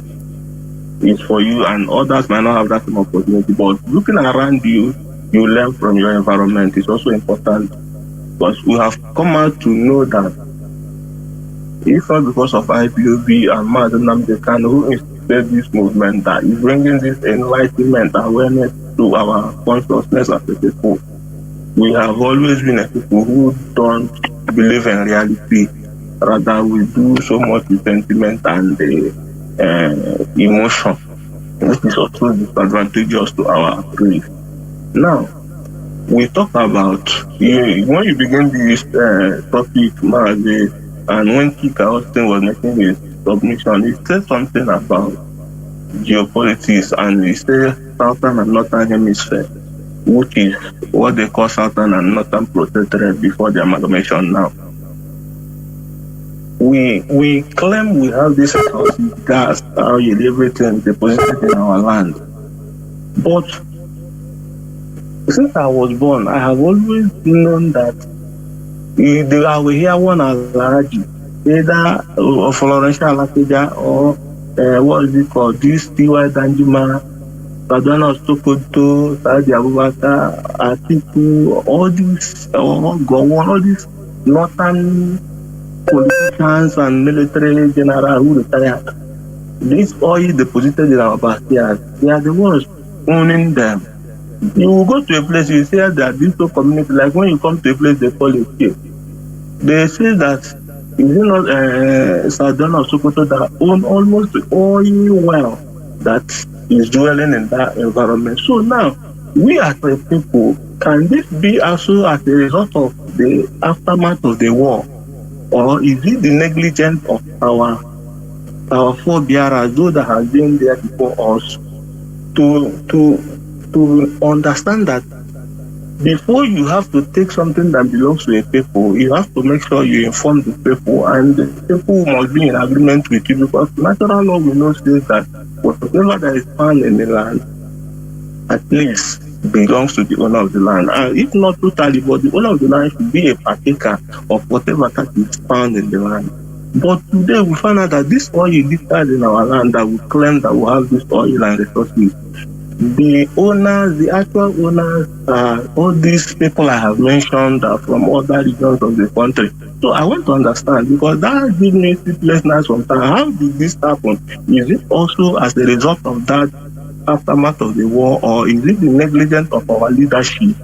H: is for you, and others might not have that same opportunity. But looking around you, you learn from your environment. It's also important because we have come out to know that if not because of IPOB and Mazi Nnamdi Kanu, who instigated this movement, that is bringing this enlightenment, awareness to our consciousness as a people. We have always been a people who don't believe in reality. Rather, we do so much with sentiment and emotion, which is also disadvantageous to our race. Now, we talk about, when you begin this topic, Mazi, and when Chika Austin was making his submission, he said something about geopolitics, and he said Southern and Northern Hemisphere, which is what they call Southern and Northern Protectorate before the amalgamation now. We claim we have this gas, oil, everything deposited in our land. But since I was born, I have always known that I will hear one Alaraji, either Florential Alakeja or what is it called, this T.Y. Danjuma, Kaduna Sokoto, Saudi Abubakar, Atiku, all these, all these northern politicians and military generals who retired. This oil deposited in our backyard, they are the ones owning them. You will go to a place, you say that this community, like when you come to a place, they call it here. They say that, is it not Sadana or Sokoto that own almost the oil well that is dwelling in that environment? So now, we as a people, can this be also as a result of the aftermath of the war? Or is it the negligence of our forebearers, those that have been there before us, to understand that before you have to take something that belongs to a people, you have to make sure you inform the people, and the people must be in agreement with you, because natural law we know says that whatever that is found in the land, at least belongs to the owner of the land. If not totally, but the owner of the land should be a partaker of whatever that is found in the land. But today we find out that this oil is listed in our land, that we claim that we have this oil and resources. The owners, the actual owners, all these people I have mentioned are from other regions of the country. So I want to understand, because that gives me sleeplessness sometimes. How did this happen? Is it also as a result of that aftermath of the war, or is it the negligence of our leadership?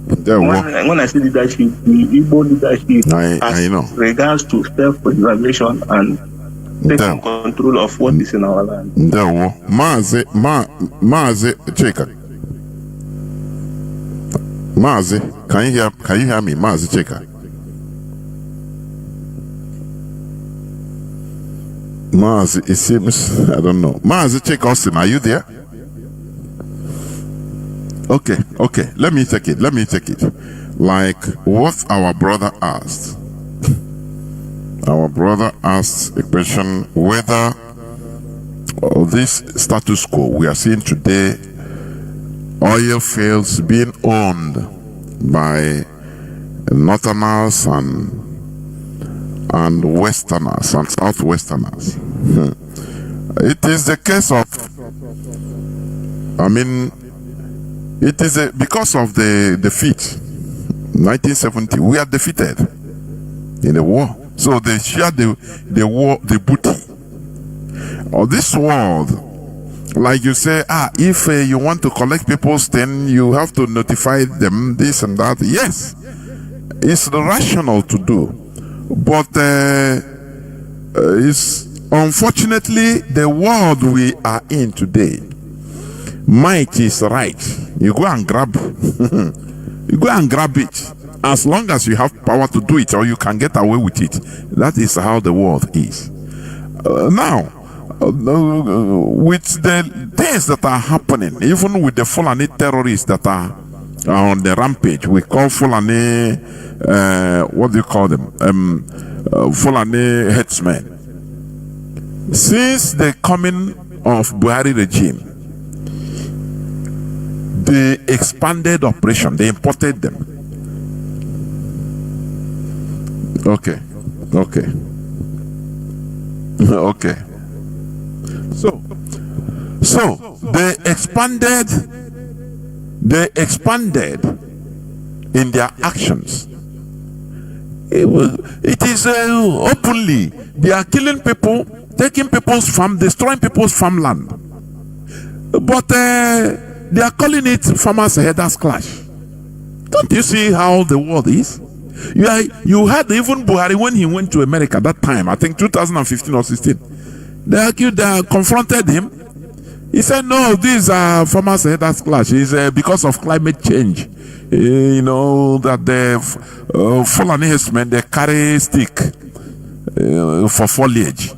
H: When I say leadership, the Igbo leadership,
A: I know.
H: Regards to self-preservation and taking control of what is in our land.
A: Mazi Chika. Mazi, can you hear me? Mazi Chika. Mazi, it seems, I don't know. Mazi Chika Austin, are you there? Okay, let me take it. Like what our brother asked. Our brother asked a question whether this status quo we are seeing today, oil fields being owned by northerners and westerners and southwesterners. It is the case of, it is because of the defeat, 1970, we are defeated in the war. So they share the war, the booty. Or this world, like you say, if you want to collect people's thing, you have to notify them this and that. Yes, it's rational to do, but it's unfortunately the world we are in today. Might is right. You go and grab, you go and grab it. As long as you have power to do it, or you can get away with it. That is how the world is. Now, with the things that are happening, even with the Fulani terrorists that are on the rampage, we call Fulani, what do you call them? Fulani headsmen. Since the coming of Buhari regime, they expanded operation, they imported them. Okay. So they expanded in their actions. It is openly. They are killing people, taking people's farm, destroying people's farmland. But they are calling it farmers' headers clash. Don't you see how the world is? You had even Buhari when he went to America that time, I think 2015 or 16. They confronted him. He said, no, these are farmers' headers clash. It's because of climate change. You know, that the Fulani herdsmen, they carry stick for foliage.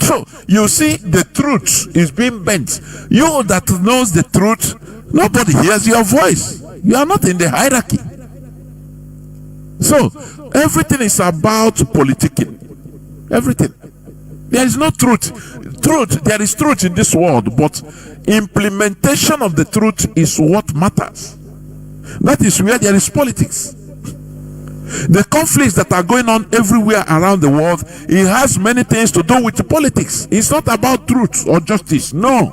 A: So, you see, the truth is being bent. You that knows the truth, nobody hears your voice. You are not in the hierarchy. So, everything is about politicking. Everything. There is no truth. There is truth in this world, but implementation of the truth is what matters. That is where there is politics. The conflicts that are going on everywhere around the world, it has many things to do with politics. It's not about truth or justice. No.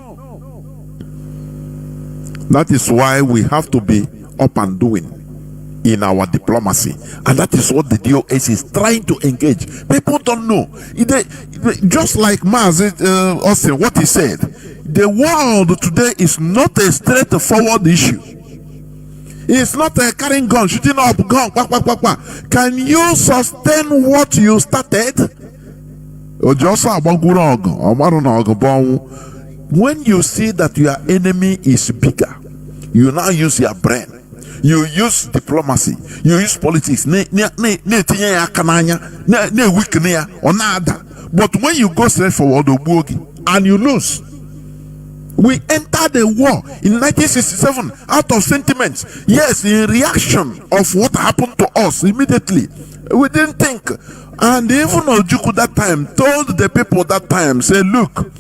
A: That is why we have to be up and doing in our diplomacy, and that is what the DOS is trying to engage. People don't know. Just like Mazi Austin, what he said, the world today is not a straightforward issue. It's not a carrying gun, shooting up gun. Can you sustain what you started? When you see that your enemy is bigger, you now use your brain. You use diplomacy, you use politics, but when you go straight forward and you lose. We entered the war in 1967 out of sentiments. Yes, in reaction of what happened to us immediately. We didn't think. And even Ojukwu that time told the people that time, say, look,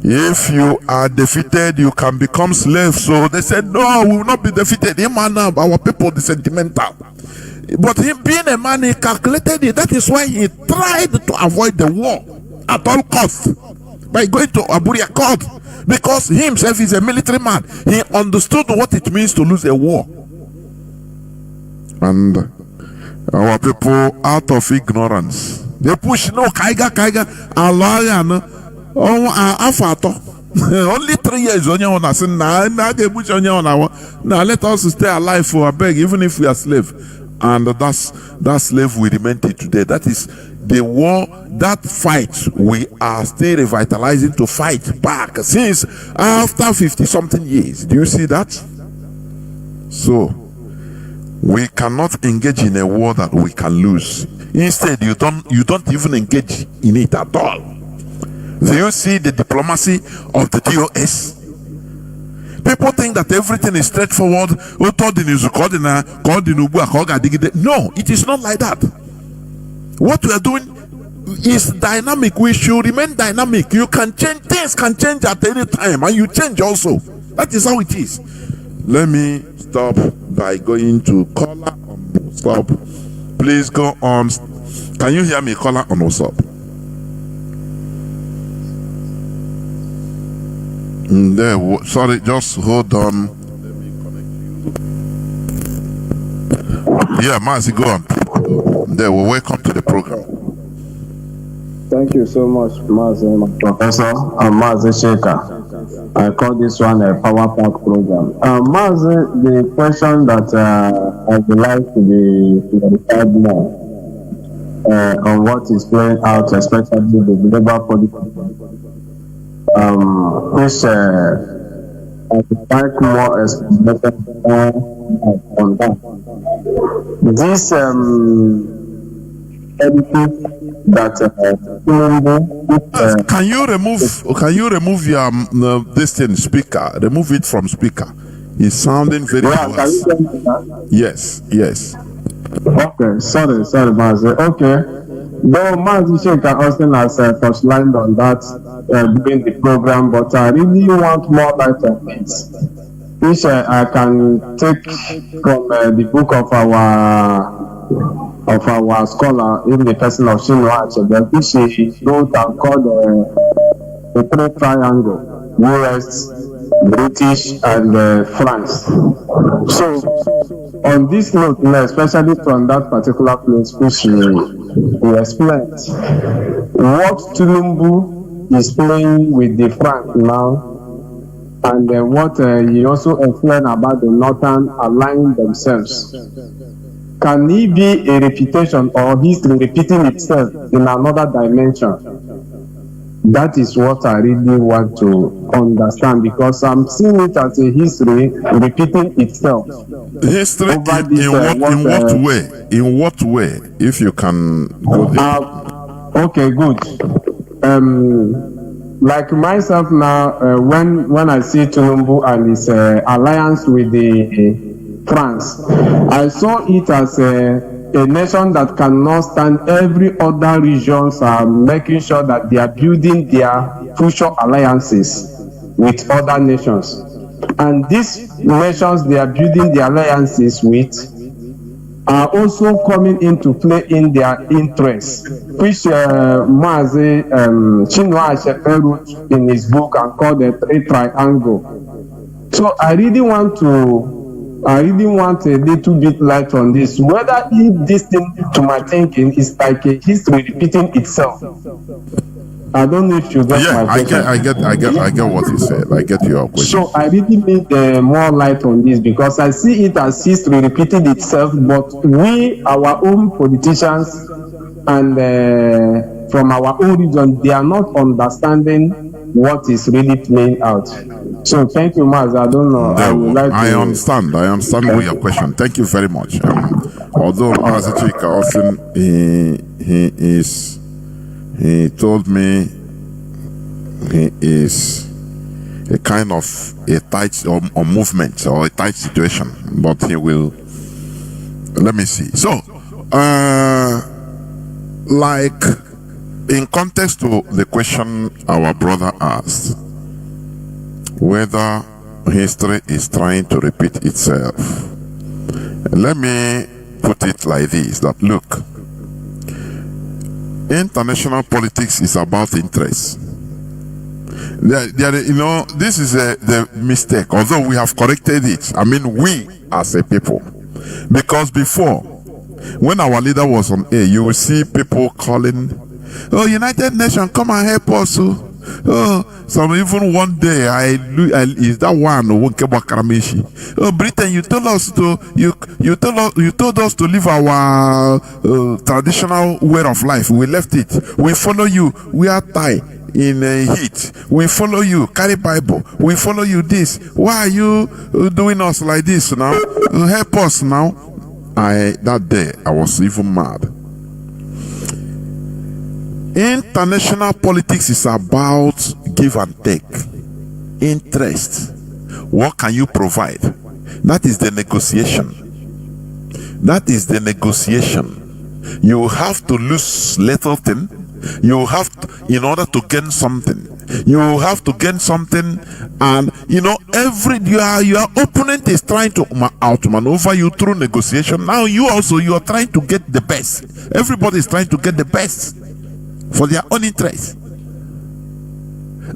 A: if you are defeated, you can become slaves. So they said, no, we will not be defeated. Him and our people, the sentimental. But him being a man, he calculated it. That is why he tried to avoid the war at all costs by going to Abuja court, because he himself is a military man. He understood what it means to lose a war. And our people, out of ignorance, they push no kaiga alaya afato. Only 3 years on your sin now let us stay alive for a beg, even if we are slave. And that slave will remain till today. That is the war, that fight we are still revitalizing to fight back since after 50 something years. Do you see that? So we cannot engage in a war that we can lose. Instead, you don't even engage in it at all. Do you see the diplomacy of the DOS? People think that everything is straightforward. No, it is not like that. What we are doing is dynamic. We should remain dynamic. You can change, things can change at any time, and you change also. That is how it is. Let me stop by going to caller on WhatsApp. Please go on. Can you hear me, caller on WhatsApp? There, sorry, just hold on. Yeah, Mazi, go on. There, well, welcome to the program.
I: Thank you so much, Mazi, Professor Mazi Chika. I call this one a power pack program. Mazi, the question that I would like to be clarified more on what is playing out, especially the global politics. Which I would like more explanation on that. This editing that
A: can you remove your this thing speaker? Remove it from speaker. It's sounding very close. Yes.
I: Okay, sorry, Mazi. Okay. Though Mazi Chika Austin has touchlined on that during the program, but I really want more light on this, which I can take from the book of our scholar in the person of Chinedu, which he wrote and called the three triangle: US, British, and France. So on this note, especially from that particular place, which we explained what Tinubu is playing with the France now, and what he also explained about the Northern aligning themselves. Can he be a repetition or history repeating itself in another dimension? That is what I really want to understand, because I'm seeing it as a history repeating itself.
A: History in what way? In what way? If you can go there.
I: Okay, good. Like myself now, when I see Tinubu and his alliance with the France, I saw it as a nation that cannot stand every other regions making sure that they are building their future alliances with other nations. And these nations they are building their alliances with are also coming into play in their interests, which Mazi Nnamdi wrote in his book and called the three triangle. So I really want a little bit light on this, whether if this thing, to my thinking, is like a history repeating itself. I don't know if you get my question.
A: I get what you said. I get your question.
I: So I really need more light on this, because I see it as history repeating itself, but we, our own politicians, and from our own region, they are not understanding what is really playing out. So thank you, Mazi. I don't know.
A: I understand your question. Thank you very much. Although Mazi Chika Austin, he told me he is a kind of a tight or movement or a tight situation, but he will. Let me see. So, like in context to the question our brother asked, whether history is trying to repeat itself. Let me put it like this, that look, international politics is about interest. This is the mistake, although we have corrected it. I mean, we as a people. Because before, when our leader was on air, you will see people calling, "Oh, United Nations, come and help us." Oh, some even one day, is that one? Oh, Britain, you told us to you told us to leave our traditional way of life. We left it. We follow you. We are tied in heat. We follow you. Carry Bible. We follow you. This. Why are you doing us like this now? Help us now. That day I was even mad. International politics is about give and take, interest. What can you provide? That is the negotiation. That is the negotiation. You have to lose little thing. You have to, in order to gain something. You have to gain something, and your opponent is trying to outmaneuver you through negotiation. Now you are trying to get the best. Everybody is trying to get the best for their own interest.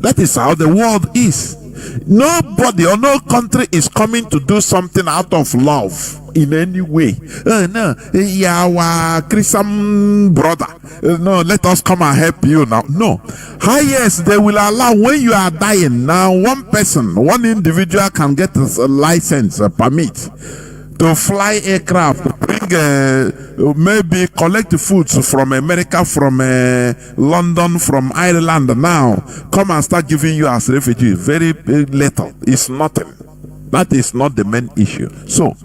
A: That is how the world is. Nobody or no country is coming to do something out of love in any way. No, our Christian brother. No, let us come and help you now. No. Highest they will allow when you are dying. Now, one individual can get a license, a permit to fly aircraft, bring maybe collect foods from America, from London, from Ireland. Now come and start giving you as refugee. Very little. It's nothing. That is not the main issue. So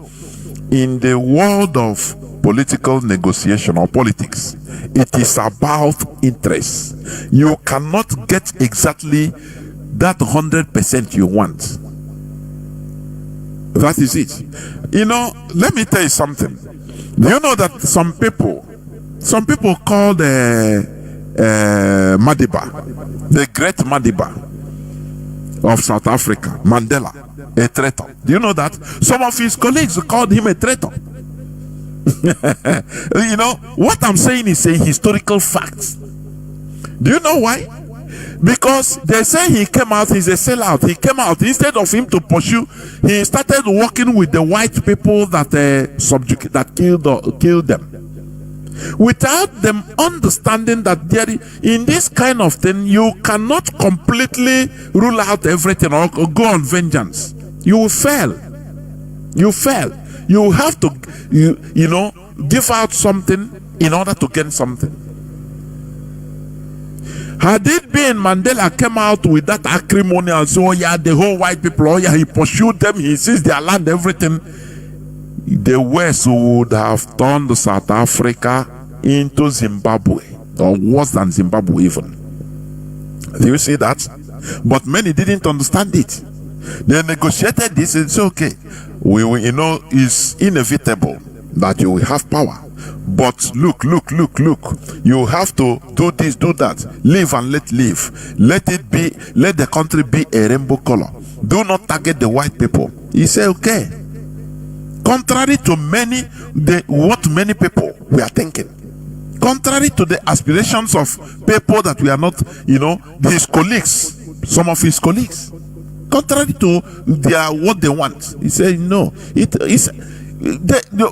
A: in the world of political negotiation or politics, it is about interest. You cannot get exactly that 100% you want. That is it. Let me tell you something. Do you know that some people call the Madiba, the great Madiba of South Africa, Mandela, a traitor? Do you know that? Some of his colleagues called him a traitor. What I'm saying is a historical fact. Do you know why? Because they say he came out, he's a sellout. He came out, instead of him to pursue, he started working with the white people that killed them. Without them understanding that in this kind of thing, you cannot completely rule out everything or go on vengeance. You will fail. You fail. You have to, give out something in order to gain something. Had it been Mandela came out with that acrimony and so, the whole white people, he pursued them, he seized their land, everything, the West would have turned South Africa into Zimbabwe, or worse than Zimbabwe even. Do you see that? But many didn't understand it. They negotiated this and said, okay, it's inevitable that you will have power. But look, you have to do this, do that, live and let live. Let the country be a rainbow color. Do not target the white people. He said, okay. Contrary to what many people were thinking, contrary to the aspirations of people that we are not, his colleagues, some of his colleagues, contrary to what they want. He said, no.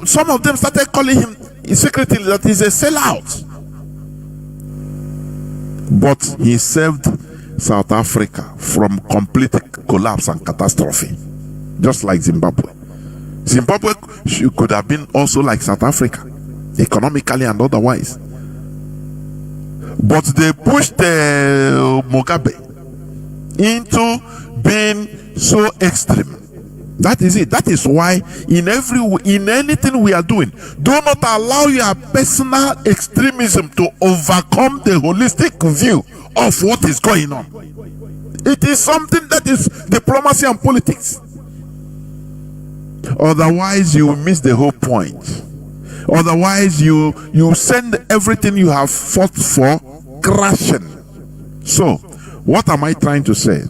A: Some of them started calling him secretly that he's a sellout. But he saved South Africa from complete collapse and catastrophe, just like Zimbabwe. Zimbabwe could have been also like South Africa, economically and otherwise. But they pushed Mugabe into being so extreme. That is it. That is why in anything we are doing, do not allow your personal extremism to overcome the holistic view of what is going on. It is something that is diplomacy and politics. Otherwise, you will miss the whole point. Otherwise, you send everything you have fought for crashing. So, what am I trying to say?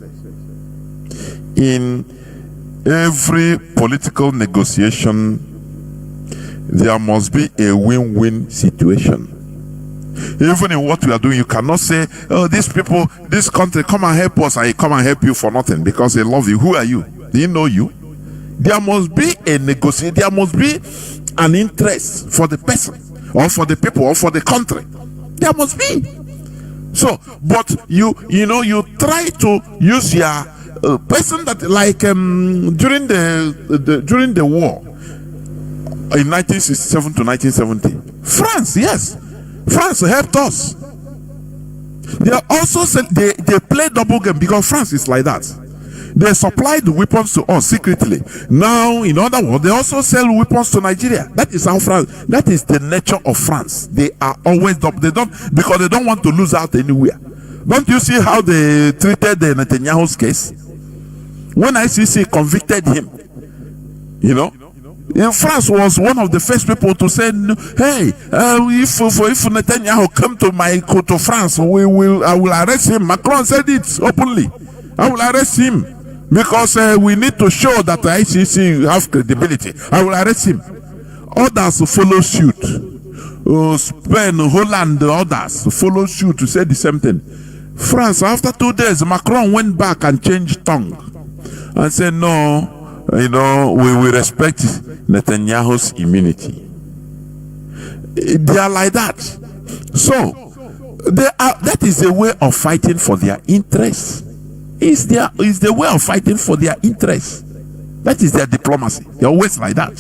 A: in every political negotiation, there must be a win-win situation. Even in what we are doing, you cannot say, oh, these people, this country, come and help us, I come and help you for nothing because they love you. Who are you? Do you know you? There must be a negotiation, there must be an interest for the person, or for the people, or for the country. There must be. So, but you try to use your person that, like during the war in 1967 to 1970, France, yes, France helped us. They are also they play double game because France is like that. They supplied the weapons to us secretly. Now, in other words, they also sell weapons to Nigeria. That is how France. That is the nature of France. They are always because they don't want to lose out anywhere. Don't you see how they treated the Netanyahu's case? When ICC convicted him, France was one of the first people to say, "Hey, if Netanyahu come to France, I will arrest him." Macron said it openly. I will arrest him because we need to show that the ICC have credibility. I will arrest him. Others follow suit. Spain, Holland, others follow suit to say the same thing. France, after 2 days, Macron went back and changed tongue and said, "No, we will respect Netanyahu's immunity." They are like that. So that is a way of fighting for their interests. Is the way of fighting for their interests. That is their diplomacy. They're always like that.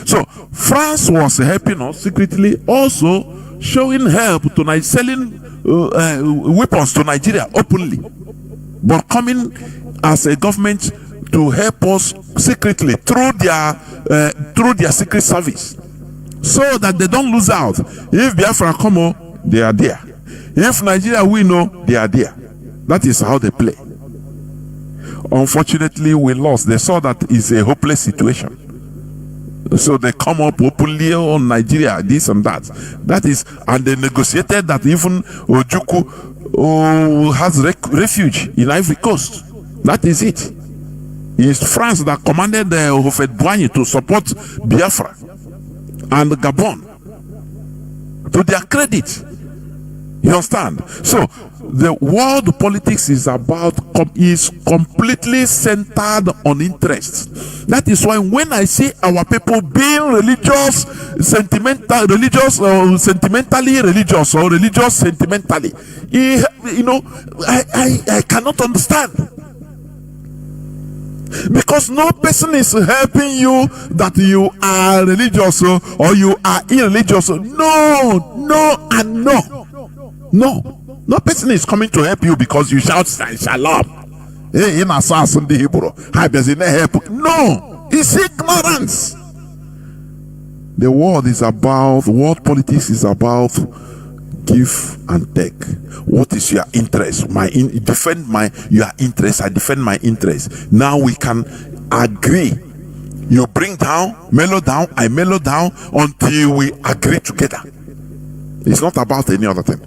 A: So France was helping us secretly, also showing help to selling weapons to Nigeria openly, but coming as a government to help us secretly through their secret service, so that they don't lose out. If Biafra come, they are there. If Nigeria win, they are there. That is how they play. Unfortunately, we lost. They saw that it's a hopeless situation. So they come up openly on Nigeria, this and that. That is, and they negotiated that even Ojukwu has refuge in Ivory Coast. That is it. It's France that commanded the Houphouët-Boigny to support Biafra and Gabon. To their credit. You understand? So the world politics is completely centered on interest. That is why when I see our people being sentimentally sentimentally, I cannot understand. Because no person is helping you that you are religious or you are irreligious. No person is coming to help you because you shout shalom. In Assassin the Hebrew. No, it's ignorance. The world politics is about give and take. What is your interest? Defend your interest. I defend my interest. Now we can agree. You bring down, mellow down, I mellow down until we agree together. It's not about any other thing.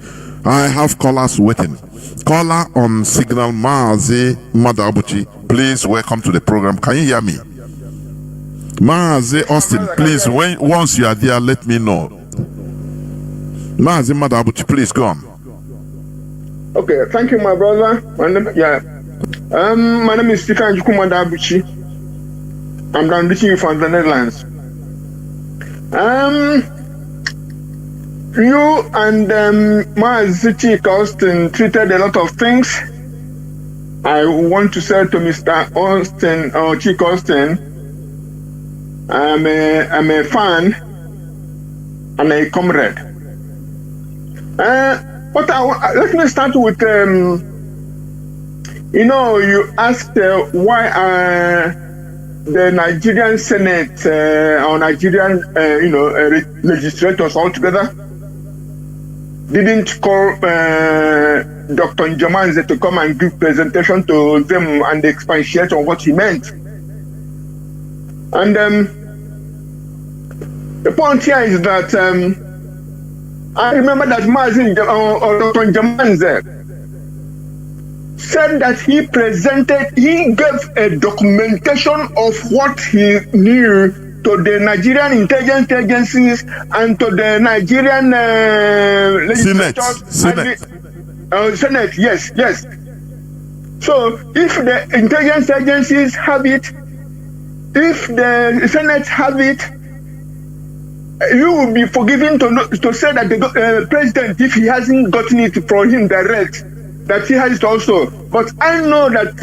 A: I have callers waiting. Caller on signal, Mazi Nnamdi. Please welcome to the program. Can you hear me? Mazi Austin, please, once you are there, let me know. Mazi Nnamdi, please go on.
J: Okay, thank you, my brother. My name is Chika Nnamdi. I'm down reaching you from the Netherlands. You and Mazi Austin treated a lot of things. I want to say to Mr. Austin or Chika Austin, I'm a fan and a comrade. Let me start with you asked why the Nigerian Senate or Nigerian legislators altogether didn't call Dr. Njomanze to come and give presentation to them and expatiate on what he meant. And the point here is that I remember that Mazi or Dr. Njomanze said that he gave a documentation of what he knew to the Nigerian intelligence agencies and to the Nigerian Senate, yes. So if the intelligence agencies have it, if the Senate have it, you will be forgiven to say that the president, if he hasn't gotten it from him direct, that he has it also. But I know that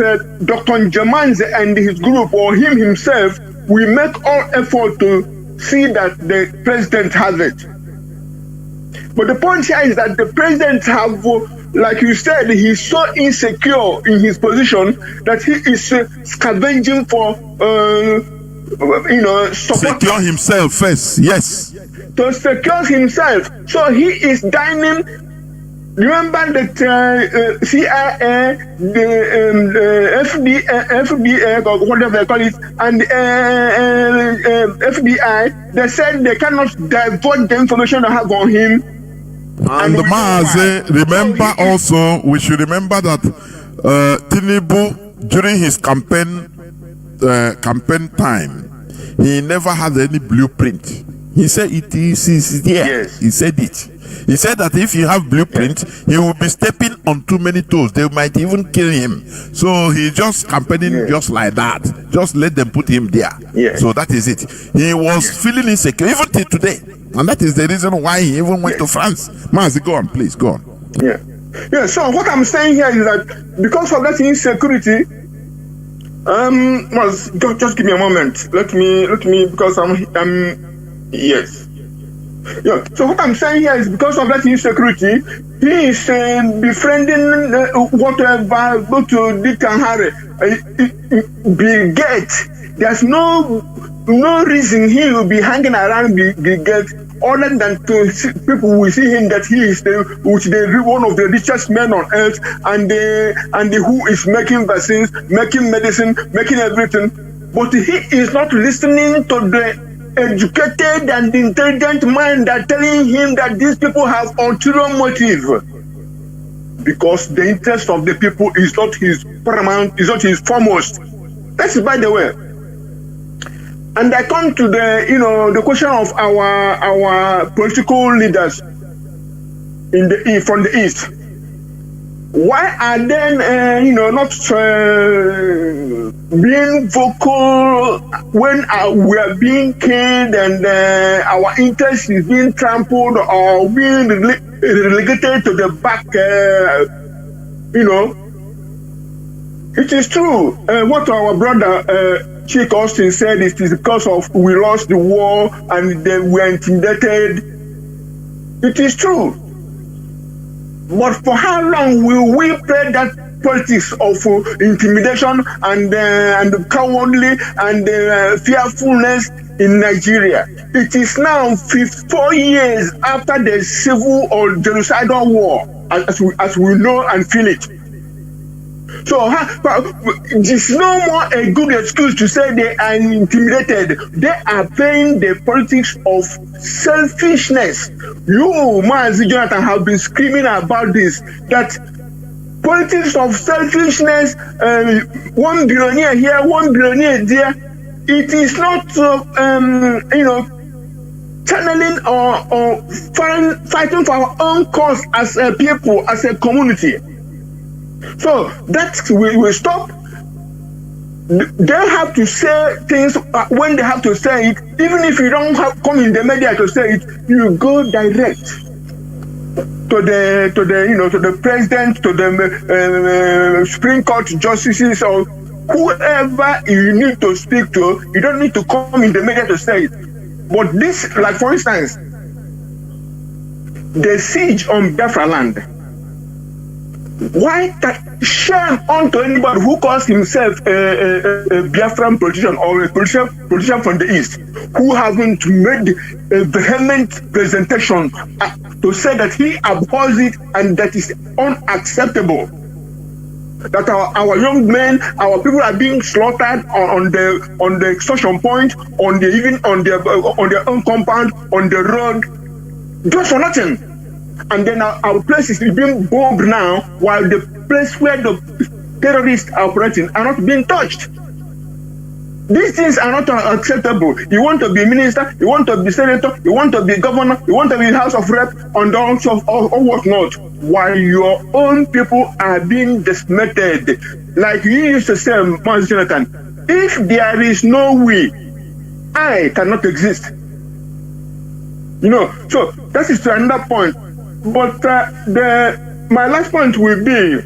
J: Dr. Njemanze and his group, or him himself, will make all effort to see that the president has it. But the point here is that the president have, like you said, he's so insecure in his position that he is scavenging for, support.
A: Secure himself first, yes.
J: To secure himself. So he is dining. Remember that CIA, the FDA, or whatever they call it, and FBI, they said they cannot divulge the information they have on him.
A: And Mazi, remember also, we should remember that Tinubu, during his campaign time, he never had any blueprint. He said it is there.
J: Yes.
A: He said it. He said that if you have blueprint, he will be stepping on too many toes. They might even kill him. So he just campaigning just like that. Just let them put him there.
J: Yes.
A: So that is it. He was feeling insecure even till today. And that is the reason why he even went to France. Mazi, go on, please, go on.
J: Yeah. So what I'm saying here is that because of that insecurity, just give me a moment. Let me because I'm yes. Yeah. So what I'm saying here is because of that insecurity, he is befriending whatever go to Dick and Harry, Bill Gates. There's no reason he will be hanging around Bill Gates other than to see, people will see him that he is one of the richest men on earth, and who is making vaccines, making medicine, making everything. But he is not listening to the educated and intelligent mind that telling him that these people have ulterior motive, because the interest of the people is not his paramount, is not his foremost. That's by the way. And I come to the question of our political leaders from the East. Why are they not being vocal when we are being killed and our interest is being trampled or being relegated to the back? It is true. What our brother Chika said it is because of we lost the war and then we are intimidated. It is true. But for how long will we play that politics of intimidation and cowardly and fearfulness in Nigeria? It is now 4 years after the civil or genocidal war, as we know and feel it. So it's no more a good excuse to say they are intimidated. They are playing the politics of selfishness. You, Mazi Jonathan, have been screaming about this, that politics of selfishness, 1 billionaire here, 1 billionaire there. It is not, channeling or fighting for our own cause as a people, as a community. So that we will stop. They have to say things when they have to say it. Even if you don't come in the media to say it, you go direct to the president, to the Supreme Court justices, or whoever you need to speak to. You don't need to come in the media to say it. But this, like for instance, the siege on Biafra land. Why shame onto anybody who calls himself a Biafran politician or a politician from the East, who haven't made a vehement presentation to say that he abhors it and that is unacceptable. That our young men, our people are being slaughtered on the extortion point, even on their own compound, on the road, just for nothing. And then our place is being bombed now, while the place where the terrorists are operating are not being touched. These things are not acceptable. You want to be minister, you want to be senator, you want to be governor, you want to be House of Rep, and all what not, while your own people are being decimated. Like you used to say, Mazi Jonathan, if there is no we, I cannot exist. You know, so that is to another point. But my last point will be,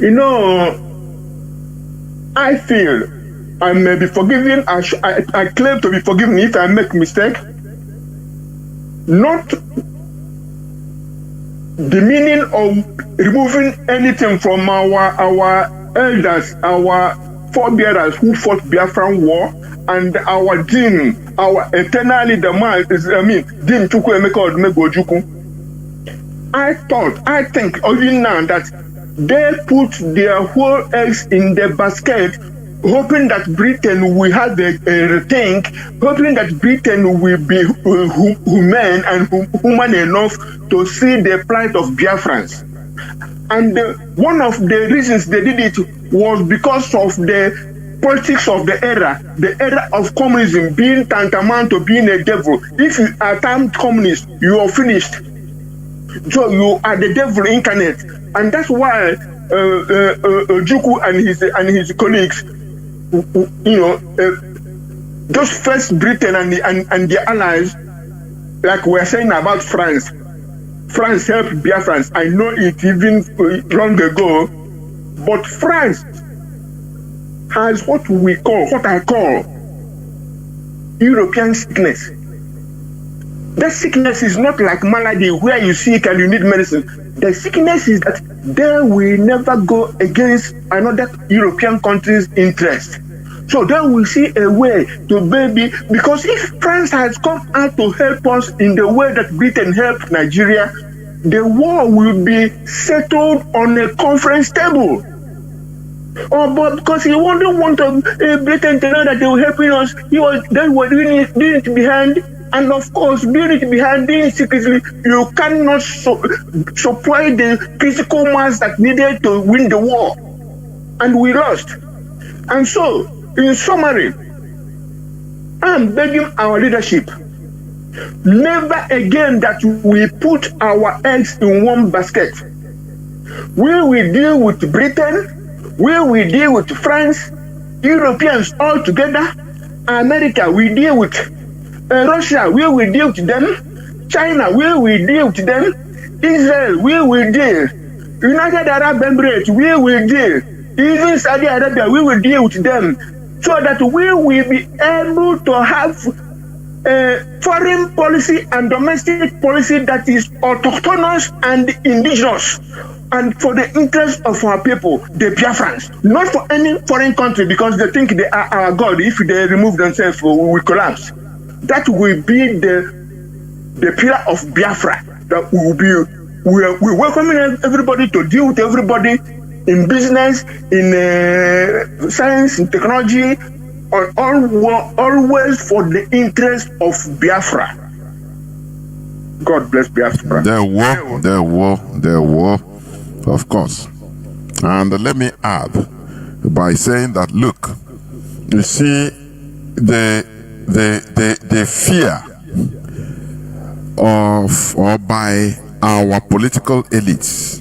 J: you know, I feel I may be forgiven. I claim to be forgiven if I make mistake. Not demeaning or removing anything from our elders, our forebearers who fought Biafran war, and our Dean, our eternal leader, Dean Chukwuemeka Odumegwu. I think, even now that they put their whole eggs in the basket, hoping that Britain will have a rethink, hoping that Britain will be humane and human enough to see the plight of Biafrans. And one of the reasons they did it was because of the politics of the era of communism being tantamount to being a devil. If you are termed communist, you are finished. So you are the devil incarnate. And that's why Juku and his colleagues, you know, just first Britain and their allies, like we're saying about France. France helped Biafrans. I know it even long ago, but France has what I call European sickness. That sickness is not like malady where you sick and you need medicine. The sickness is that they will never go against another European country's interest. So they will see a way to maybe, because if France has come out to help us in the way that Britain helped Nigeria, the war will be settled on a conference table. Oh, but because he wouldn't want Britain to know that they were helping us, they were doing it behind. And of course, doing it behind this secretly, you cannot supply the critical mass that needed to win the war. And we lost. And so, in summary, I'm begging our leadership, never again that we put our eggs in one basket. We will deal with Britain, we will deal with France, Europeans all together, America, we deal with Russia, we will deal with them. China, we will deal with them. Israel, we will deal. United Arab Emirates, we will deal. Even Saudi Arabia, we will deal with them. So that we will be able to have a foreign policy and domestic policy that is autochthonous and indigenous. And for the interest of our people, the Biafrans. Not for any foreign country because they think they are our God. If they remove themselves, we will collapse. That will be the pillar of Biafra. That we're welcoming everybody to deal with everybody in business, in science, in technology, always for the interest of Biafra. God bless Biafra.
A: There were, of course. And let me add by saying that, look, you see, the fear of or by our political elites,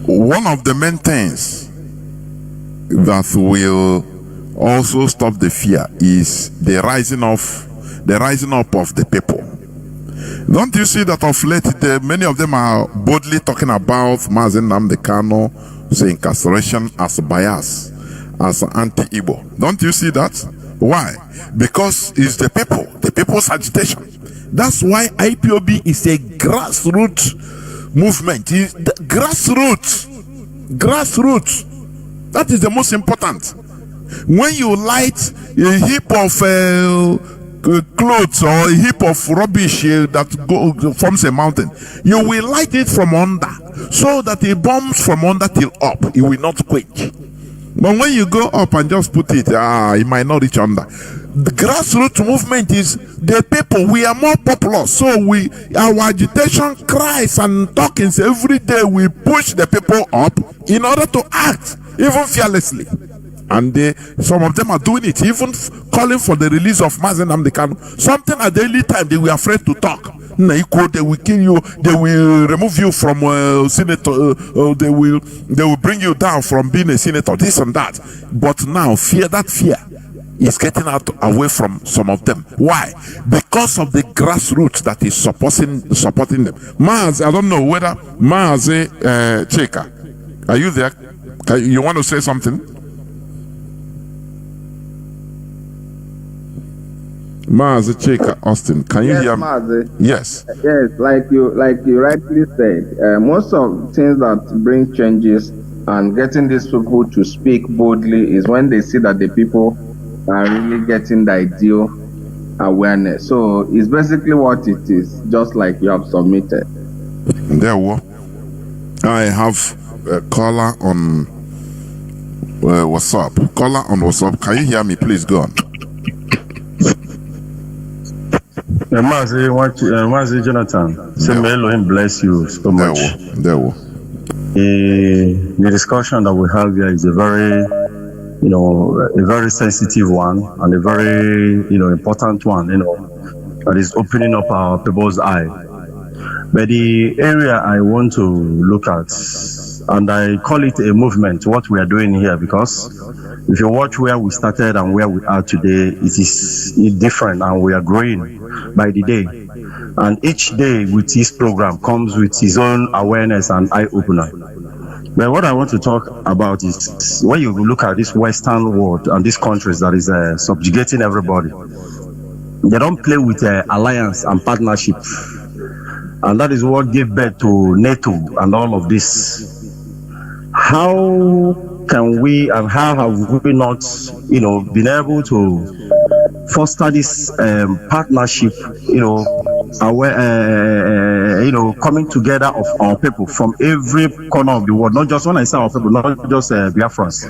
A: one of the main things that will also stop the fear is the rising up of the people. Don't you see that of late many of them are boldly talking about Mazi Nnamdi Kanu's incarceration as bias, as anti-Igbo? Don't you see that? Why? Because it's the people's agitation. That's why IPOB is a grassroots movement. It's the grassroots. That is the most important. When you light a heap of clothes or a heap of rubbish that forms a mountain, you will light it from under, so that it bombs from under till up. It will not quench. But when you go up and just put it, it might not reach under. The grassroots movement is the people. We are more popular, so our agitation cries and talkings every day. We push the people up in order to act, even fearlessly. And some of them are doing it, even calling for the release of Mazi Nnamdi Kanu. Something at the early time they were afraid to talk. They will kill you. They will remove you from senator. They will bring you down from being a senator. This and that. But now that fear is getting away from some of them. Why? Because of the grassroots that is supporting them. Mazi, I don't know whether Mazi Chika, are you there? You want to say something? Mazi Chika Austin, can you hear me?
C: Mazi.
A: Yes.
C: Yes, like you rightly said, most of things that bring changes and getting these people to speak boldly is when they see that the people are really getting the ideal awareness. So it's basically what it is, just like you have submitted.
A: There we go. I have a caller on WhatsApp. Caller on WhatsApp. Can you hear me? Please go on.
K: Mazi Jonathan, say may Elohim bless you so much.
A: There we go.
K: The discussion that we have here is a very sensitive one and a very, important one, that is opening up our people's eye. But the area I want to look at, and I call it a movement, what we are doing here, because if you watch where we started and where we are today, it is different and we are growing by the day. And each day with this program comes with his own awareness and eye-opener. But what I want to talk about is when you look at this Western world and these countries that is subjugating everybody, they don't play with alliance and partnership. And that is what gave birth to NATO and all of this. How can we and how have we not, been able to foster this partnership, coming together of our people from every corner of the world, not just when I say our people, not just Biafrans,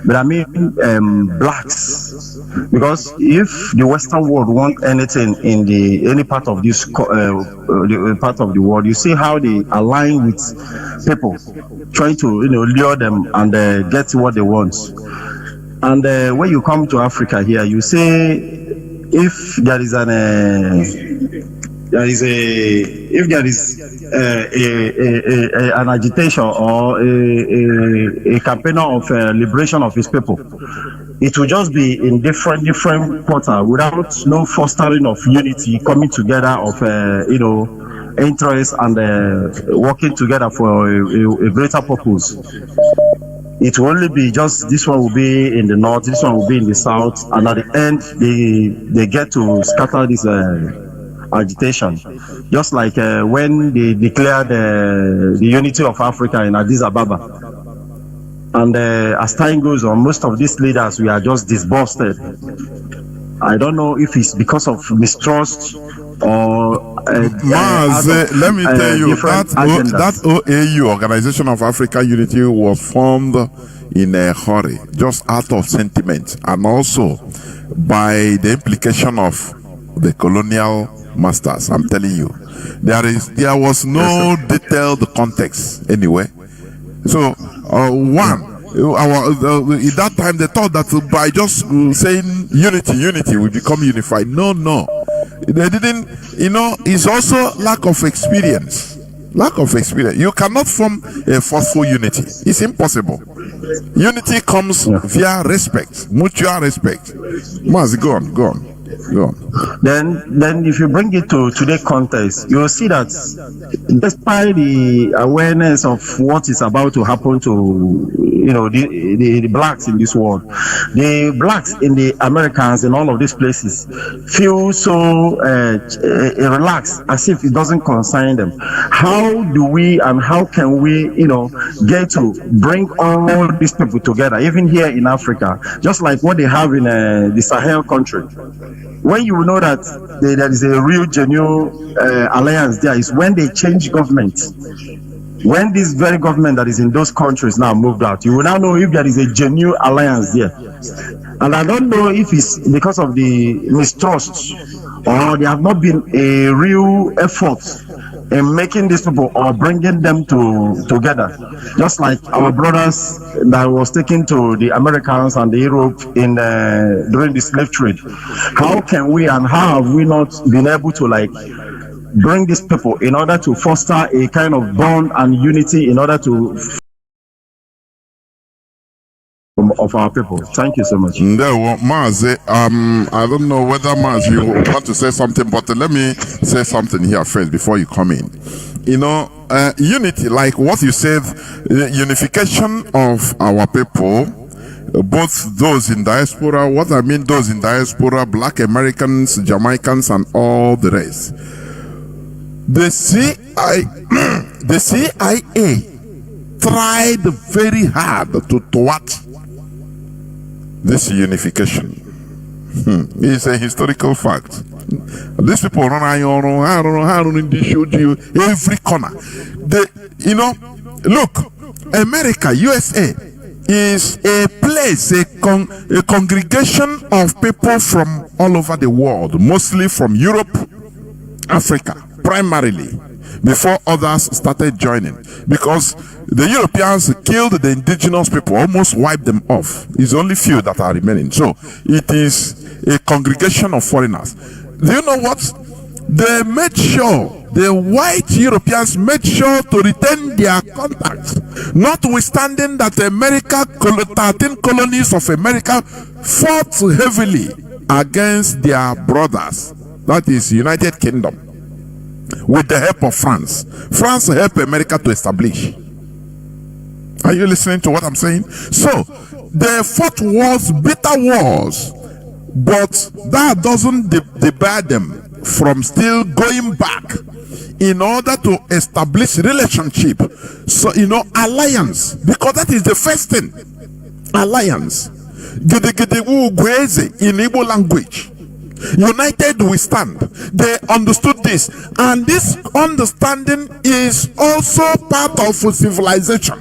K: but I mean blacks. Because if the Western world want anything in any part of this part of the world, you see how they align with people, trying to lure them and get what they want. And when you come to Africa here, you say if there is an agitation or a campaign of liberation of his people, it will just be in different quarter without no fostering of unity, coming together of interest and working together for a greater purpose. It will only be just this one will be in the north, this one will be in the south, and at the end they get to scatter this agitation. Just like when they declared the unity of Africa in Addis Ababa. And as time goes on, most of these leaders, we are just disgusted. I don't know if it's because of mistrust or
A: Mazi, let me tell you, that OAU, Organization of African Unity, was formed in a hurry, just out of sentiment, and also by the implication of the colonial masters. I'm telling you, there was no detailed context anyway. So at that time they thought that by just saying unity we become unified. No, they didn't. It's also lack of experience. You cannot form a forceful unity. It's impossible. Unity comes via respect, mutual respect. Mazi, go on.
K: Then if you bring it to today's context, you'll see that despite the awareness of what is about to happen to the blacks in this world, the blacks in the Americans and all of these places feel so relaxed, as if it doesn't concern them. How do we and how can we get to bring all these people together, even here in Africa, just like what they have in the Sahel country? When you know that there is a real genuine alliance there is when they change government. When this very government that is in those countries now moved out, you will now know if there is a genuine alliance there. And I don't know if it's because of the mistrust or there have not been a real effort in making these people or bringing them together. Just like our brothers that was taken to the Americans and the Europe in during the slave trade. How can we and how have we not been able to like bring these people in order to foster a kind of bond and unity in order to of our people? Thank you so much.
A: Mazi, I don't know whether Mazi you want to say something, but let me say something here first before you come in. You know, unity, like what you said, unification of our people, both those in diaspora, what I mean those in diaspora, Black Americans, Jamaicans, and all the rest. The CIA tried very hard to thwart this unification. It's a historical fact. These people run around they showed you every corner. You know, look, America, USA is a place, a congregation of people from all over the world, mostly from Europe, Africa, primarily, before others started joining, because the Europeans killed the indigenous people, almost wiped them off. It's only few that are remaining. So it is a congregation of foreigners. Do you know what? They made sure, the white Europeans made sure to retain their contacts, notwithstanding that America, 13 colonies of America fought heavily against their brothers, that is United Kingdom, with the help of France. France helped America to establish. Are you listening to what I'm saying? So they fought wars, bitter wars, but that doesn't debar them from still going back in order to establish relationship. So, you know, alliance, because that is the first thing. Alliance. In Igbo language. United we stand. They understood this, and this understanding is also part of civilization,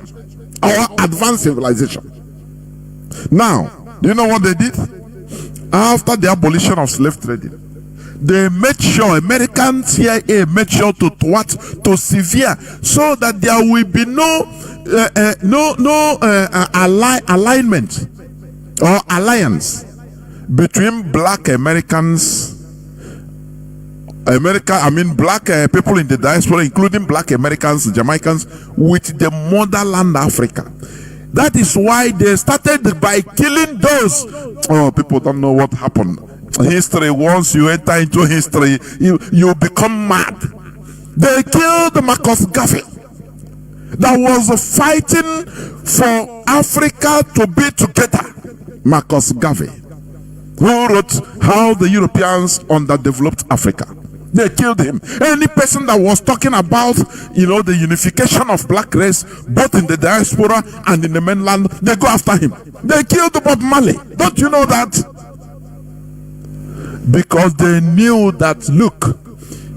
A: or advanced civilization. Now, do you know what they did? After the abolition of slave trading, they made sure, American CIA made sure to thwart, to severe, so that there will be no alignment or alliance between Black Americans, Black people in the diaspora, including Black Americans, Jamaicans, with the motherland Africa. That is why they started by killing those. Oh, people don't know what happened. History, once you enter into history, you become mad. They killed Marcus Garvey, that was fighting for Africa to be together. Marcus Garvey, who wrote how the Europeans underdeveloped Africa. They killed him. Any person that was talking about, you know, the unification of black race, both in the diaspora and in the mainland, they go after him. They killed Bob Marley. Don't you know that? Because they knew that, look,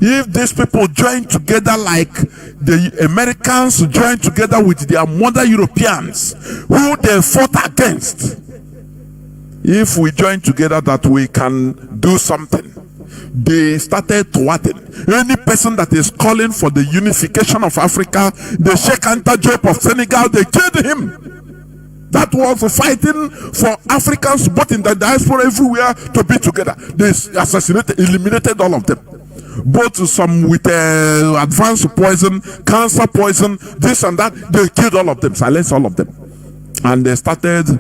A: if these people join together like the Americans join together with their mother Europeans, who they fought against, if we join together that we can do something. They started thwarting any person that is calling for the unification of Africa. The Sheikh Anta Diop of Senegal, they killed him. That was fighting for Africans both in the diaspora everywhere to be together. They assassinated, eliminated all of them. Both some with advanced poison, cancer poison, this and that. They killed all of them, silenced all of them. And they started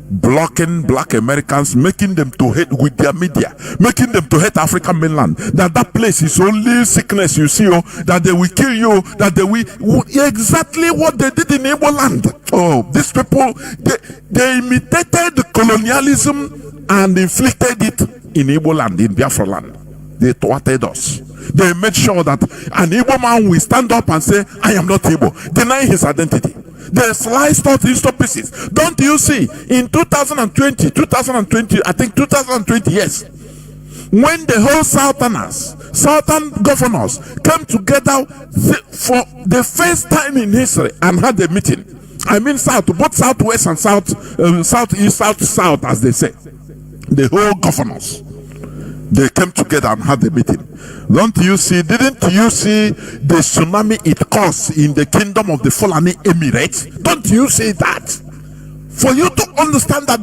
A: blocking Black Americans, making them to hate with their media, making them to hate African mainland, that place is only sickness, you see, that they will kill you, that they will, exactly what they did in Igbo land. Oh, these people, they imitated colonialism and inflicted it in Igbo land, in Biafra land. They thwarted us. They made sure that an Igbo man will stand up and say, I am not Igbo, denying his identity. They sliced out into pieces. Don't you see? In 2020, I think 2020, yes, when the whole southern governors came together for the first time in history and had a meeting. I mean both southwest and southeast, south, as they say. The whole governors, they came together and had a meeting. Didn't you see the tsunami it caused in the kingdom of the Fulani Emirates? Don't you see that? For you to understand that,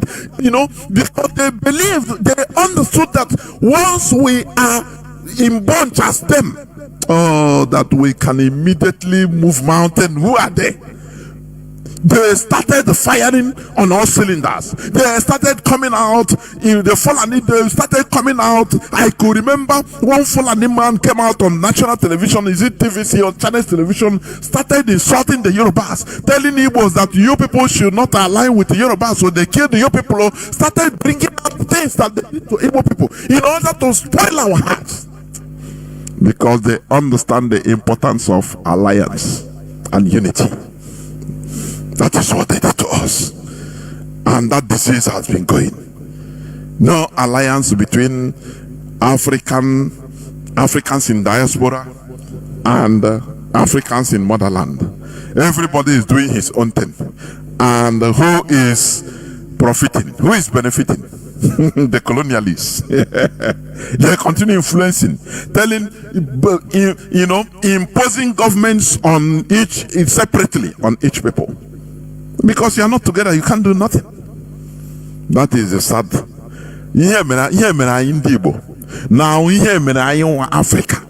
A: because they understood that once we are in bunch as them, that we can immediately move mountain. Who are they? They started firing on all cylinders. They started coming out in the Fulani. They started coming out. I could remember one Fulani man came out on national television, is it TVC or Chinese television, started insulting the Yorubas, telling Igbos that you people should not align with the Yorubas, so they killed the Yoruba people. Started bringing out things that they did to Igbo people in order to spoil our hearts, because they understand the importance of alliance and unity. That is what they did to us. And that disease has been going. No alliance between Africans in diaspora and Africans in motherland. Everybody is doing his own thing. And who is profiting? Who is benefiting? The colonialists. They continue influencing, telling, imposing governments on each separately on each people. Because you are not together, you can't do nothing. That is the sad. Now Africa.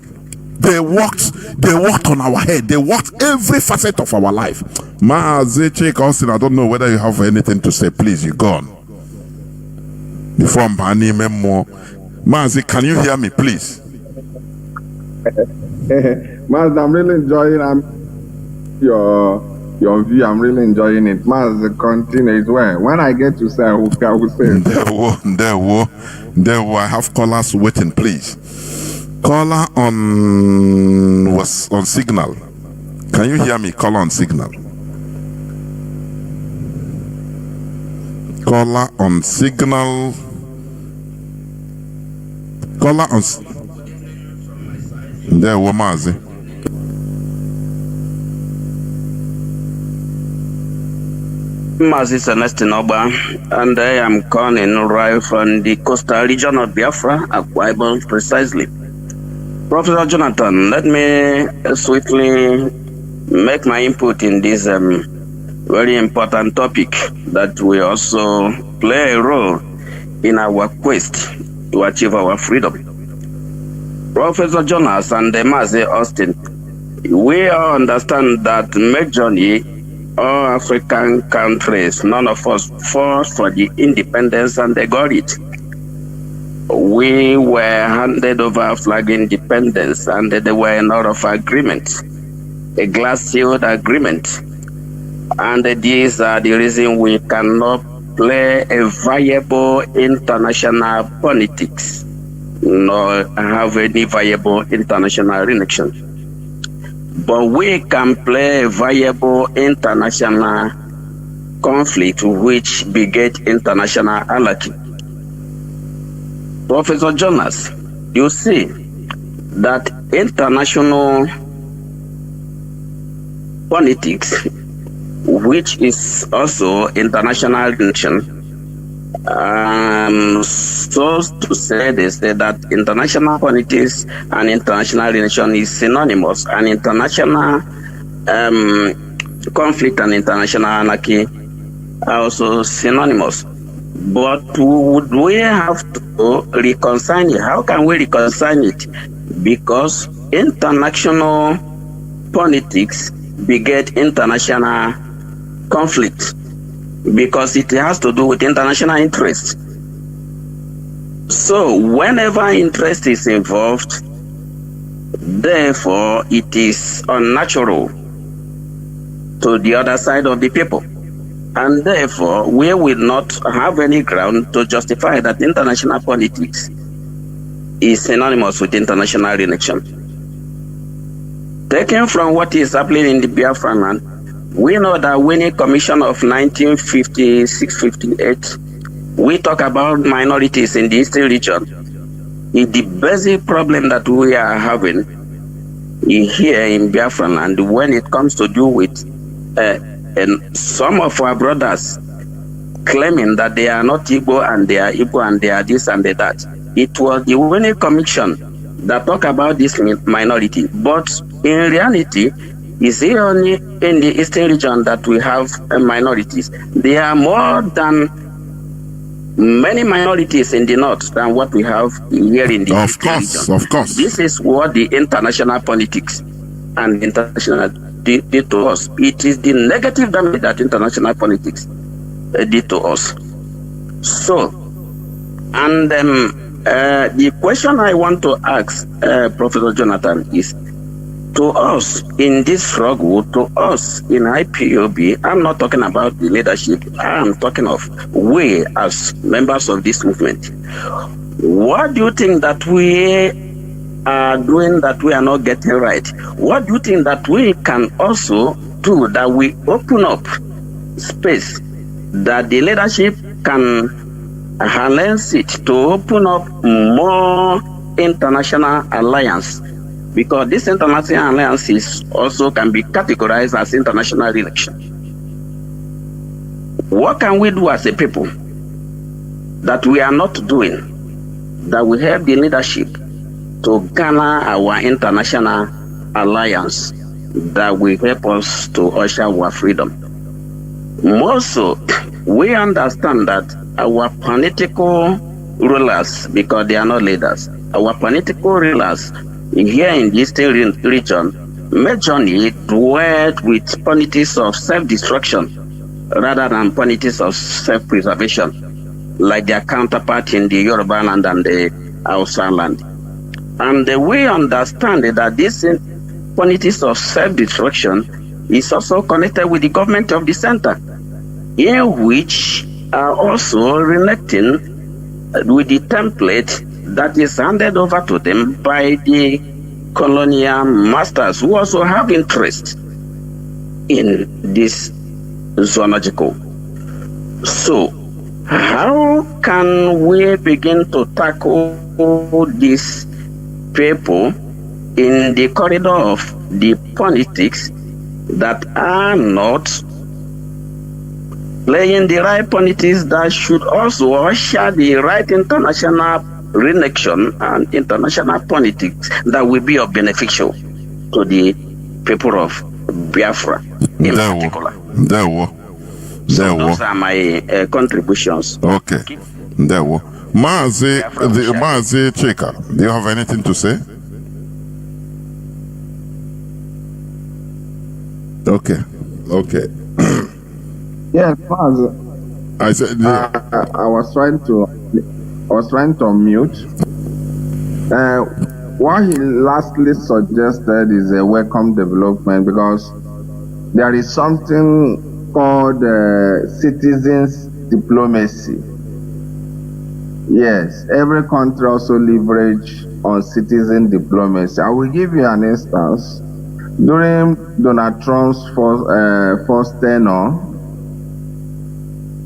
A: They walked on our head. They walked every facet of our life. Mazi Nnamdi, I don't know whether you have anything to say. Please, you go on. Before I'm banning more. Mazi, can you hear me, please?
C: Mazi, I'm really enjoying your view. I'm really enjoying it. Mazi, continue as well. When I get to say, I will say. There were. I have callers waiting, please. Caller on signal. Can you hear me? Caller on signal. Caller on signal. Caller on. There were Mazi.
L: Mazi Nnamdi, and I am calling right from the coastal region of Biafra, Akwa Ibom precisely. Professor Jonathan, let me swiftly make my input in this very important topic that will also play a role in our quest to achieve our freedom. Professor Jonas and Mazi Austin, we all understand that majorly all African countries, none of us fought for the independence and they got it. We were handed over flag independence and there were a lot of agreements, a glass-sealed agreement. And these are the reason we cannot play a viable international politics, nor have any viable international relation. But we can play a viable international conflict which beget international anarchy. Professor Jonas, you see that international politics, which is also international relation, so to say this, that international politics and international relation is synonymous, and international conflict and international anarchy are also synonymous. But would we have to reconcile it? How can we reconcile it? Because international politics beget international conflict, because it has to do with international interest. So whenever interest is involved, therefore it is unnatural to the other side of the people. And therefore, we will not have any ground to justify that international politics is synonymous with international relation. Taken from what is happening in the Biafra land, we know that winning commission of 1956-58, we talk about minorities in the Eastern region. The basic problem that we are having here in Biafra land, when it comes to do with and some of our brothers claiming that they are not Igbo and they are Igbo and they are this and they that. It was the Winnie Commission that talk about this minority, but in reality, it's only in the eastern region that we have minorities. There are more than many minorities in the north than what we have here in the eastern region.
A: Of course.
L: This is what the international politics and international did to us. It is the negative damage that international politics did to us. So, and the question I want to ask Professor Jonathan is, to us in this struggle, to us in IPOB, I'm not talking about the leadership, I'm talking of we as members of this movement. What do you think that we are doing that we are not getting right? What do you think that we can also do that we open up space that the leadership can harness it to open up more international alliance? Because this international alliances also can be categorized as international relations. What can we do as a people that we are not doing, that we have the leadership to garner our international alliance that will help us to usher our freedom? More so, we understand that our political rulers, because they are not leaders, our political rulers here in the eastern region majorly dwell with politics of self-destruction rather than politics of self-preservation, like their counterpart in the Yoruba land and the Hausa land. And we understand that this politics of self-destruction is also connected with the government of the center, in which are also reacting with the template that is handed over to them by the colonial masters, who also have interest in this zoological. So, how can we begin to tackle these people in the corridor of the politics that are not playing the right politics that should also usher the right international relation and international politics that will be of beneficial to the people of Biafra in particular? Those are my contributions.
A: Okay. There were. Mazi Chika, do you have anything to say? Okay.
C: Yes, Mazi.
A: I said
C: I was trying to unmute. What he lastly suggested is a welcome development, because there is something called citizens diplomacy. Yes, every country also leverage on citizen diplomacy. I will give you an instance. During Donald Trump's first tenure,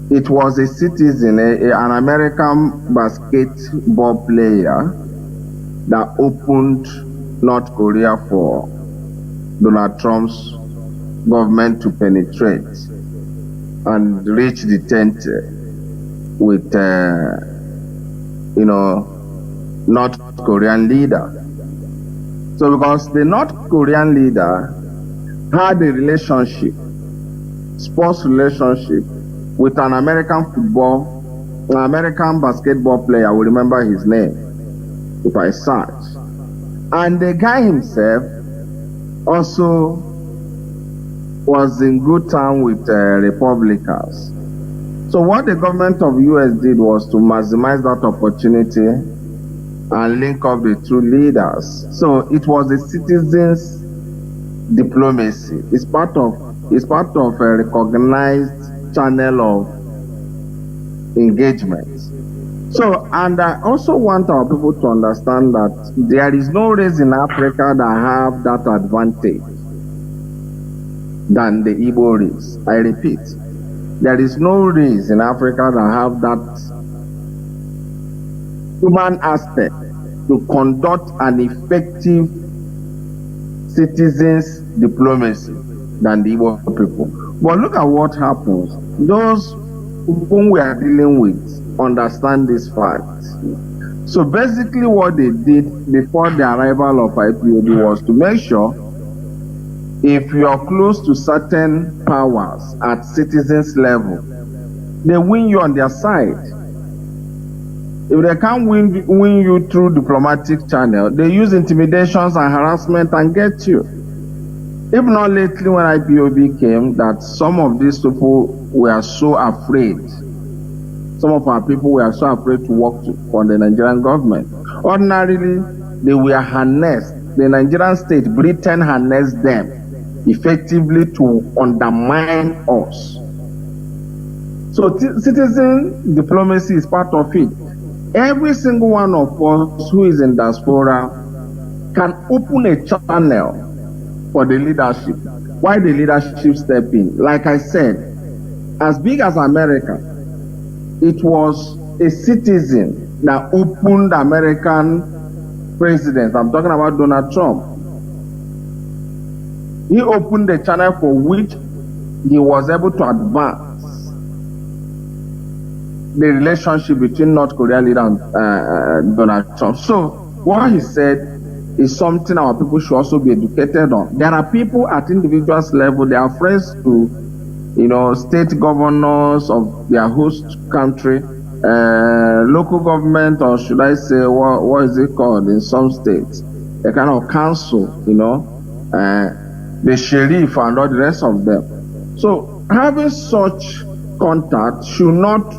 C: it was a citizen, an American basketball player, that opened North Korea for Donald Trump's government to penetrate and reach the tent with, North Korean leader. So because the North Korean leader had a relationship, sports relationship, with an American basketball player, I will remember his name if I search. And the guy himself also was in good time with Republicans. So what the government of US did was to maximize that opportunity and link up the two leaders. So it was a citizens diplomacy. It's part of a recognized channel of engagement. So, and I also want our people to understand that there is no race in Africa that have that advantage than the Igbo race. I repeat, there is no race in Africa that have that human aspect to conduct an effective citizens diplomacy than the Igbo people. But look at what happens. Those whom we are dealing with understand this fact. So basically what they did before the arrival of IPOB was to make sure if you are close to certain powers at citizens level, they win you on their side. If they can't win you through diplomatic channel, they use intimidations and harassment and get you. If not lately when IPOB came, that some of these people were so afraid. Some of our people were so afraid to work for the Nigerian government. Ordinarily, they were harnessed. The Nigerian state, Britain harnessed them effectively to undermine us. So citizen diplomacy is part of it. Every single one of us who is in diaspora can open a channel for the leadership. Why the leadership step in? Like I said, as big as America, it was a citizen that opened American president. I'm talking about Donald Trump. He opened the channel for which he was able to advance the relationship between North Korea leader and Donald Trump. So what he said is something our people should also be educated on. There are people at individuals level, they are friends to, state governors of their host country, local government, or should I say, what is it called in some states? A kind of council, the sheriff and all the rest of them. So having such contact should not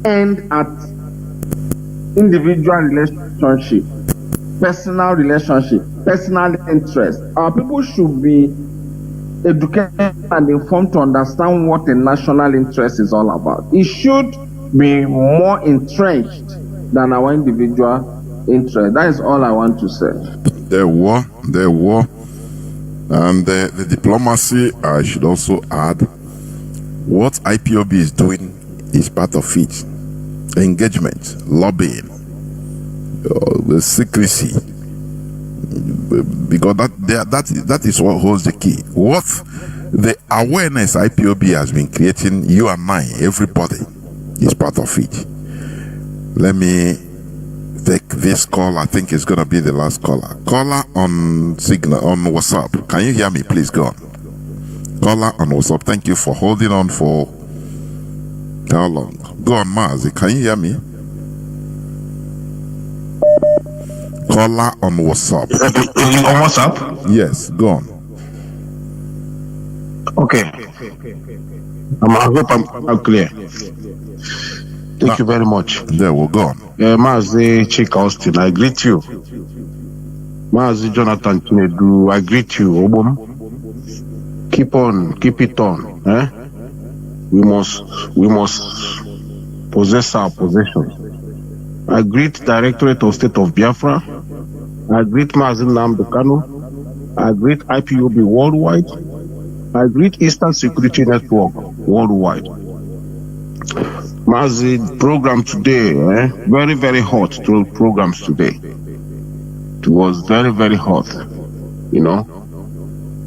C: end at individual relationship, personal relationship, personal interest. Our people should be educated and informed to understand what the national interest is all about. It should be more entrenched than our individual interest. That is all I want to say.
A: There were, and the diplomacy, I should also add, what IPOB is doing is part of it. Engagement, lobbying, the secrecy, because that is what holds the key. What the awareness IPOB has been creating, you and I, everybody, is part of it. Let me take this call. I think it's going to be the last caller. Caller on Signal, on WhatsApp. Can you hear me? Please go on. Caller on WhatsApp. Thank you for holding on for how long? Go on, Mazi. Can you hear me? Caller on WhatsApp.
K: On WhatsApp?
A: Yes, go on.
K: Okay. I hope I'm clear. Thank you very much.
A: There we go.
K: Mazi Chika Austin, I greet you. Mazi Jonathan Chinedu, I greet you. Obom. Keep it on. We must possess our possessions. I greet Directorate of State of Biafra. I greet Mazi Nnamdi Kanu. I greet IPOB worldwide. I greet Eastern Security Network worldwide. Mazi, program today, very, very hot programs today. It was very, very hot,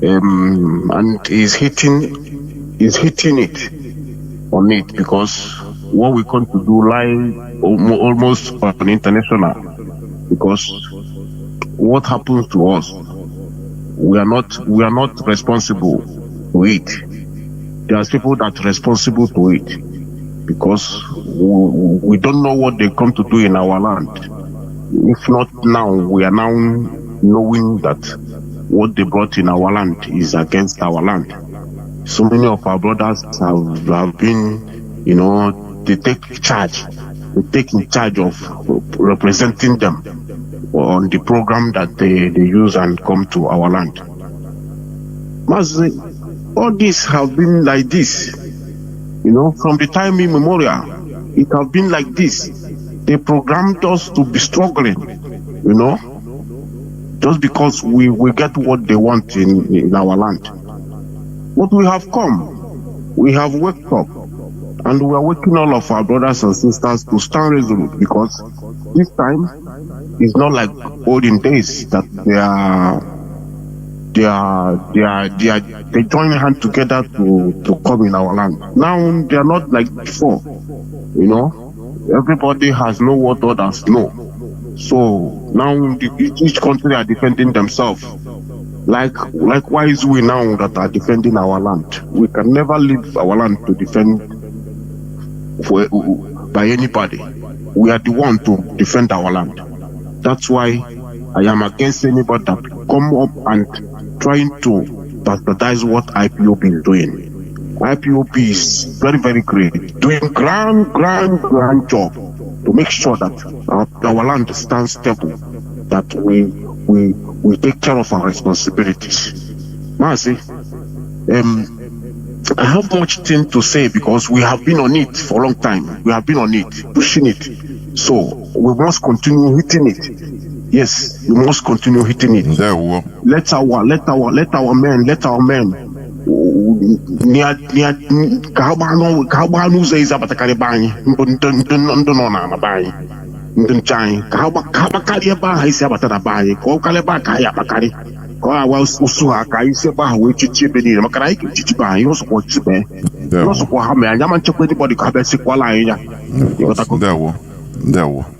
K: and he's hitting it on it, because what we come to do live almost on international, because what happens to us, we are not responsible to it. There are people that are responsible to it, because we don't know what they come to do in our land. If not now, we are now knowing that what they brought in our land is against our land. So many of our brothers have been, they take charge. They take in charge of representing them on the program that they use and come to our land. Mazi, all this have been like this. From the time immemorial, it has been like this. They programmed us to be struggling, just because we get what they want in our land. But we have come, we have waked up, and we are waking all of our brothers and sisters to stand resolute, because this time
B: it's not like olden days that they join hand together to come in our land. Now they are not like before, you know. Everybody has know what others know. So now each country are defending themselves. Likewise, we now that are defending our land. We can never leave our land to defend by anybody. We are the one to defend our land. That's why I am against anybody that come up and trying to bastardize what IPOB is doing. IPOB is very, very great, doing grand job to make sure that our land stands stable, that we take care of our responsibilities. Mazi, I have much thing to say because we have been on it for a long time. We have been on it, pushing it. So we must continue hitting it. Yes, we must continue hitting it. Let our men kahawanu sa isa batakaribani ndo na bayi ndunchai kahawakali ba haisa batarabayi ko kaleba kaya bakari ko awa usuha kai se ba we chichibe ni makarai chichiba yo so ko chibe yo so ko ha me anya man chekwe anybody ka be sikwala anya.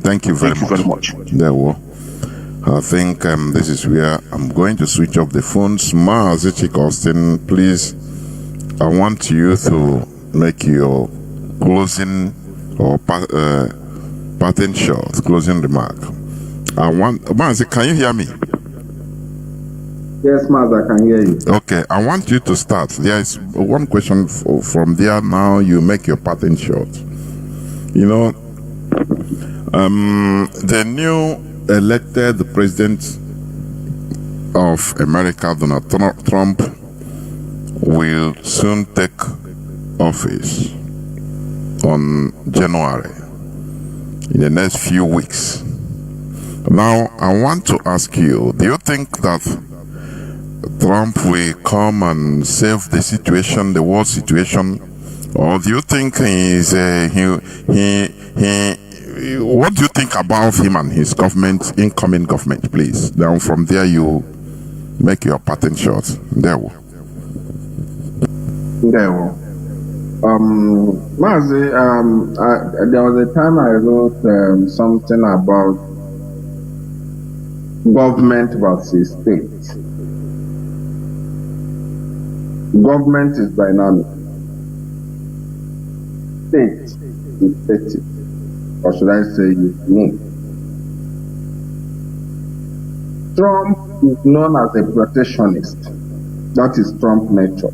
A: Thank you very much. I think this is where I'm going to switch off the phones. Mazi Nnamdi, please, I want you to make your closing or parting shot, closing remark. Mazi, can you hear me?
C: Yes, Mazi, I can hear you.
A: Okay, I want you to start. There is one question from there. Now you make your parting shot. You know, the new elected president of America, Donald Trump, will soon take office on January, in the next few weeks. Now, I want to ask you, do you think that Trump will come and save the situation, the world situation, or do you think what do you think about him and his government, incoming government, please? Then from there you make your patent shot. Mazi, there was a time I wrote something about government versus state. Government is dynamic. State is static. Or should I say unique? Trump is known as a protectionist. That is Trump's nature.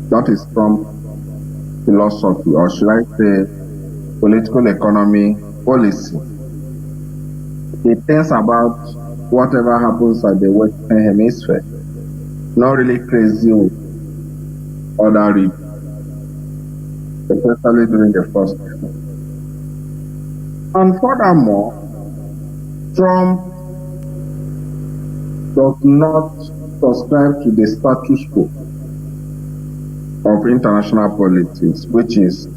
A: That is Trump's philosophy, or should I say political economy policy. He thinks about whatever happens at the Western Hemisphere, not really crazy with other regions, especially during the first time. And furthermore, Trump does not subscribe to the status quo of international politics, which is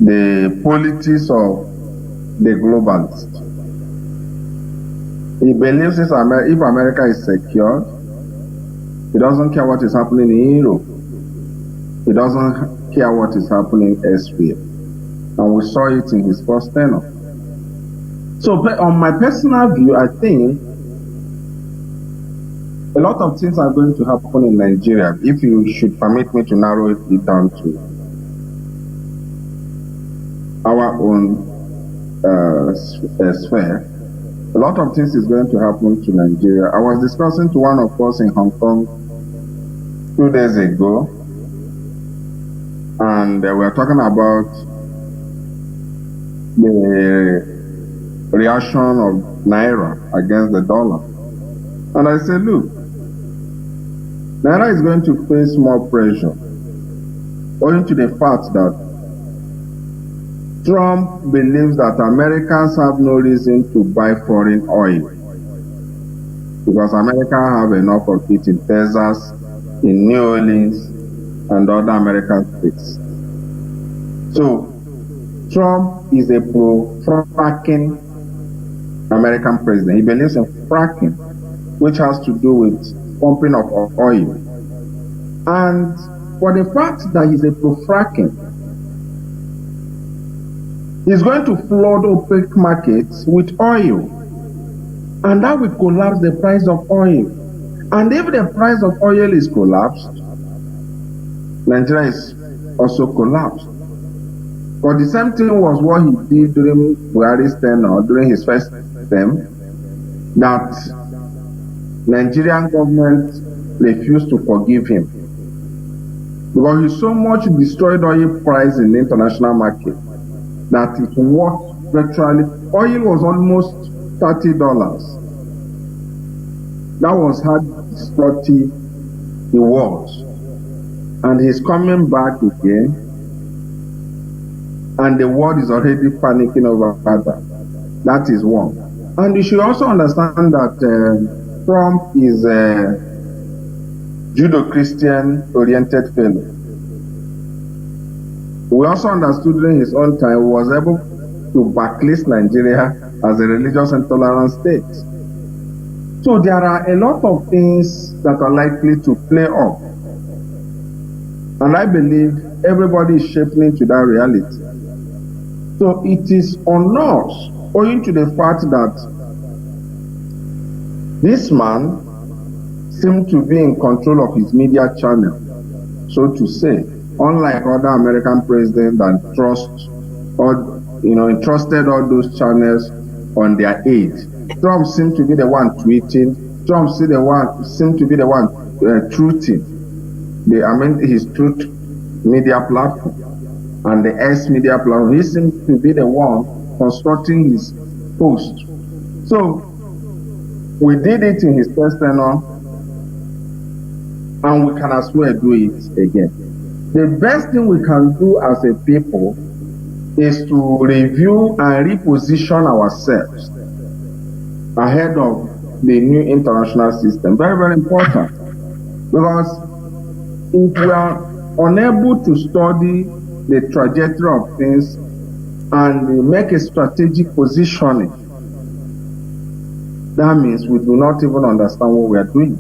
A: the politics of the globalist. He believes if America is secure, he doesn't care what is happening in Europe. He doesn't care what is happening elsewhere. And we saw it in his first tenure. So on my personal view, I think a lot of things are going to happen in Nigeria, if you should permit me to narrow it down to our own sphere. A lot of things is going to happen to Nigeria. I was discussing to one of us in Hong Kong 2 days ago, and we were talking about the reaction of Naira against the dollar. And I said, look, Naira is going to face more pressure owing to the fact that Trump believes that Americans have no reason to buy foreign oil because America have enough of it in Texas, in New Orleans, and other American states. So Trump is a pro-fracking
C: American president. He believes in fracking, which has to do with pumping of oil. And for the fact that he's a pro-fracking, he's going to flood OPEC markets with oil. And that will collapse the price of oil. And if the price of oil is collapsed, Nigeria is also collapsed. But the same thing was what he did during Buhari's tenure, during his first term, that Nigerian government refused to forgive him. Because he so much destroyed oil price in the international market that it worked virtually. Oil was almost $30. That was how destructive he was. And he's coming back again, and the world is already panicking over that. That is one. And you should also understand that Trump is a Judo-Christian oriented fellow. We also understood during his own time he was able to backlist Nigeria as a religious intolerant state. So there are a lot of things that are likely to play up. And I believe everybody is shaping into that reality. So it is on us, owing to the fact that this man seemed to be in control of his media channel, so to say, unlike other American presidents that entrusted all those channels on their aid. Trump seemed to be the one tweeting. Trump seemed to be the one truthing. His truth media platform and the S media platform. He seemed to be the one constructing his post. So we did it in his first tenure, and we can as well do it again. The best thing we can do as a people is to review and reposition ourselves ahead of the new international system. Very, very important. Because if we are unable to study the trajectory of things and make a strategic positioning, that means we do not even understand what we are doing.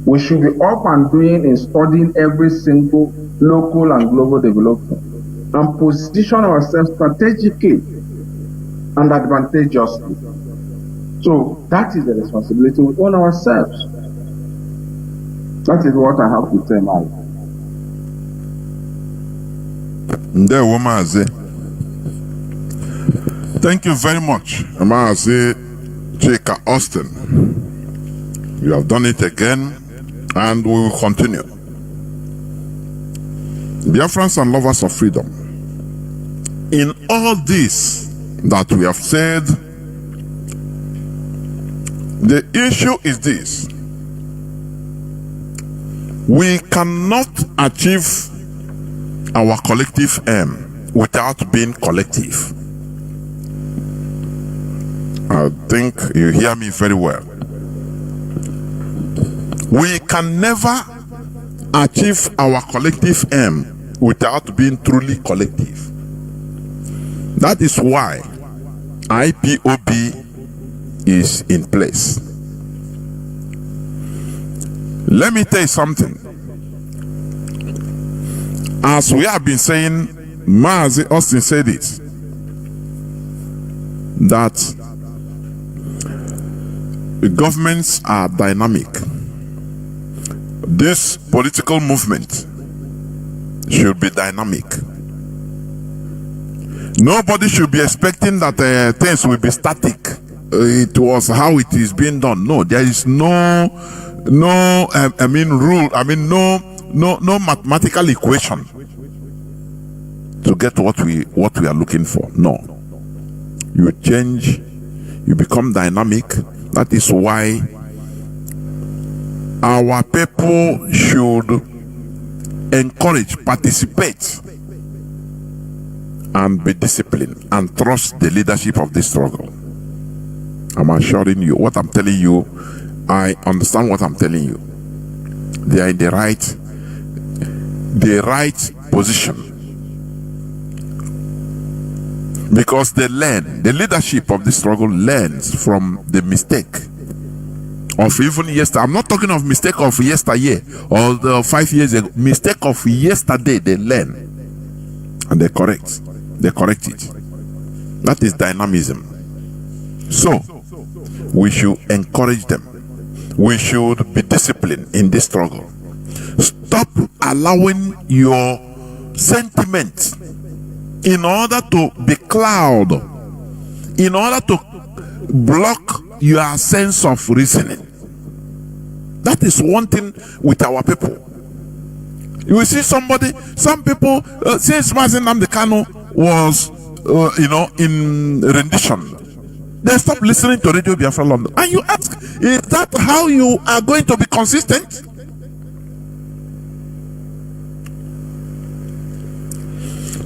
C: We should be up and doing in studying every single local and global development and position ourselves strategically and advantageously. So that is the responsibility we own ourselves. That is what I have to say, Mazi.
A: Ndewo Mazi. Thank you very much, Mazi Chika Austin. You have done it again, and we will continue. Biafrans and lovers of freedom, in all this that we have said, the issue is this: we cannot achieve our collective aim without being collective. I think you hear me very well. We can never achieve our collective aim without being truly collective. That is why IPOB is in place. Let me tell you something. As we have been saying, Mazi Austin said it, that the governments are dynamic. This political movement should be dynamic. Nobody should be expecting that things will be static. It was how it is being done. No, there is no mathematical equation to get what we are looking for. No, you change, you become dynamic. That is why our people should encourage, participate, and be disciplined and trust the leadership of this struggle. I'm assuring you, what I'm telling you, I understand what I'm telling you. They are in the right position Because they learn, the leadership of the struggle learns from the mistake of even yesterday. I'm not talking of mistake of yesteryear or the 5 years ago. Mistake of yesterday, they learn and they correct. They correct it. That is dynamism. So, we should encourage them. We should be disciplined in this struggle. Stop allowing your sentiments in order to be cloud, in order to block your sense of reasoning. That is one thing with our people. You will see some people, since Mazi Nnamdi Kanu was, in rendition, they stop listening to Radio Biafra London. And you ask, is that how you are going to be consistent?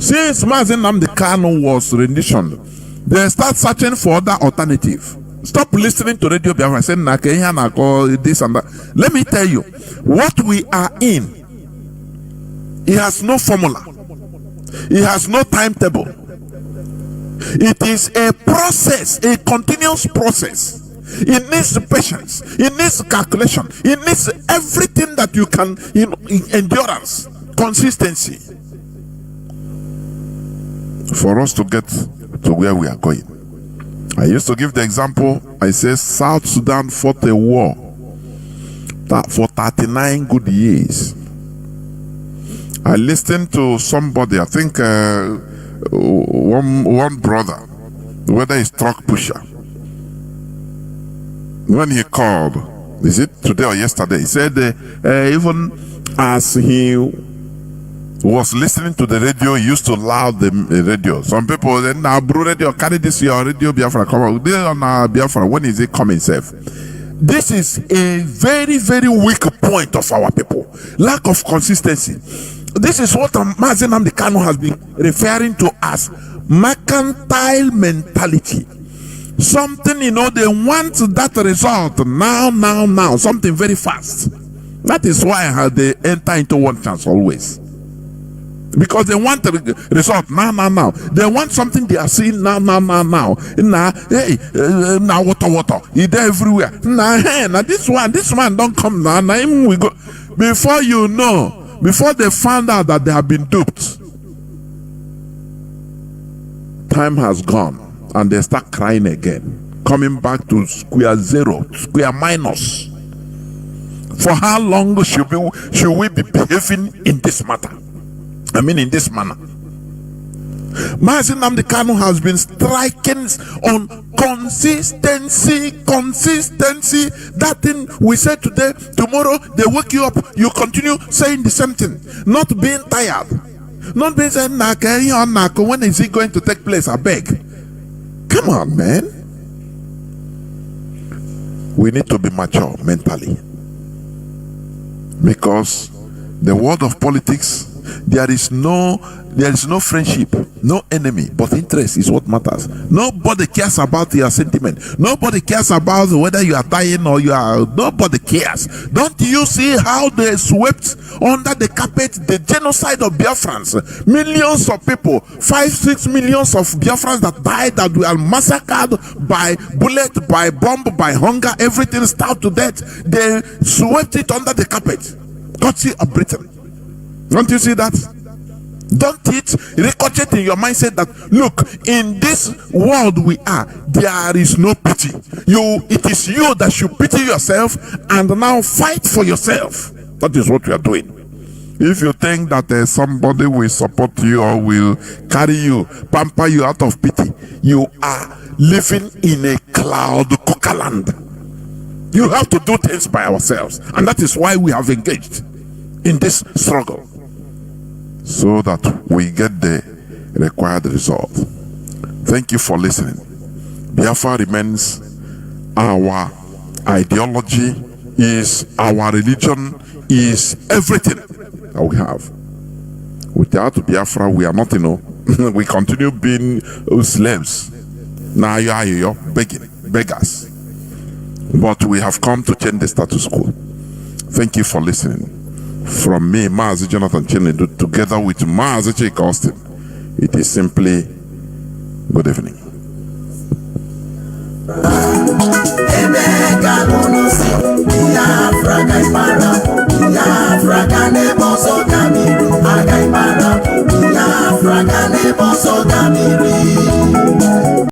A: Since Mazi Nnamdi Kanu was rendition, they start searching for other alternative. Stop listening to Radio Biafra saying this and that. Let me tell you, what we are in, it has no formula. It has no timetable. It is a process, a continuous process. It needs patience. It needs calculation. It needs everything that you can, endurance, consistency, for us to get to where we are going. I used to give the example. I say South Sudan fought a war for 39 good years. I listened to somebody, I think one brother, whether he's truck pusher, when he called, is it today or yesterday, he said even as he was listening to the radio, he used to loud the radio. Some people said, now bro, radio, carry this your Radio Biafra, come on. This on Biafra, when is it coming safe? This is a very, very weak point of our people. Lack of consistency. This is what Mazi Nnamdi Kanu has been referring to as mercantile mentality. Something, they want that result now, something very fast. That is why they enter into one chance always. Because they want the result now. They want something they are seeing now. Now, hey, now water. It's there everywhere. Now this man don't come now. Now him we go. Before you know, before they found out that they have been duped, time has gone and they start crying again, coming back to square zero, square minus. For how long should we be behaving in this matter? In this manner. Mazi Nnamdi Kanu has been striking on consistency. That thing we said today, tomorrow they wake you up, you continue saying the same thing. Not being tired. Not being saying, when is it going to take place? I beg. Come on, man. We need to be mature mentally. Because the world of politics, there is no friendship, no enemy, but interest is what matters. Nobody cares about your sentiment. Nobody cares about whether you are dying or you are. Nobody cares. Don't you see how they swept under the carpet the genocide of Biafrans? Millions of people, 5-6 millions of Biafrans that died, that were massacred by bullet, by bomb, by hunger, everything starved to death. They swept it under the carpet. Courtesy of Britain. Don't you see that? Don't it ricochet in your mindset that, look, in this world we are, there is no pity. It is you that should pity yourself and now fight for yourself. That is what we are doing. If you think that somebody will support you or will carry you, pamper you out of pity, you are living in a cloud cocaland. You have to do things by ourselves, and that is why we have engaged in this struggle, so that we get the required result. Thank you for listening. Biafra remains our ideology, is our religion, is everything that we have. Without Biafra, we are not, we continue being slaves. Now you're beggars. But we have come to change the status quo. Thank you for listening. From me, Mazi Chinedu, together with Mazi Chika, it is simply Good evening.
M: Biafra